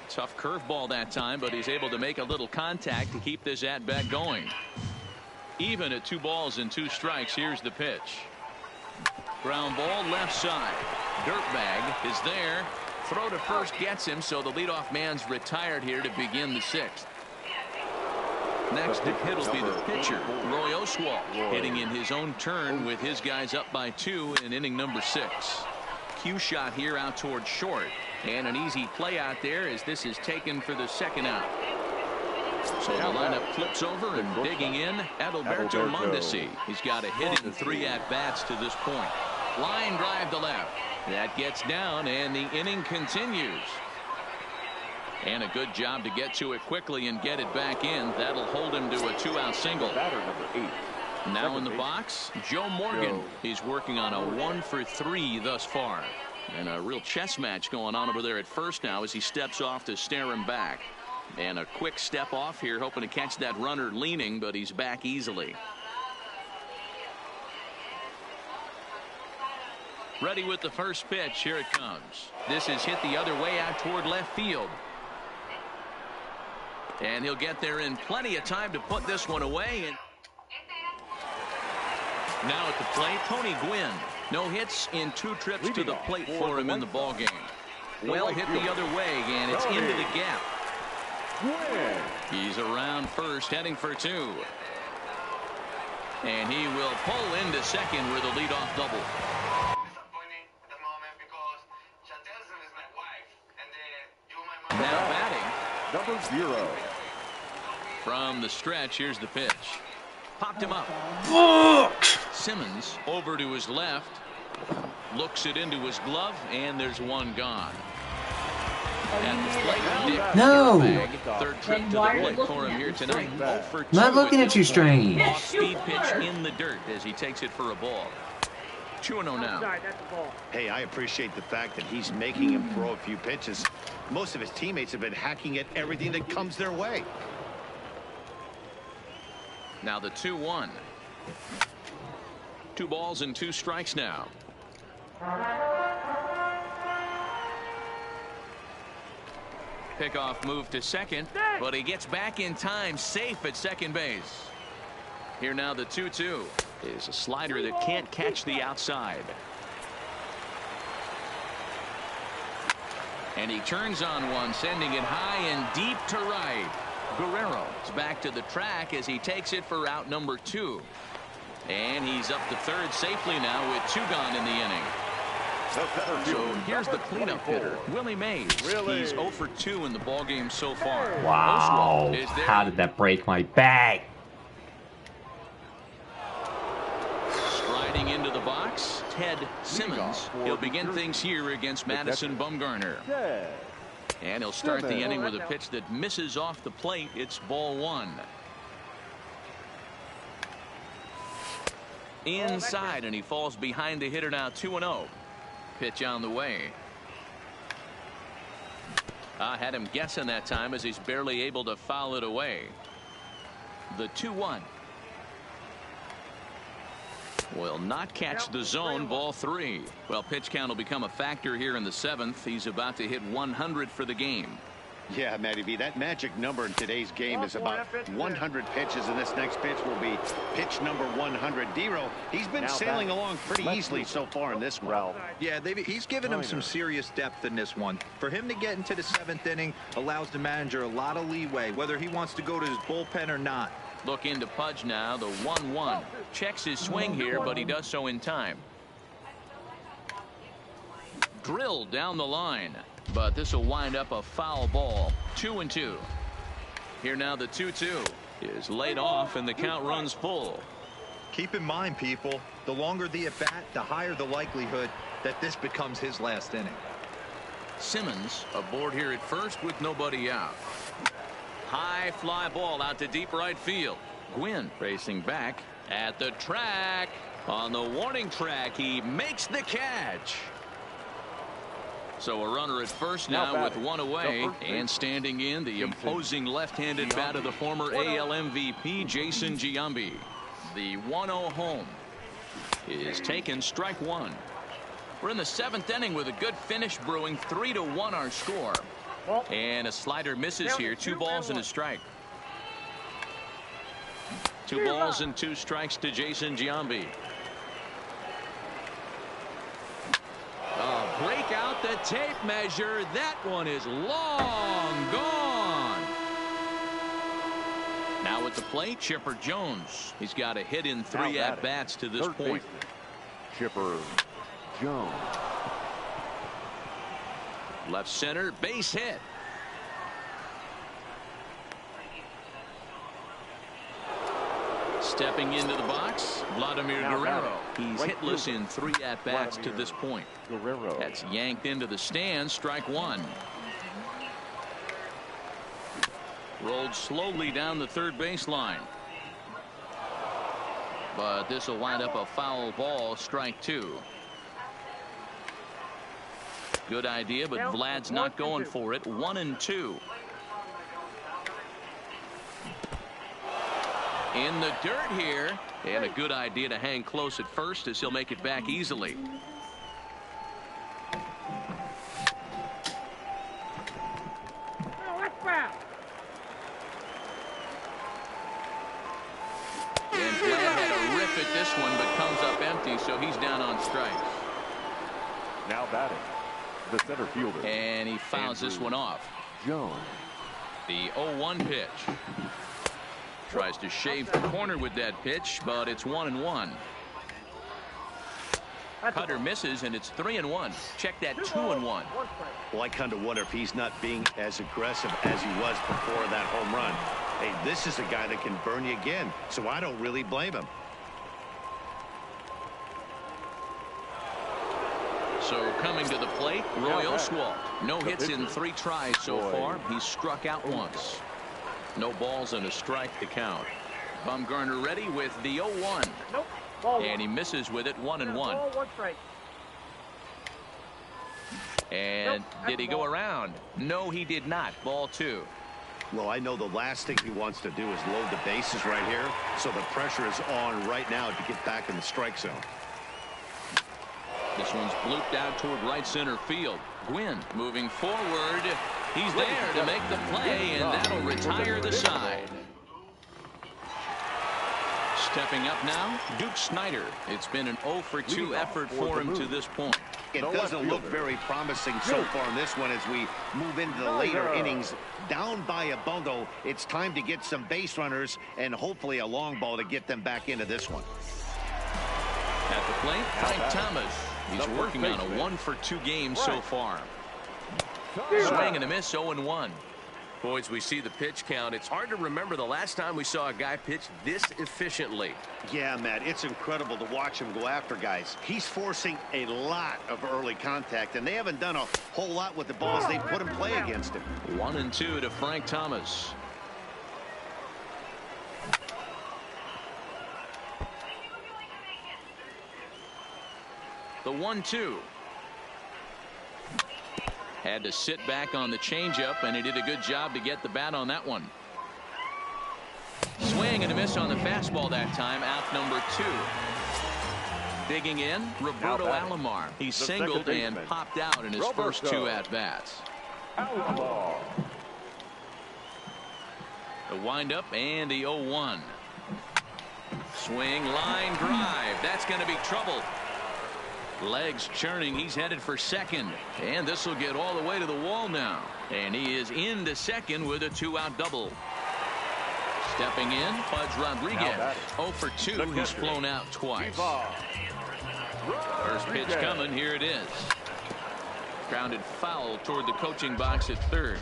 Tough curveball that time, but he's able to make a little contact to keep this at-bat going. Even at 2 balls and 2 strikes, here's the pitch. Ground ball left side. Dirtbag is there. Throw to first gets him, so the leadoff man's retired here to begin the 6th. Next to hit will be the pitcher, Roy Oswalt, hitting in his own turn with his guys up by 2 in inning number 6. Cue shot here out toward short, and an easy play out there as this is taken for the second out. So the lineup flips over and digging in, Adalberto Mondesi. He's got a hit in 3 at-bats to this point. Line drive to left. That gets down, and the inning continues. And a good job to get to it quickly and get it back in. That'll hold him to a 2-out single. Batter number 8. Now in the box, Joe Morgan. He's working on a 1 for 3 thus far. And a real chess match going on over there at first now as he steps off to stare him back. And a quick step off here, hoping to catch that runner leaning, but he's back easily. Ready with the first pitch. Here it comes. This is hit the other way out toward left field. And he'll get there in plenty of time to put this one away. And now at the plate, Tony Gwynn. No hits in 2 trips to the plate for him in the ballgame. Well hit the other way, and it's into the gap. He's around first, heading for 2. And he will pull into second with a leadoff double. Now batting, number 0. From the stretch, here's the pitch. Popped him up. Simmons over to his left. Looks it into his glove, and there's one gone. At the plate, Dick No. Guttenbag. Third trip to the plate for him here tonight. 0 for 2 Not looking with at you this one. strange. Off-speed pitch in the dirt as he takes it for a ball. 2-0 now. Hey, I appreciate the fact that he's making him throw a few pitches. Most of his teammates have been hacking at everything that comes their way. Now the 2-1. 2 balls and 2 strikes now. Pickoff move to second, but he gets back in time, safe at second base. Here now the 2-2 is a slider that can't catch the outside. And he turns on one, sending it high and deep to right. Guerrero is back to the track as he takes it for out number 2. And he's up to third safely now with 2 gone in the inning. So here's the cleanup hitter, Willie Mays. He's 0 for 2 in the ballgame so far. Wow. How did that break my back? Striding into the box, Ted Simmons. He'll begin things here against Madison Bumgarner. And he'll start the inning with a pitch that misses off the plate. It's ball 1. Inside, and he falls behind the hitter now. 2-0. Pitch on the way. I had him guessing that time as he's barely able to foul it away. The 2-1 will not catch the zone. Ball 3. Well, pitch count will become a factor here in the 7th. He's about to hit 100 for the game. Yeah, Matty V, that magic number in today's game is about 100 pitches, and this next pitch will be pitch number 100. Dero, he's been sailing along pretty easily so far in this one. Yeah, he's given him some serious depth in this one. For him to get into the 7th inning allows the manager a lot of leeway, whether he wants to go to his bullpen or not. Look into Pudge now, the 1-1. Checks his swing here, but he does so in time. Drilled down the line. But this will wind up a foul ball. 2-2. Here now the 2-2 is laid off and the count runs full. Keep in mind, people, the longer the at bat, the higher the likelihood that this becomes his last inning. Simmons aboard here at first with nobody out. High fly ball out to deep right field. Gwynn racing back at the track. On the warning track, he makes the catch. So a runner at first now with 1 away, and standing in the imposing left-handed bat of the former AL MVP Jason Giambi. The 1-0 home is taken, strike 1. We're in the 7th inning with a good finish brewing. 3-1 our score. And a slider misses here. 2 balls and a strike. 2 balls and 2 strikes to Jason Giambi. Break out the tape measure. That one is long gone. Now at the plate, Chipper Jones. He's got a hit in 3 at-bats to this point. Chipper Jones. Left center, base hit. Stepping into the box, Vladimir Guerrero. He's hitless in 3 at-bats to this point. Guerrero. That's yanked into the stands, strike 1. Rolled slowly down the third baseline. But this will wind up a foul ball, strike 2. Good idea, but Vlad's not going for it. 1-2. In the dirt here, and a good idea to hang close at first as he'll make it back easily. And Vlad had a rip at this one, but comes up empty, so he's down on strikes. Now batting, the center fielder. And he fouls this one off. Jones. The 0-1 pitch. Tries to shave the corner with that pitch, but it's 1-1. Cutter misses, and it's 3-1. Check that 2-1. Well, I kind of wonder if he's not being as aggressive as he was before that home run. Hey, this is a guy that can burn you again, so I don't really blame him. So coming to the plate, Roy Oswalt. No hits in 3 tries so far. He's struck out once. No balls and a strike to count. Bumgarner ready with the 0-1. Nope. And he misses with it, 1-1. Ball, 1 strike. And did he go around? No, he did not. Ball 2. Well, I know the last thing he wants to do is load the bases right here. So the pressure is on right now to get back in the strike zone. This one's blooped out toward right center field. Gwynn moving forward. He's there to make the play, and that'll retire the side. Stepping up now, Duke Snider. It's been an 0-for-2 effort for him to this point. It doesn't look very promising so far in this one as we move into the later innings. Down by a bundle, it's time to get some base runners and hopefully a long ball to get them back into this one. At the plate, Frank Thomas. He's working on a 1-for-2 game so far. Swing and a miss, 0-1. Boys, we see the pitch count. It's hard to remember the last time we saw a guy pitch this efficiently. Yeah, Matt, it's incredible to watch him go after guys. He's forcing a lot of early contact, and they haven't done a whole lot with the balls they put in play against him. 1-2 to Frank Thomas. The 1-2. Had to sit back on the changeup, and he did a good job to get the bat on that one. Swing and a miss on the fastball that time. Out number 2. Digging in, Roberto Alomar. He singled and popped out in his first 2 at-bats. The windup and the 0-1. Swing, line drive. That's going to be trouble. Legs churning. He's headed for second. And this will get all the way to the wall now. And he is into second with a 2-out double. Stepping in, Pudge Rodriguez. 0-for-2. He's flown out twice. First pitch coming. Here it is. Grounded foul toward the coaching box at third.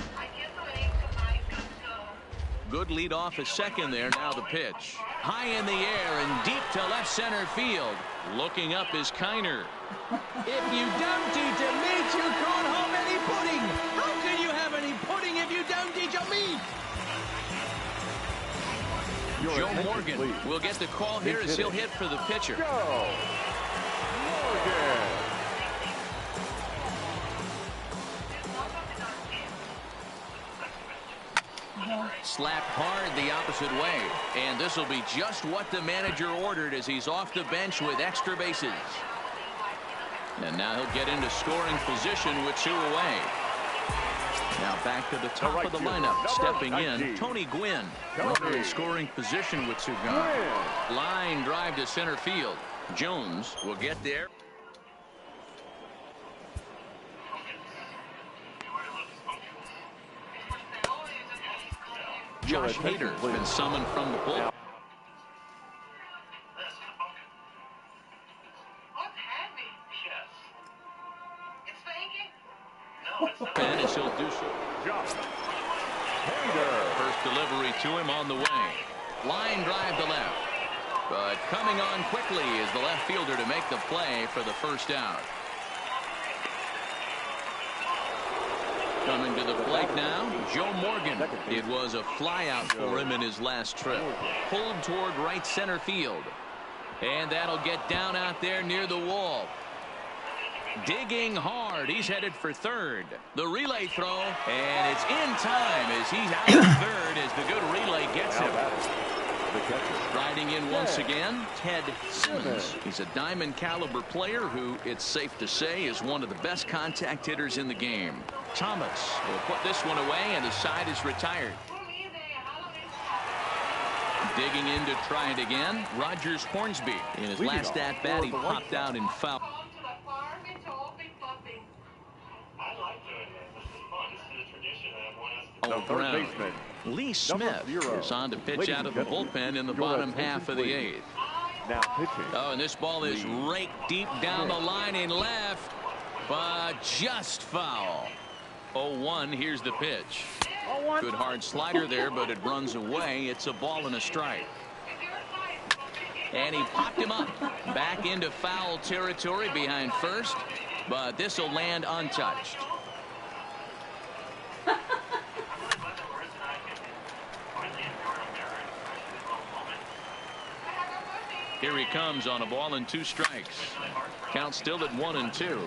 Good lead off at second there. Now the pitch. High in the air and deep to left center field. Looking up is Kiner. If you don't eat a meat, you can't have any pudding. How can you have any pudding if you don't eat your meat? Joe Morgan will get the call here as he'll hit for the pitcher. Slapped hard the opposite way. And this will be just what the manager ordered as he's off the bench with extra bases. And now he'll get into scoring position with 2 away. Now back to the top of the lineup. Stepping in, Tony Gwynn. Runner in scoring position with 2 gone. Line drive to center field. Jones will get there. Josh Hader has been summoned from the bullpen. And he'll do so. First delivery to him on the way. Line drive to left. But coming on quickly is the left fielder to make the play for the first out. Coming to the plate now, Joe Morgan. It was a flyout for him in his last trip. Pulled toward right center field. And that'll get down out there near the wall. Digging hard. He's headed for third. The relay throw. And it's in time as he's out of third as the good relay gets him. Riding in once again, Ted Simmons. He's a diamond caliber player who, it's safe to say, is one of the best contact hitters in the game. Thomas will put this one away, and the side is retired. Digging in to try it again, Rogers Hornsby. In his last at-bat, he popped out in foul. Oh, Brown. Lee Smith is on to pitch out of the bullpen in the bottom half of the 8th. Now pitching. Oh, and this ball is raked deep down the line in left, but just foul. 0-1. Here's the pitch. Good hard slider there, but it runs away. It's a ball and a strike. And he popped him up back into foul territory behind first. but this will land untouched. Here he comes on a ball and 2 strikes. Count still at 1-2.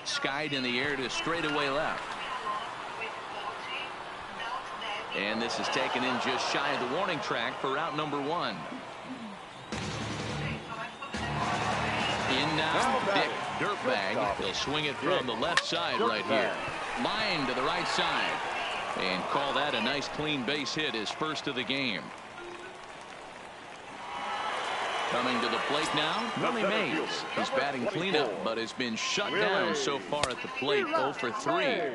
Skied in the air to straightaway left. And this is taken in just shy of the warning track for out number 1. In now, Dick Dirtbag. He'll swing it from the left side right here. Line to the right side. And call that a nice clean base hit, his first of the game. Coming to the plate now, Willie Mays. He's batting cleanup, but has been shut down so far at the plate, 0 for 3.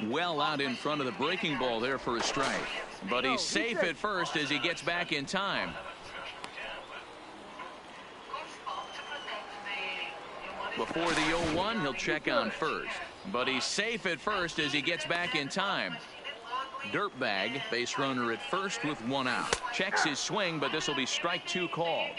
Well out in front of the breaking ball there for a strike. But he's safe at first as he gets back in time. Before the 0-1, he'll check on first. But he's safe at first as he gets back in time. Dirtbag, base runner at first with 1 out. Checks his swing, but this will be strike 2 called.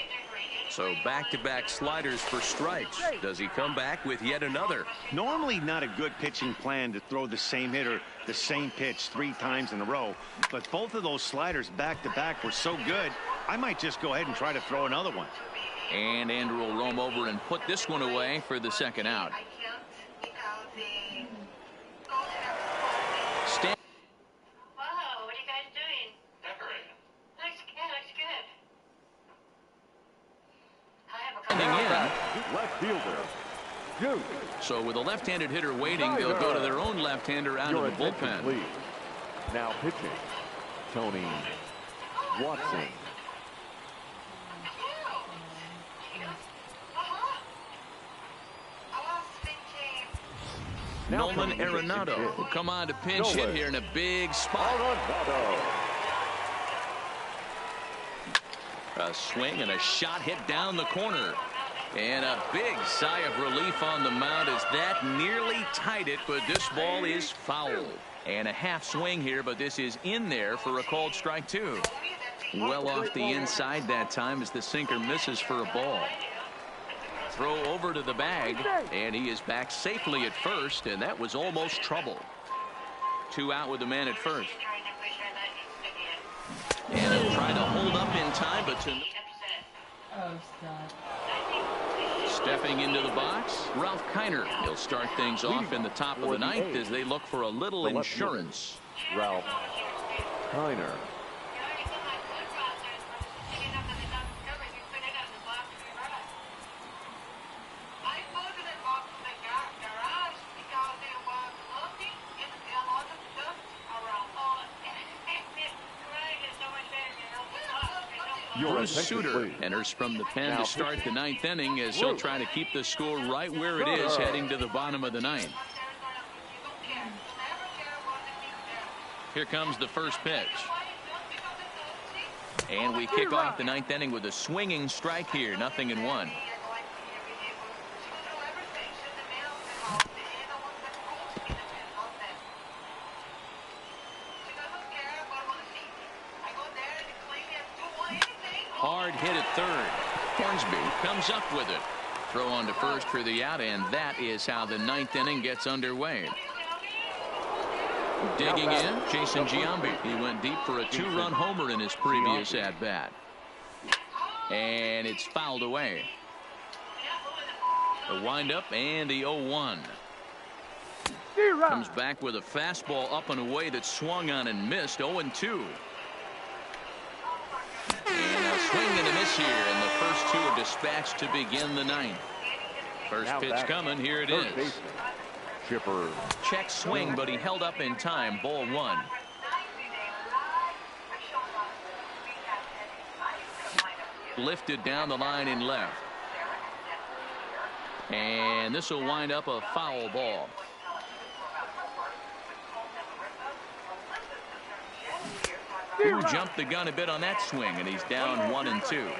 So back-to-back sliders for strikes. Does he come back with yet another? Normally not a good pitching plan to throw the same hitter the same pitch 3 times in a row. But both of those sliders back-to-back were so good, I might just go ahead and try to throw another one. And Andrew will roam over and put this one away for the second out. Left fielder. So with a left-handed hitter waiting, they'll go to their own left-hander out of the bullpen. Please. Now pitching, Tony Watson. Nolan Arenado will come on to pinch hit here in a big spot. A swing and a shot hit down the corner. And a big sigh of relief on the mound as that nearly tied it, but this ball is foul. And a half swing here, but this is in there for a called strike 2. Well off the inside that time as the sinker misses for a ball. Throw over to the bag, and he is back safely at first, and that was almost trouble. 2 out with the man at first. And he'll try to hold up in time, but to... Stepping into the box, Ralph Kiner. He'll start things off in the top of the 9th as they look for a little insurance. Ralph Kiner. Bruce Sutter enters from the pen to start the 9th inning as he'll try to keep the score right where it is heading to the bottom of the 9th. Here comes the first pitch. And we kick off the 9th inning with a swinging strike here, 0-1. Hard hit at third. Hornsby comes up with it. Throw on to first for the out, and that is how the 9th inning gets underway. Digging in, Jason Giambi. He went deep for a 2-run homer in his previous at-bat. And it's fouled away. The windup and the 0-1. Comes back with a fastball up and away that swung on and missed. 0-2. And a swing and a miss here, and the first 2 are dispatched to begin the 9th. First pitch coming, here it is. Chipper. Check swing, but he held up in time. Ball 1. Lifted down the line in left. And this will wind up a foul ball. Who jumped the gun a bit on that swing, and he's down 1-2.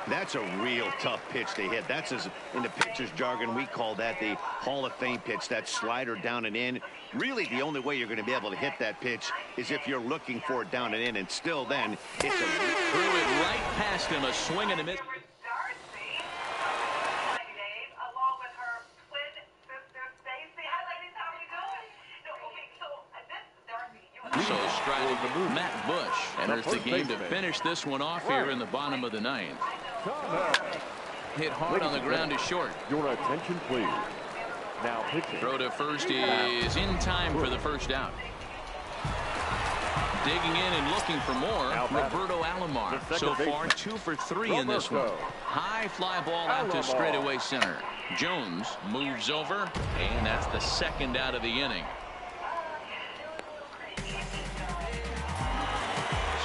That's a real tough pitch to hit. That's, as in the pitcher's jargon, we call that the Hall of Fame pitch. That slider down and in. Really, the only way you're going to be able to hit that pitch is if you're looking for it down and in. And still then, it's a... Threw it right past him. A swing and a miss. So striding, Matt Bush enters the game to finish this one off here in the bottom of the ninth. Hit hard on the ground is short. Your attention, please. Now pitching. Throw to first is in time for the first out. Digging in and looking for more, Roberto Alomar. So far, 2 for 3 in this one. High fly ball out to straightaway center. Jones moves over, and that's the second out of the inning.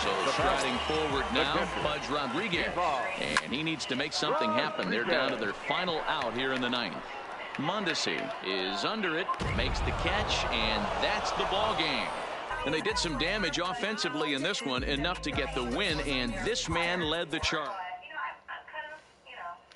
So striding forward now, Pudge Rodriguez. And he needs to make something happen. They're down to their final out here in the ninth. Mondesi is under it, makes the catch, and that's the ball game. And they did some damage offensively in this one, enough to get the win, and this man led the charge. I'm kind of,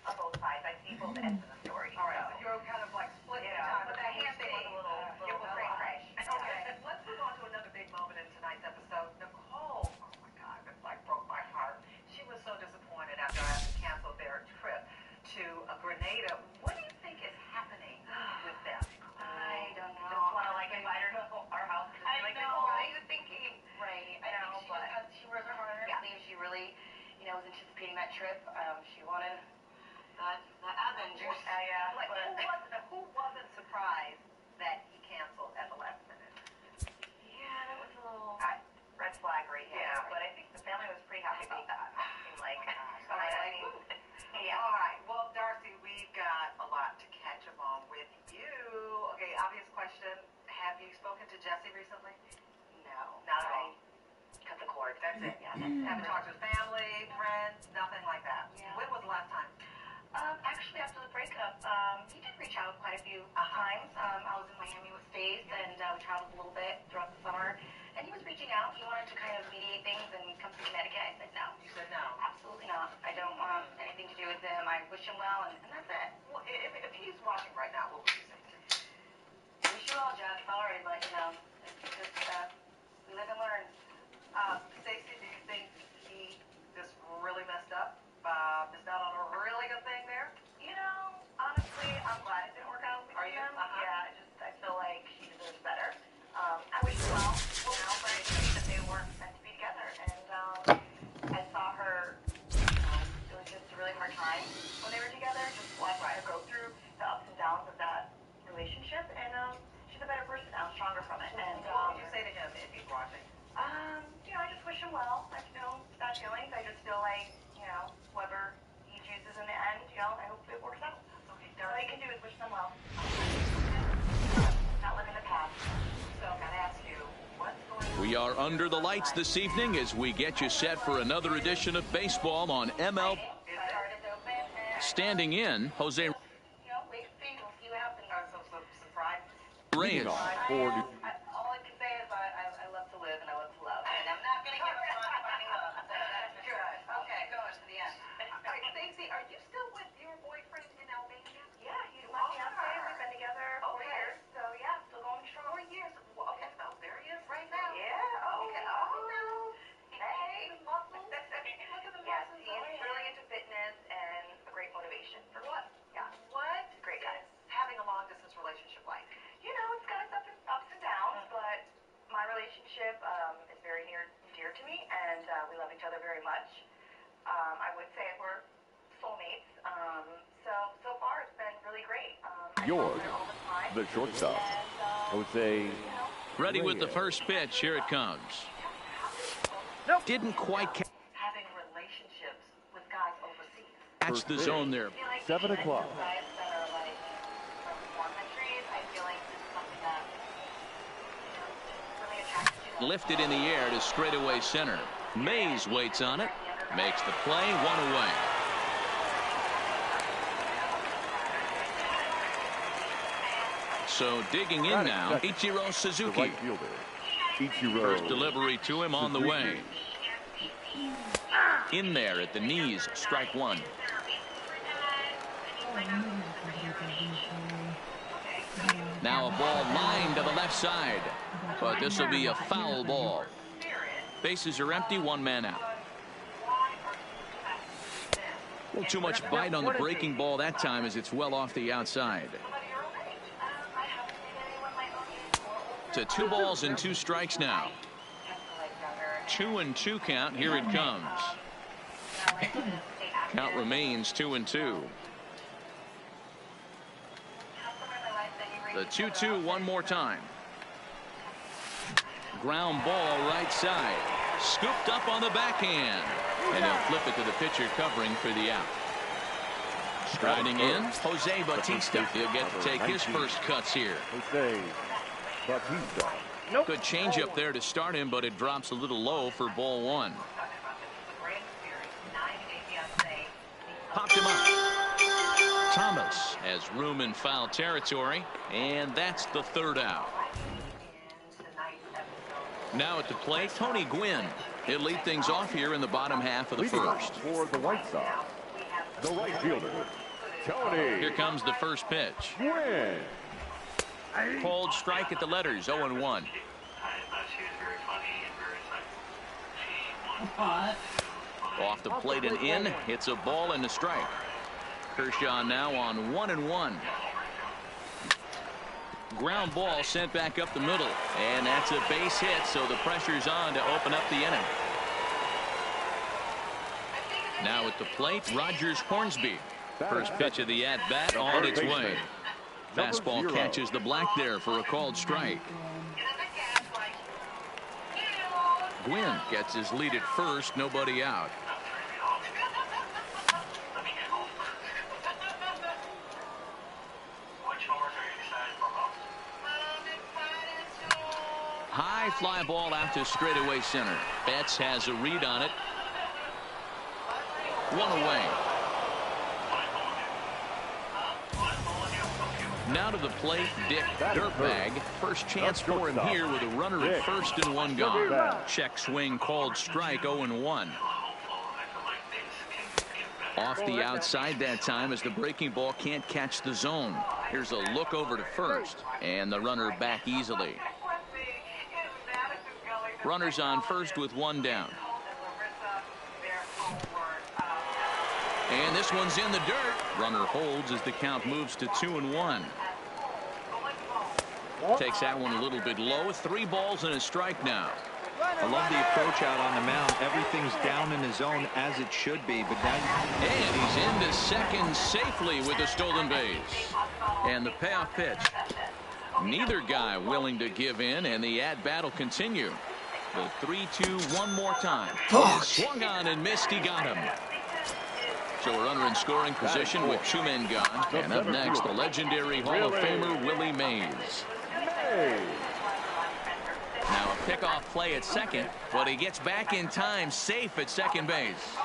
on both sides. I see both ends of the story. All right, so you're kind of like split. Yeah, but that hand thing was a little fresh. Okay, let's move on to another big moment in tonight's episode. Nicole, oh my God, it broke my heart. She was so disappointed after I had to cancel their trip to Grenada. What do you think is happening with them? I don't know. Just want to invite her to our house. I know. What are you thinking? Right. I know, but she worked hard on her sleeve. She really, was anticipating that trip. She wanted that advent juice. Yeah. Like, who wasn't surprised that he canceled at the last minute? Yeah, that was a little red flag right here. Yeah, but I think the family was pretty happy about that. It seemed like. Yeah. All right. Well, Darcy, we've got a lot to catch up on with you. Okay, obvious question. Have you spoken to Jesse recently? No. Not at all. Cut the cord. That's it. Yeah. Haven't talked to his family, friends, nothing like that. Yeah. When was the last time? Actually, after the breakup, he did reach out quite a few times. I was in Miami with Stace, and we traveled a little bit throughout the summer. And he was reaching out. He wanted to kind of mediate things and come to Connecticut. I said no. You said no? Absolutely not. I don't want anything to do with him. I wish him well, and that's it. Well, if he's watching right now, what would you say to him? Wish you well, Jeff. Sorry, but, it's just, we live and learn. Stacey, do you think he just really messed up? Missed out on a really good thing there? Honestly, I'm glad it didn't work out. Are you? Yeah, I feel like he deserves better. I wish him well, but I think that they weren't meant to be together. And I saw her, it was just a really hard time when they were together, just watching her go through the ups and downs of that relationship. And she's a better person now, stronger from it. And what would you say to him if he's watching? I just wish him well. I have bad feelings. I just feel like, whoever he chooses in the end, I hope it works out. Okay, all you can do is wish them well. Not living the past. So I gotta ask you, what's going on? We are under the lights this evening as we get you set for another edition of baseball on ML. Standing in, Jose Wait, see, we'll see what happens. So surprise. Reyes. All I can say is I love to live and I love to love. And I'm not going to give up on finding love. Good. Okay, go to the end. All right, Stacey, are you still with your boyfriend in Albania? Yeah, he's my fiancé. We've been together 4 years. So, yeah, still going strong. 4 years. Well, okay, so there he is right now. Yeah, okay. Hey, muscles. Look at the muscles. Yes, he's really into fitness and a great motivation. For what? Yeah. What? Great guy. Having a long-distance relationship like? It's got its ups and downs, but my relationship is very near and dear to me, and we love each other very much. I would say we're soulmates. So far it's been really great. Yours, the shortstop, Jose. Ready with the first pitch. Here it comes. Nope. Didn't quite having relationships with guys overseas. catch the zone there. 7 o'clock. Lifted in the air to straightaway center. Mays waits on it. Makes the play, 1 away. So digging in now, Ichiro Suzuki. Right fielder, Ichiro First delivery to him on the way. In there at the knees, strike one. Now a ball lined to the left side, but this will be a foul ball. Bases are empty, one man out. A little too much bite on the breaking ball that time as it's well off the outside. To 2 balls and 2 strikes now. 2-2 count. Here it comes. Count remains 2-2. The 2-2 one more time. Ground ball right side. Scooped up on the backhand. And he'll flip it to the pitcher covering for the out. Striding in, Jose Bautista. He'll get to take his first cuts here. Jose Bautista. Good changeup there to start him, but it drops a little low for ball 1. Popped him up. Thomas has room in foul territory, and that's the 3rd out. Now at the plate, Tony Gwynn. He'll lead things off here in the bottom half of the first. For the White Sox, the right fielder, Tony. Here comes the first pitch. Gwynn. Called strike at the letters, 0-1. Off the plate and in. It's a ball and a strike. Kershaw now on 1-1. Ground ball sent back up the middle, and that's a base hit, so the pressure's on to open up the inning. Now at the plate, Rogers Hornsby. First pitch of the at-bat on its way. Fastball catches the black there for a called strike. Gwynn gets his lead at first, nobody out. High fly ball out to straightaway center. Betts has a read on it. 1 away. Now to the plate, Dick Dirtbag. First chance for him here with a runner at first and 1 gone. Check swing called strike, 0-1. Off the outside that time as the breaking ball can't catch the zone. Here's a look over to first, and the runner back easily. Runners on first with 1 down. And this one's in the dirt. Runner holds as the count moves to 2-1. Takes that one a little bit low. 3 balls and a strike now. I love the approach out on the mound. Everything's down in the zone as it should be. But now and he's into second safely with a stolen base. And the payoff pitch. Neither guy willing to give in, and the at-bat will continue. The 3-2 one more time. Swung on and missed. He got him. So a runner in scoring position with 2 men gone. And up next, the legendary Hall of Famer Willie Mays. Now a pickoff play at second, but he gets back in time, safe at second base.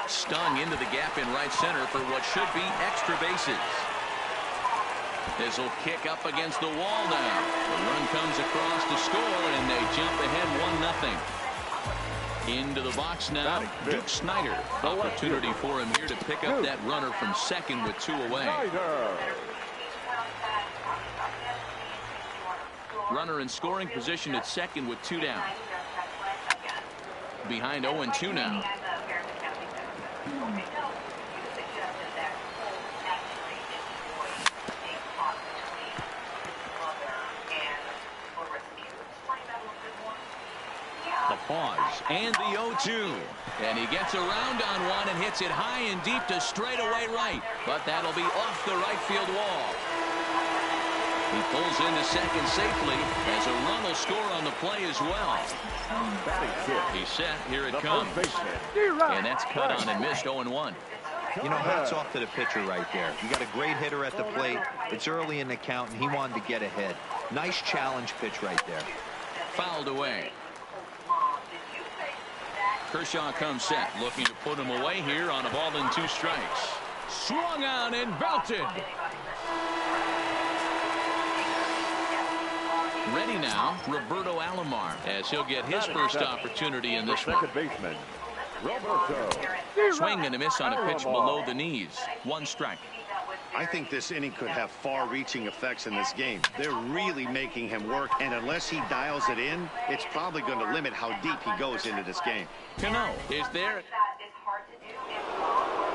Stung into the gap in right center for what should be extra bases. This will kick up against the wall now. The run comes across to score, and they jump ahead 1-0. Into the box now, Duke Snider. Opportunity for him here to pick up that runner from second with 2 away. Runner in scoring position at second with 2 down. Behind 0-2 now. The pause and the 0-2. And he gets around on one and hits it high and deep to straightaway right. But that'll be off the right field wall. He pulls into second safely as a run will score on the play as well. He's set. Here it comes. And that's cut on and missed. 0-1. You know, hats off to the pitcher right there. You got a great hitter at the plate. It's early in the count, and he wanted to get ahead. Nice challenge pitch right there. Fouled away. Kershaw comes set, looking to put him away here on a ball and 2 strikes. Swung on and belted. Ready now, Roberto Alomar, as he'll get his first opportunity in this one. Second baseman, Roberto. Swing and a miss on a pitch below the knees. 1 strike. I think this inning could have far-reaching effects in this game. They're really making him work, and unless he dials it in, it's probably going to limit how deep he goes into this game. Cano is there.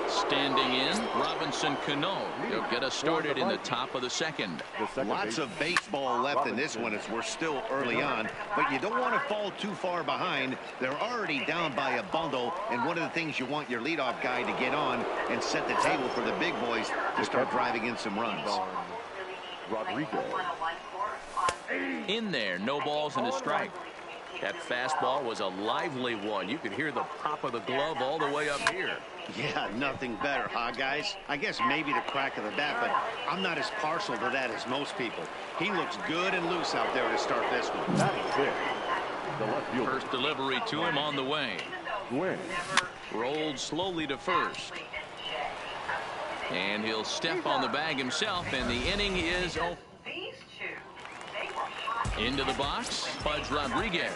Standing in, Robinson Cano. He'll get us started in the top of the second. Lots of baseball left in this one as we're still early on, but you don't want to fall too far behind. They're already down by a bundle, and one of the things you want your leadoff guy to get on and set the table for the big boys to start driving in some runs. Rodriguez. In there, no balls and a strike. That fastball was a lively one. You could hear the pop of the glove all the way up here. Yeah, nothing better, huh, guys? I guess maybe the crack of the bat, but I'm not as partial to that as most people. He looks good and loose out there to start this one. That's it. The left fielder. First delivery to him on the way. Gwynn. Rolled slowly to first. And he'll step on the bag himself, and the inning is over. Into the box, Pudge Rodriguez.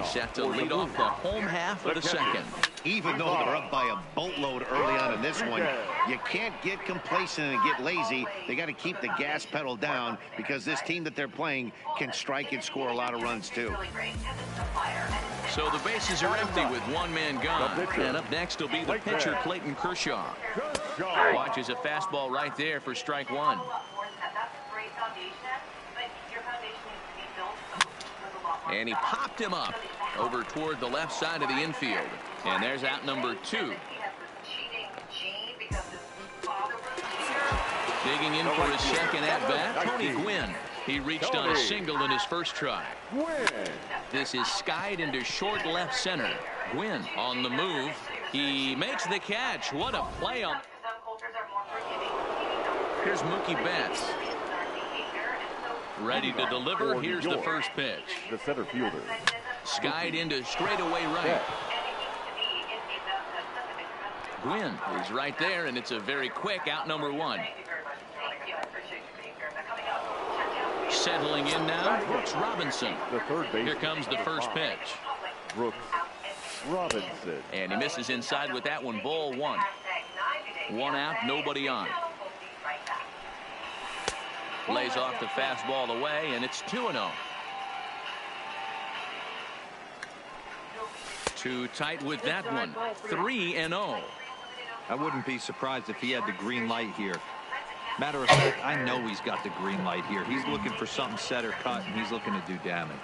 Set to lead off the home half of the second. Even though they're up by a boatload early on in this one, you can't get complacent and get lazy. They got to keep the gas pedal down because this team that they're playing can strike and score a lot of runs too. So the bases are empty with 1 man gone. And up next will be the pitcher, Clayton Kershaw. Watches a fastball right there for strike 1. And he popped him up over toward the left side of the infield. And there's out number 2. Digging in for his second at-bat, Tony Gwynn. He reached on a single in his first try. This is skied into short left center. Gwynn on the move. He makes the catch. What a play on. Here's Mookie Betts. Ready to deliver. Here's the first pitch. The center fielder. Skied into straightaway right. Gwynn is right there, and it's a very quick out number 1. Settling in now, Brooks Robinson. The third base. Here comes the first pitch. Brooks Robinson. And he misses inside with that one. Ball 1. 1 out, nobody on. Lays off the fastball away, and it's 2-0. Too tight with that one. 3-0. I wouldn't be surprised if he had the green light here. Matter of fact, I know he's got the green light here. He's looking for something set or cut, and he's looking to do damage.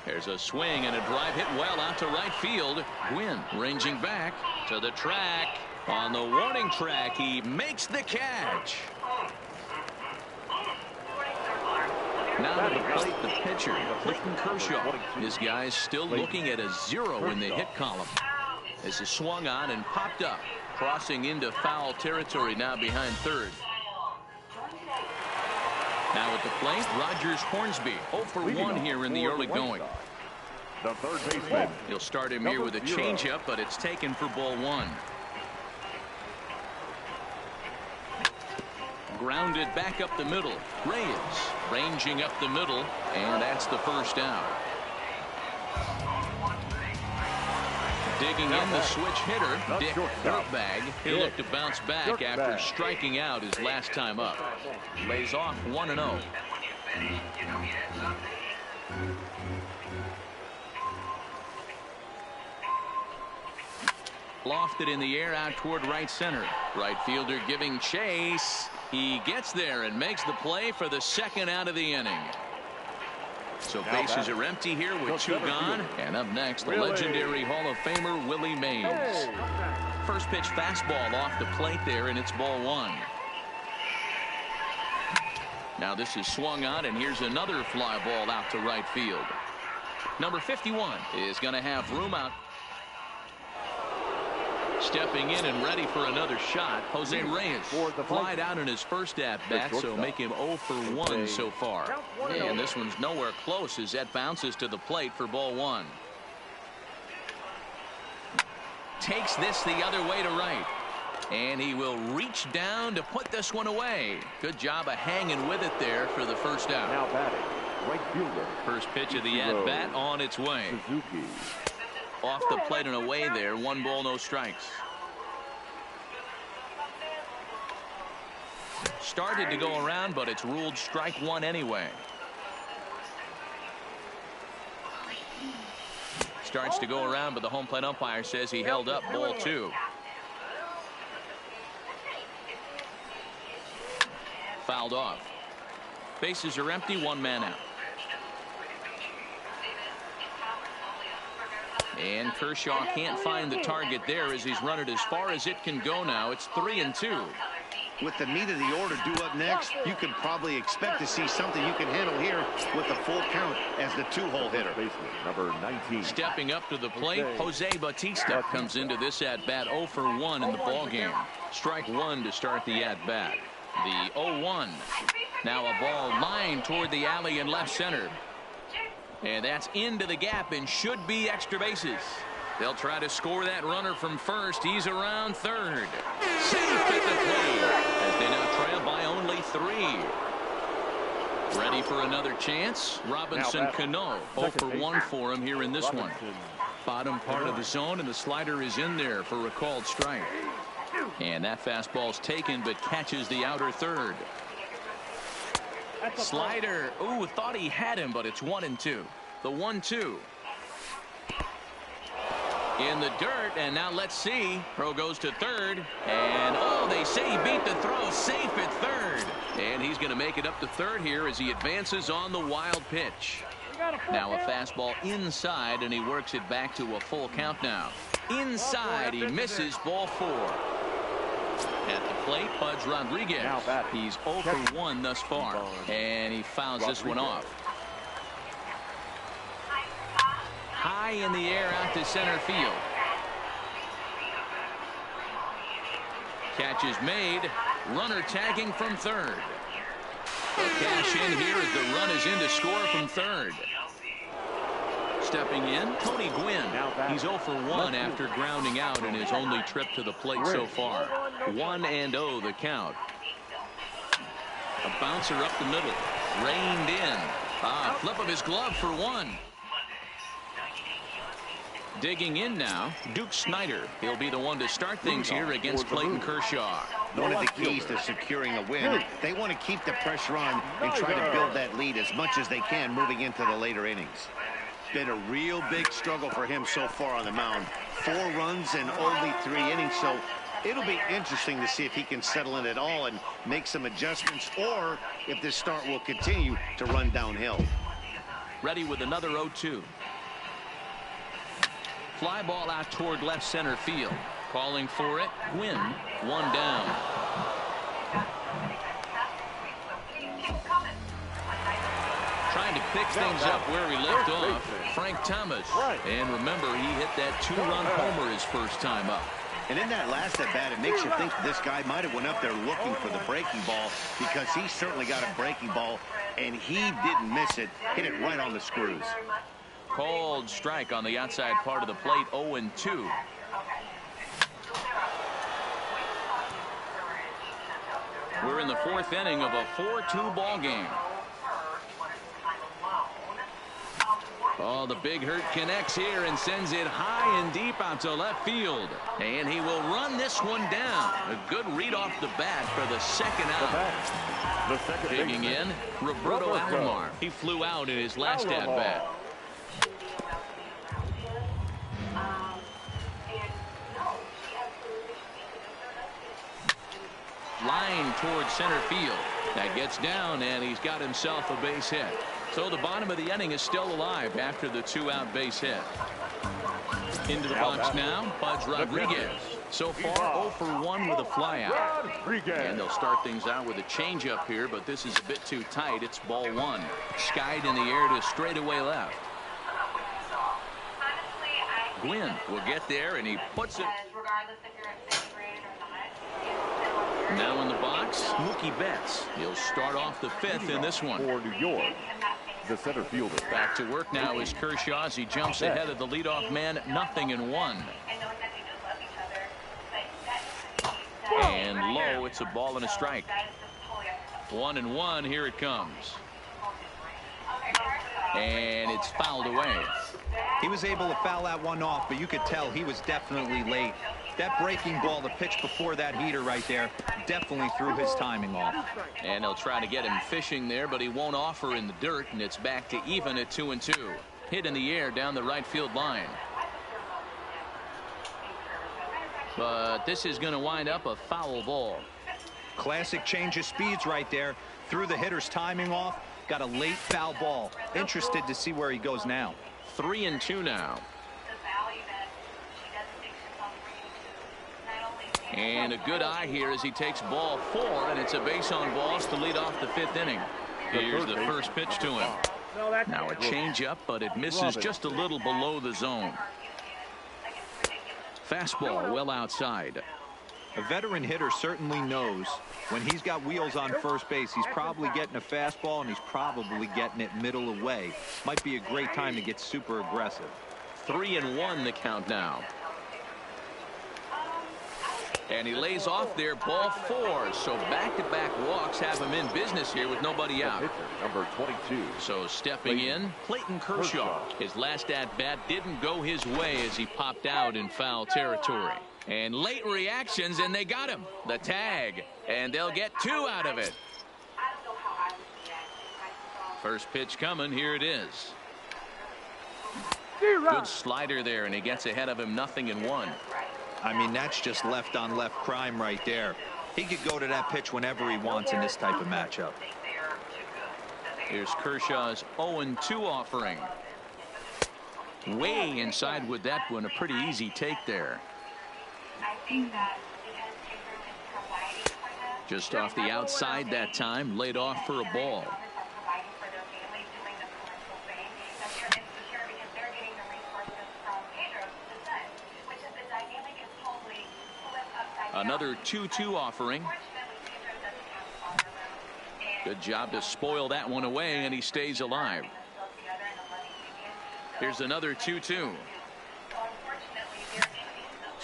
There's a swing and a drive hit well out to right field. Gwynn ranging back to the track. On the warning track, he makes the catch. Now to the plate, the pitcher, Clayton Kershaw. This guy's still looking at a 0 in the hit column. This is swung on and popped up, crossing into foul territory now behind third. Now at the plate, Rogers Hornsby, 0 for 1 here in the early going. The third baseman. He'll start him here with a changeup, but it's taken for ball 1. Grounded back up the middle. Reyes ranging up the middle, and that's the first out. Digging in the switch hitter, Dick Dirtbag. He'll look to bounce back after striking out his last time up. Lays off 1-0. Lofted in the air out toward right center. Right fielder giving chase. He gets there and makes the play for the second out of the inning. So bases are empty here with 2 gone. And up next, the legendary Hall of Famer Willie Mays. First pitch fastball off the plate there, and it's ball 1. Now this is swung on, and here's another fly ball out to right field. Number 51 is going to have room out. Stepping in and ready for another shot, Jose Reyes flied out in his first at-bat, so make him 0 for 1 so far. And this one's nowhere close as that bounces to the plate for ball 1. Takes this the other way to right. And he will reach down to put this one away. Good job of hanging with it there for the first out. Now batting, right fielder. First pitch of the at-bat on its way. Suzuki. Off the plate and away there. 1 ball, no strikes. Started to go around, but it's ruled strike 1 anyway. Starts to go around, but the home plate umpire says he held up ball 2. Fouled off. Bases are empty, 1 man out. And Kershaw can't find the target there as he's run it as far as it can go now. It's 3-2. With the meat of the order due up next, you can probably expect to see something you can handle here with a full count as the 2-hole hitter. Number 19. Stepping up to the plate, Jose Bautista comes into this at-bat 0 for 1 in the ballgame. Strike 1 to start the at-bat. The 0-1. Now a ball lined toward the alley in left center. And that's into the gap and should be extra bases. They'll try to score that runner from first. He's around third. Safe at the plate as they now trail by only 3. Ready for another chance. Robinson Cano 0 for 1 for him here in this one. Bottom part of the zone, and the slider is in there for a called strike. And that fastball's taken but catches the outer third. Slider. Ooh, thought he had him, but it's 1-2. The 1-2. In the dirt, and now let's see. Pro goes to third, and oh, they say he beat the throw. Safe at third. And he's going to make it up to third here as he advances on the wild pitch. Now a fastball inside, and he works it back to a full count now. Inside, he misses, ball 4. At the plate, Pudge Rodriguez. He's 0 for 1 thus far, and he fouls this one off. High in the air out to center field. Catch is made. Runner tagging from third. Cash in here as the run is in to score from third. Stepping in, Tony Gwynn. He's 0 for 1 after grounding out in his only trip to the plate so far. 1-0 the count. A bouncer up the middle. Reined in. Flip of his glove for 1. Digging in now, Duke Snider. He'll be the one to start things here against Clayton Kershaw. One of the keys to securing a win, they want to keep the pressure on and try to build that lead as much as they can moving into the later innings. Been a real big struggle for him so far on the mound. 4 runs in only 3 innings, so it'll be interesting to see if he can settle in at all and make some adjustments, or if this start will continue to run downhill. Ready with another 0-2. Fly ball out toward left center field. Calling for it, Gwynn. 1 down. Trying to pick things up where he left off, Frank Thomas. And remember, he hit that 2-run homer his first time up. And in that last at-bat, it makes you think this guy might have went up there looking for the breaking ball, because he certainly got a breaking ball, and he didn't miss it. Hit it right on the screws. Called strike on the outside part of the plate, 0-2. We're in the 4th inning of a 4-2 ball game. Oh, the big hurt connects here and sends it high and deep out to left field. And he will run this one down. A good read off the bat for the second out. Digging in, Roberto Alomar. He flew out in his last at-bat. Line towards center field. That gets down, and he's got himself a base hit. So the bottom of the inning is still alive after the 2-out base hit. Into the box now, Pudge Rodriguez. So far, 0 for 1 with a flyout. And they'll start things out with a changeup here, but this is a bit too tight. It's ball 1. Skied in the air to straightaway left. Gwynn will get there, and he puts it. Now in the box, Mookie Betts. He'll start off the 5th in this one. For New York, the center fielder. Back to work now is Kershaw as he jumps ahead of the leadoff man, 0-1. And low, it's a ball and a strike. 1-1, here it comes. And it's fouled away. He was able to foul that one off, but you could tell he was definitely late. That breaking ball, the pitch before that heater right there, definitely threw his timing off. And they'll try to get him fishing there, but he won't offer in the dirt, and it's back to even at 2-2. Hit in the air down the right field line. But this is going to wind up a foul ball. Classic change of speeds right there. Threw the hitter's timing off. Got a late foul ball. Interested to see where he goes now. 3-2 now. And a good eye here as he takes ball 4, and it's a base on balls to lead off the 5th inning. Here's the first pitch to him. Now a changeup, but it misses just a little below the zone. Fastball well outside. A veteran hitter certainly knows when he's got wheels on first base, he's probably getting a fastball and he's probably getting it middle away. Might be a great time to get super aggressive. 3-1 the count now. And he lays off there, ball 4. So back-to-back walks have him in business here with nobody out. Number 22. So stepping in, Clayton Kershaw. His last at-bat didn't go his way as he popped out in foul territory. And late reactions, and they got him. The tag, and they'll get 2 out of it. First pitch coming, here it is. Good slider there, and he gets ahead of him, 0-1. I mean, that's just left on left crime right there. He could go to that pitch whenever he wants in this type of matchup. Here's Kershaw's 0-2 offering. Way inside with that one, a pretty easy take there. Just off the outside that time, laid off for a ball. Another 2-2 offering. Good job to spoil that one away, and he stays alive. Here's another 2-2.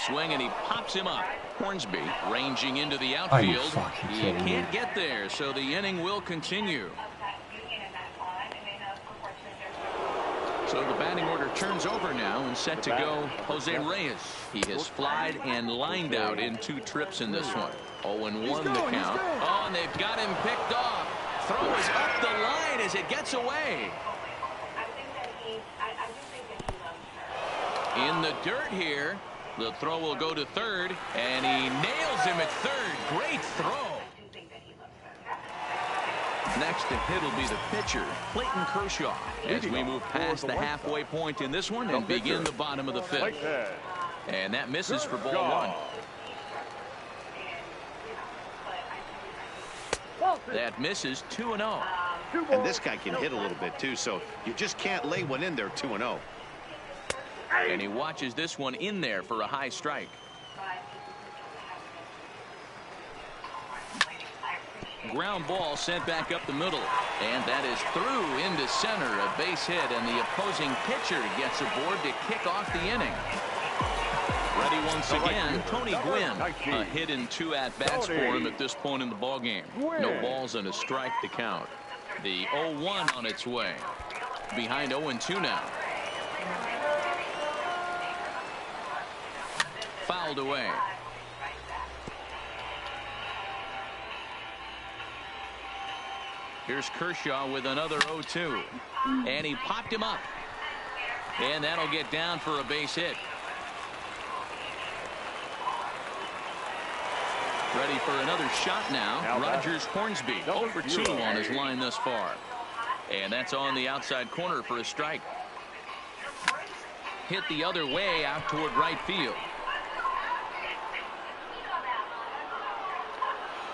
Swing, and he pops him up. Hornsby ranging into the outfield. He can't get there, so the inning will continue. So the batting order turns over now and set to go Jose Reyes. He has flied and lined out in 2 trips in this one. 0-1 the count. Oh, and they've got him picked off. Throw is up the line as it gets away. In the dirt here. The throw will go to third, and he nails him at third. Great throw. Next to hit will be the pitcher, Clayton Kershaw, as we move past the halfway point in this one and begin the bottom of the 5th. And that misses for ball 1. That misses 2-0. And this guy can hit a little bit too, so you just can't lay one in there 2-0. And he watches this one in there for a high strike. Ground ball sent back up the middle, and that is through into center, a base hit, and the opposing pitcher gets aboard to kick off the inning. Ready once again, Tony Gwynn. A hit in 2 at-bats for him at this point in the ballgame. No balls and a strike to count. The 0-1 on its way. Behind 0-2 now. Fouled away. Here's Kershaw with another 0-2. And he popped him up. And that'll get down for a base hit. Ready for another shot now. Rogers Hornsby 0-2 on his line thus far. And that's on the outside corner for a strike. Hit the other way out toward right field.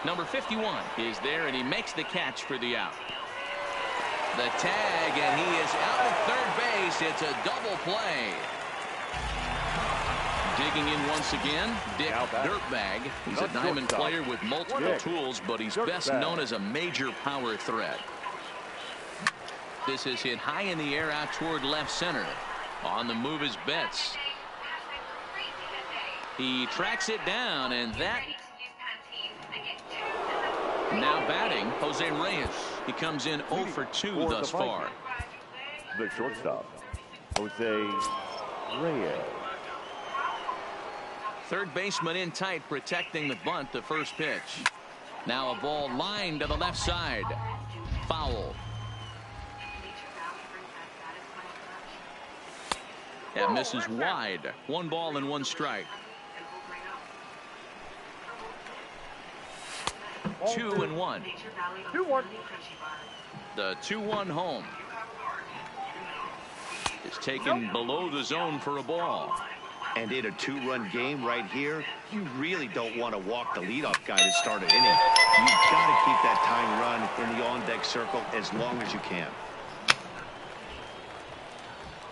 Number 51 is there, and he makes the catch for the out. The tag, and he is out at third base. It's a double play. Digging in once again, Dick Dirtbag. He's a diamond player with multiple tools, but he's best known as a major power threat. This is hit high in the air out toward left center. On the move is Betts. He tracks it down, and that Now batting, Jose Reyes. He comes in 0 for 2 thus far. The shortstop, Jose Reyes. Third baseman in tight, protecting the bunt, the first pitch. Now a ball lined to the left side. Foul. That misses wide. 1 ball and 1 strike. 2-1. 2-1. The 2-1 home is taken below the zone for a ball. And in a 2-run game right here, you really don't want to walk the leadoff guy to start an inning. You've got to keep that tying run in the on-deck circle as long as you can.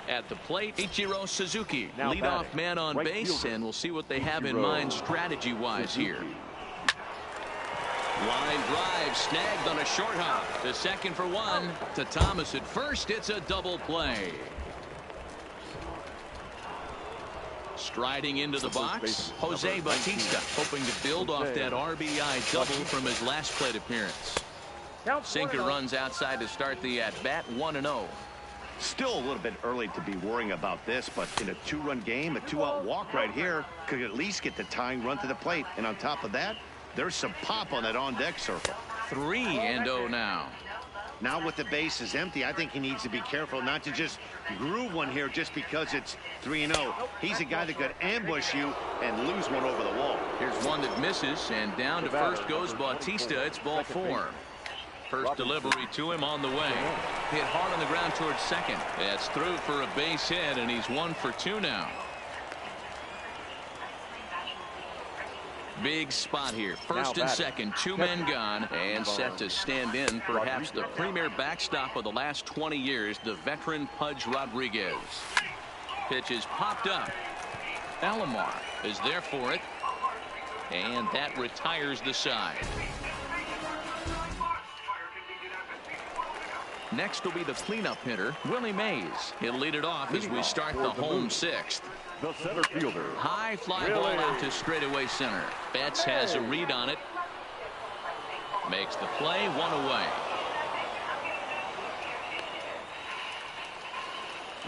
At the plate, Ichiro Suzuki, Now leadoff batting, man on right base, fielder, and we'll see what they have in Ichiro mind strategy-wise here. Suzuki. Line drive snagged on a short hop. To second for 1. To Thomas at first. It's a double play. Striding into the box, Jose Bautista, hoping to build off that RBI double from his last plate appearance. Sinker runs outside to start the at-bat, 1-0. Still a little bit early to be worrying about this, but in a 2-run game, a 2-out walk right here could at least get the tying run to the plate. And on top of that, there's some pop on that on-deck circle. 3-0 now. Now with the bases empty, I think he needs to be careful not to just groove one here just because it's 3-0. He's a guy that could ambush you and lose one over the wall. Here's one that misses, and down to first goes Bautista. It's ball 4. First delivery to him on the way. Hit hard on the ground towards second. That's through for a base hit, and he's 1 for 2 now. Big spot here. First and second, 2 men gone, and set to stand in perhaps the premier backstop of the last 20 years, the veteran Pudge Rodriguez. Pitch is popped up. Alomar is there for it, and that retires the side. Next will be the cleanup hitter, Willie Mays. He'll lead it off as we start the home 6th. The center fielder. High fly ball out to straightaway center. Betts has a read on it. Makes the play, 1 away.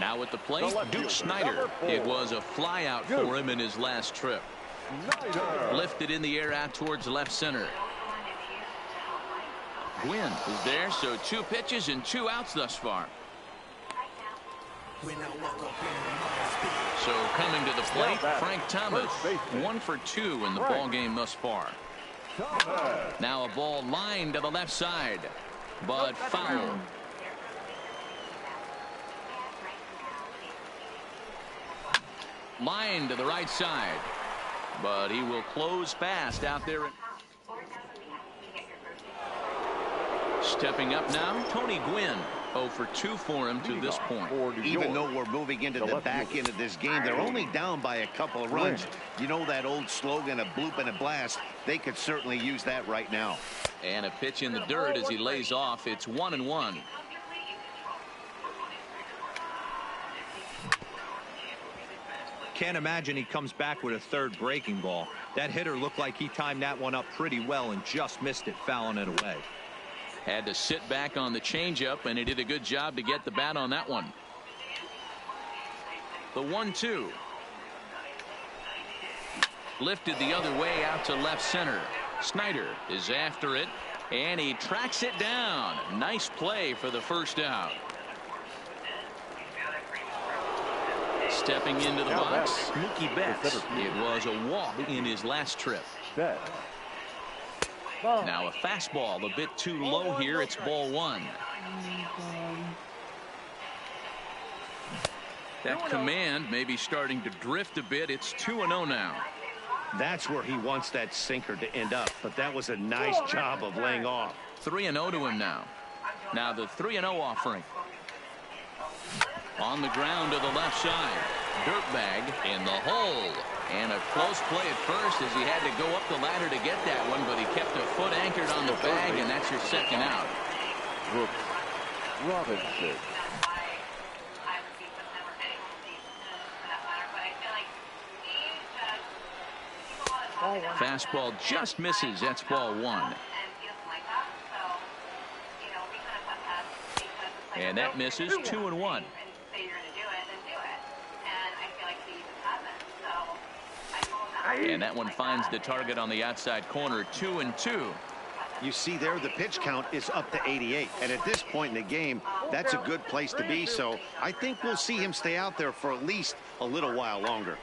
Now at the plate, Duke Snider. It was a fly out for him in his last trip. Lifted in the air out towards left center. Gwynn is there, so 2 pitches and 2 outs thus far. So coming to the plate, Frank Thomas, 1 for 2 in the ball game thus far. Now a ball lined to the left side, but foul. Line to the right side, but he will close fast out there. Stepping up now, Tony Gwynn. 0 for 2 for him to this point. Even though we're moving into the back end of this game, they're only down by a couple of runs. You know that old slogan, a bloop and a blast? They could certainly use that right now. And a pitch in the dirt as he lays off. It's 1-1. Can't imagine he comes back with a third breaking ball. That hitter looked like he timed that one up pretty well and just missed it, fouling it away. Had to sit back on the changeup, and he did a good job to get the bat on that one. The 1-2. Lifted the other way out to left center. Snider is after it, and he tracks it down. Nice play for the first out. Stepping into the box, Mookie Betts. It was a walk in his last trip. Now a fastball a bit too low here. It's ball 1. That command may be starting to drift a bit. It's 2-0 now. That's where he wants that sinker to end up, but that was a nice job of laying off. 3-0 to him now. Now the 3-0 offering. On the ground to the left side. Dirtbag in the hole. And a close play at first as he had to go up the ladder to get that one, but he kept a foot anchored on the bag, and that's your second out. Brooks Robinson. Fastball just misses. That's ball 1. And that misses 2-1. Say you're going to do it, then do it. And I feel like he just hasn't. So I told him. And that one finds the target on the outside corner, 2-2. You see there, the pitch count is up to 88. And at this point in the game, that's a good place to be. So I think we'll see him stay out there for at least a little while longer.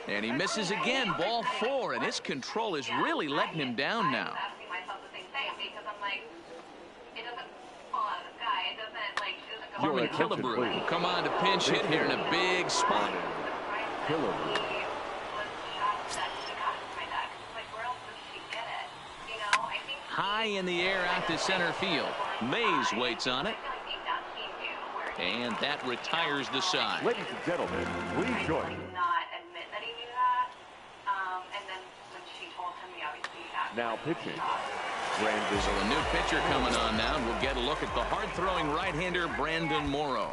And he misses again, ball 4, and his control is really letting him down now. Harmon Killebrew will come on to pinch hit here in a big spot. High in the air out to center field. Mays waits on it. And that retires the side. Ladies and gentlemen, please join me. Now pitching. Brandon. So a new pitcher coming on now, and we'll get a look at the hard-throwing right-hander Brandon Morrow.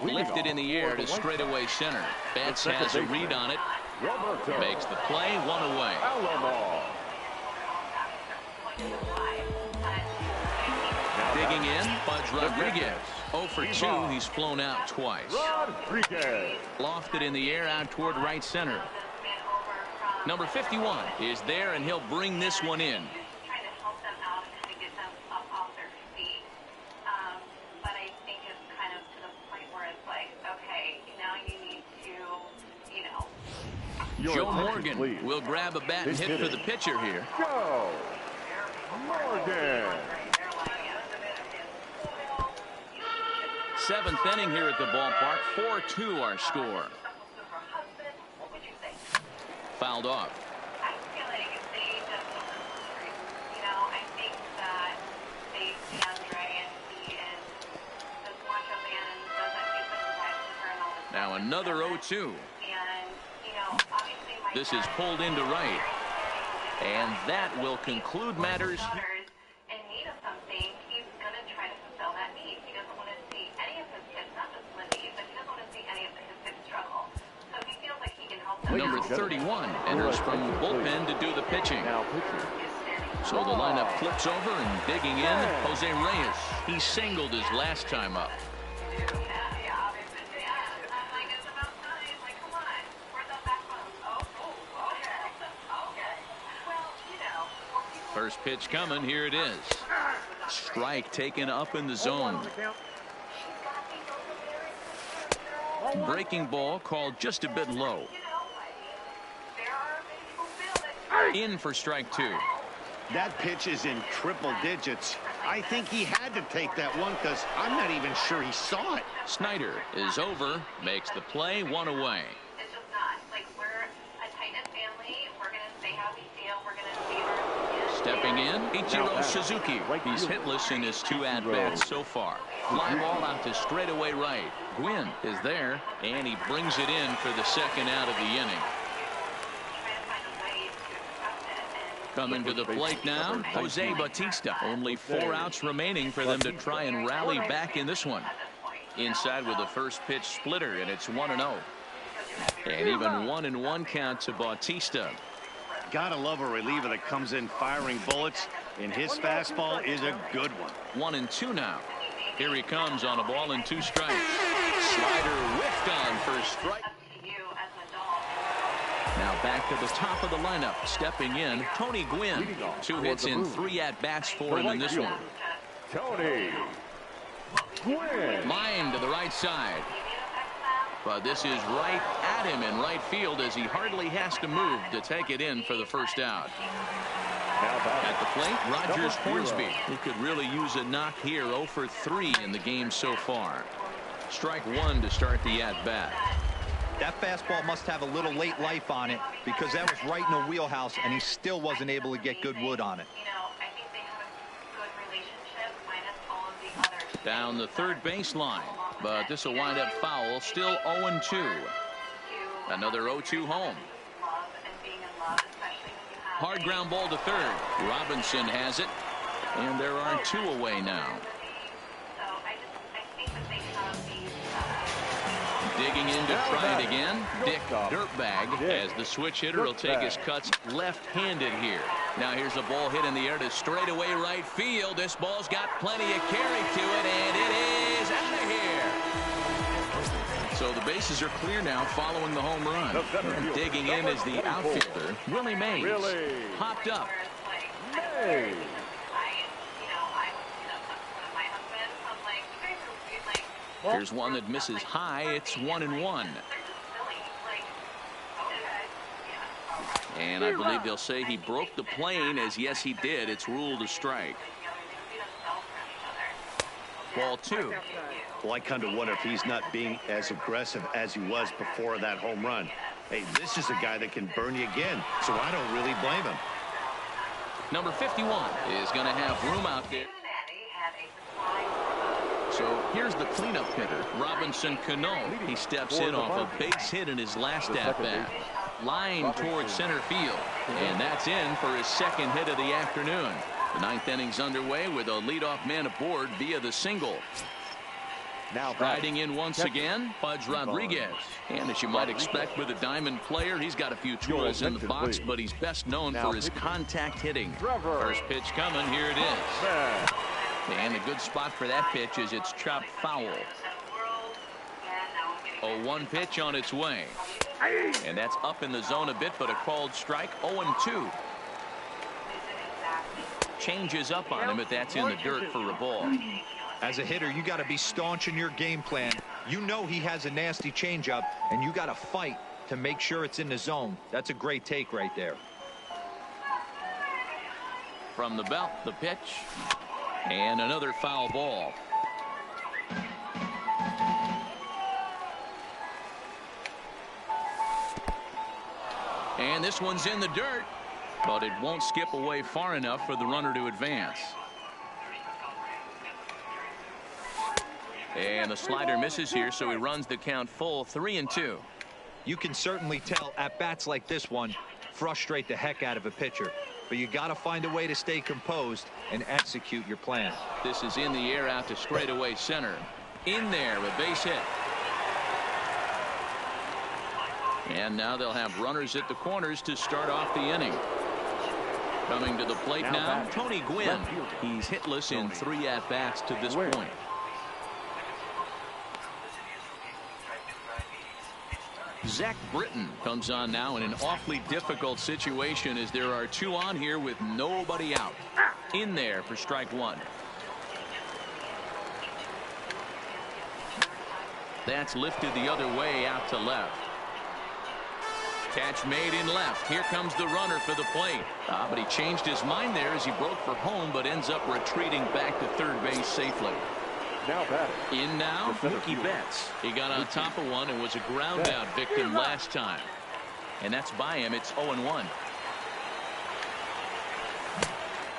Lifted in the air to straightaway center. Betts has a read on it. Makes the play, 1 away. Digging in, Budge Rodriguez. 0 for 2. He's flown out twice. Lofted in the air out toward right center. Number 51 is there, and he'll bring this one in. Joe Morgan will grab a bat and hit for the pitcher here. Go, Morgan. 7th inning here at the ballpark. 4-2 our score. Fouled off. I feel like they just, I think that they see Andre and he is this macho man and doesn't get the surprise to turn all the time. Now another 0-2. And, obviously this is pulled into right. And that will conclude matters. In need of something, he's going to try to fulfill that need. He doesn't want to see any of his kids, not just Lindy, but he doesn't want to see any of his kids struggle. So he feels like he can help them. Number 31 enters from the bullpen to do the pitching. So the lineup flips over, and digging in, Jose Reyes. He singled his last time up. First pitch coming. Here it is. Strike taken up in the zone. Breaking ball called just a bit low. In for strike 2. That pitch is in triple digits. I think he had to take that one because I'm not even sure he saw it. Snyder is over, makes the play, 1 away. It's just not. Like, we're a tight-knit family. We're going to say how we feel. We're going to see our Stepping in, Ichiro Suzuki. He's hitless in his 2 at-bats so far. Fly ball out to straightaway right. Gwynn is there, and he brings it in for the 2nd out of the inning. Coming to the plate now, Jose Bautista. Only 4 outs remaining for them to try and rally back in this one. Inside with the first pitch splitter, and it's 1-0. And even 1-1 count to Bautista. Gotta love a reliever that comes in firing bullets, and his fastball is a good one. 1-2 now. Here he comes on a ball and 2 strikes. Slider whiffed on for strike. Now back to the top of the lineup. Stepping in, Tony Gwynn. 2 hits in 3 at-bats for him in this one. Tony Gwynn. Line to the right side. But this is right at him in right field as he hardly has to move to take it in for the first out. At the plate, Rogers Hornsby, who could really use a knock here. 0 for 3 in the game so far. Strike 1 to start the at-bat. That fastball must have a little late life on it because that was right in the wheelhouse, and he still wasn't able to get good wood on it. Down the third baseline, but this will wind up foul. Still 0-2. Another 0-2 home. Hard ground ball to third. Robinson has it, and there are 2 away now. Digging in to try it again. Dick Dirtbag, as the switch hitter will take his cuts left-handed here. Now here's a ball hit in the air to straightaway right field. This ball's got plenty of carry to it, and it is out of here. So the bases are clear now following the home run. And digging in is the outfielder, Willie Mays. Popped up. Here's one that misses high. It's 1-1. And I believe they'll say he broke the plane, as yes he did. It's ruled a strike. Ball 2. Well, I kind of wonder if he's not being as aggressive as he was before that home run. Hey, this is a guy that can burn you again, so I don't really blame him. Number 51 is going to have room out there. So here's the cleanup hitter, Robinson Cano. He steps in off a base hit in his last at-bat. Line towards center field, and that's in for his second hit of the afternoon. The ninth inning's underway with a leadoff man aboard via the single. Now riding in once again, Pudge Rodriguez. And as you might expect with a diamond player, he's got a few tools in the box, but he's best known for his contact hitting. First pitch coming, here it is. And a good spot for that pitch is it's chopped foul. 0-1 pitch on its way. And that's up in the zone a bit, but a called strike. 0-2. Changes up on him, but that's in the dirt for a ball. As a hitter, you got to be staunch in your game plan. You know he has a nasty changeup, and you got to fight to make sure it's in the zone. That's a great take right there. From the belt, the pitch. And another foul ball. And this one's in the dirt, but it won't skip away far enough for the runner to advance. And the slider misses here, so he runs the count full, 3-2. You can certainly tell at bats like this one frustrate the heck out of a pitcher, but you got to find a way to stay composed and execute your plan. This is in the air out to straightaway center. In there, a base hit. And now they'll have runners at the corners to start off the inning. Coming to the plate now, Tony Gwynn. He's hitless in 3 at-bats to this point. Zach Britton comes on now in an awfully difficult situation as there are 2 on here with nobody out. In there for strike 1. That's lifted the other way out to left. Catch made in left. Here comes the runner for the plate. But he changed his mind there as he broke for home, but ends up retreating back to third base safely. In now, Mookie Betts. He got on top of one and was a ground out victim last time. And that's by him. It's 0-1.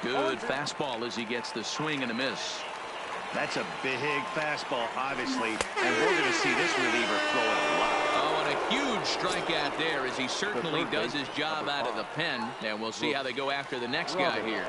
Good fastball as he gets the swing and a miss. That's a big fastball, obviously, and we're going to see this reliever throw it a lot. Oh, and a huge strikeout there as he certainly does his job out of the pen. And we'll see how they go after the next guy here.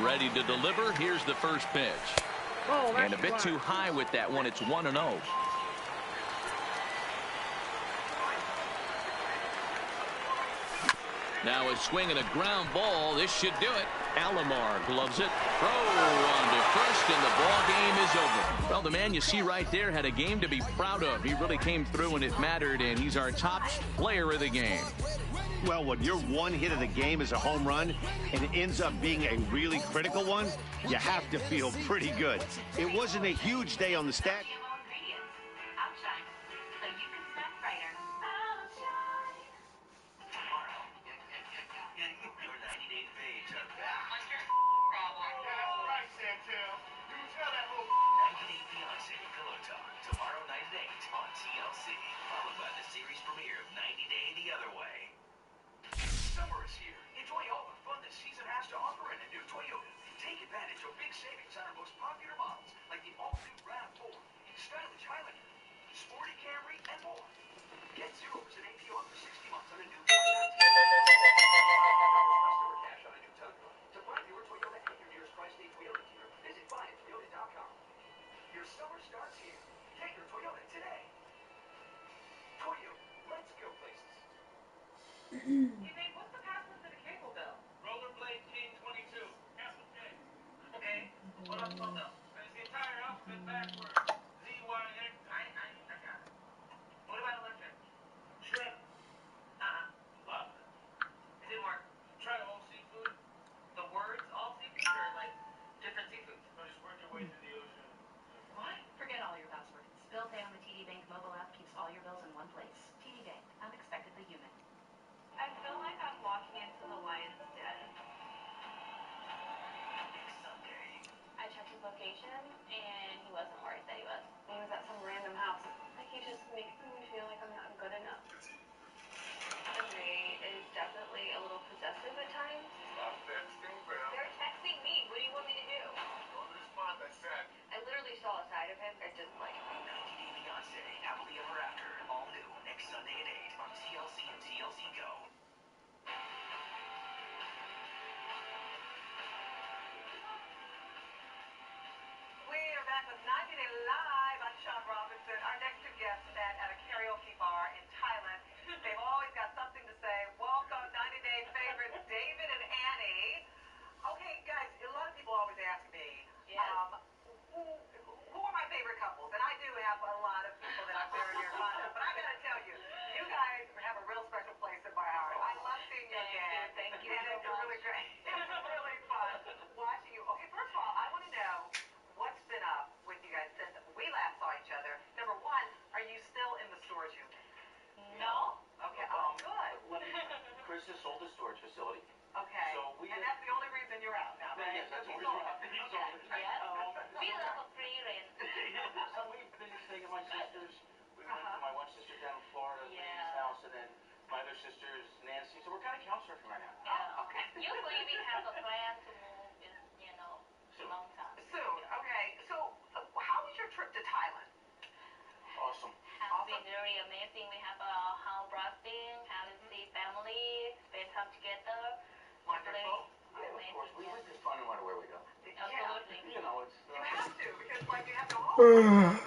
Ready to deliver. Here's the first pitch. And a bit too high with that one. It's 1-0. Now a swing and a ground ball. This should do it. Alomar gloves it. Throw on to first, and the ball game is over. Well, the man you see right there had a game to be proud of. He really came through when it mattered, and he's our top player of the game. Well, when your one hit of the game is a home run and it ends up being a really critical one, you have to feel pretty good. It wasn't a huge day on the stat. Summer is here. Enjoy all the fun the season has to offer in a new Toyota. Take advantage of big savings. T-Bane, what's the password to the cable bill? Rollerblade King 22. Capital K. Okay. What else phone bill? It's the entire alphabet backwards. Z-Y-X. I got it. What about electric? Shrimp. Love it. It didn't work. Try all seafood. The words all seafood or like different seafoods? No, just work your way through the ocean. What? Forget all your passwords. Bill Pay on the TD Bank mobile app keeps all your bills in one place. TD Bank, unexpectedly human. I feel like I'm walking into the lion's den. Sunday. I checked his location, and he wasn't where I said he was. He was at some random house. Like, he just makes me feel like I'm not good enough. Andre is definitely a little possessive at times. Stop texting, bro. They're texting me. What do you want me to do? Don't respond, I said. I literally saw a side of him I didn't like. 90 Day Fiancé, Happily Ever After, all new next Sunday at 8 on TLC and TLC Go. We are back with 90 Day Live. I'm Sean Robinson. Our next two guests met at a karaoke bar in Thailand. They've always got something to say. Welcome, 90 Day favorites, David and Annie. Okay, guys, a lot of people always ask me, who are my favorite couples? And I do have a lot of people that I'm very near fond of. But I got to tell you, you guys have a real special place in my heart. I love seeing you again. Thank you so much. It's really great. It's really fun watching you. Okay, first of all, I want to know what's been up with you guys since we last saw each other. Number one, are you still in the storage unit? No. Okay, good. Chris has sold the storage facility. Okay. So and that's the only reason you're out now, right? Yes, that's the reason we're out. Okay. Yes. We love a free rent. So we've been staying at my sister's. We went to my one sister down in Florida, Lady's house, and then my other sister's Nancy. So we're kind of couch surfing right now. Yeah. Okay. Usually we have a plan to move in, long time. Soon. Okay. So how was your trip to Thailand? Awesome. Has been very amazing. We have a house blasting, have to see family, spend time together. Wonderful. Yeah, of course. We just fun no matter where we go. Absolutely. You know, it's... You have to, because, like, you have no home.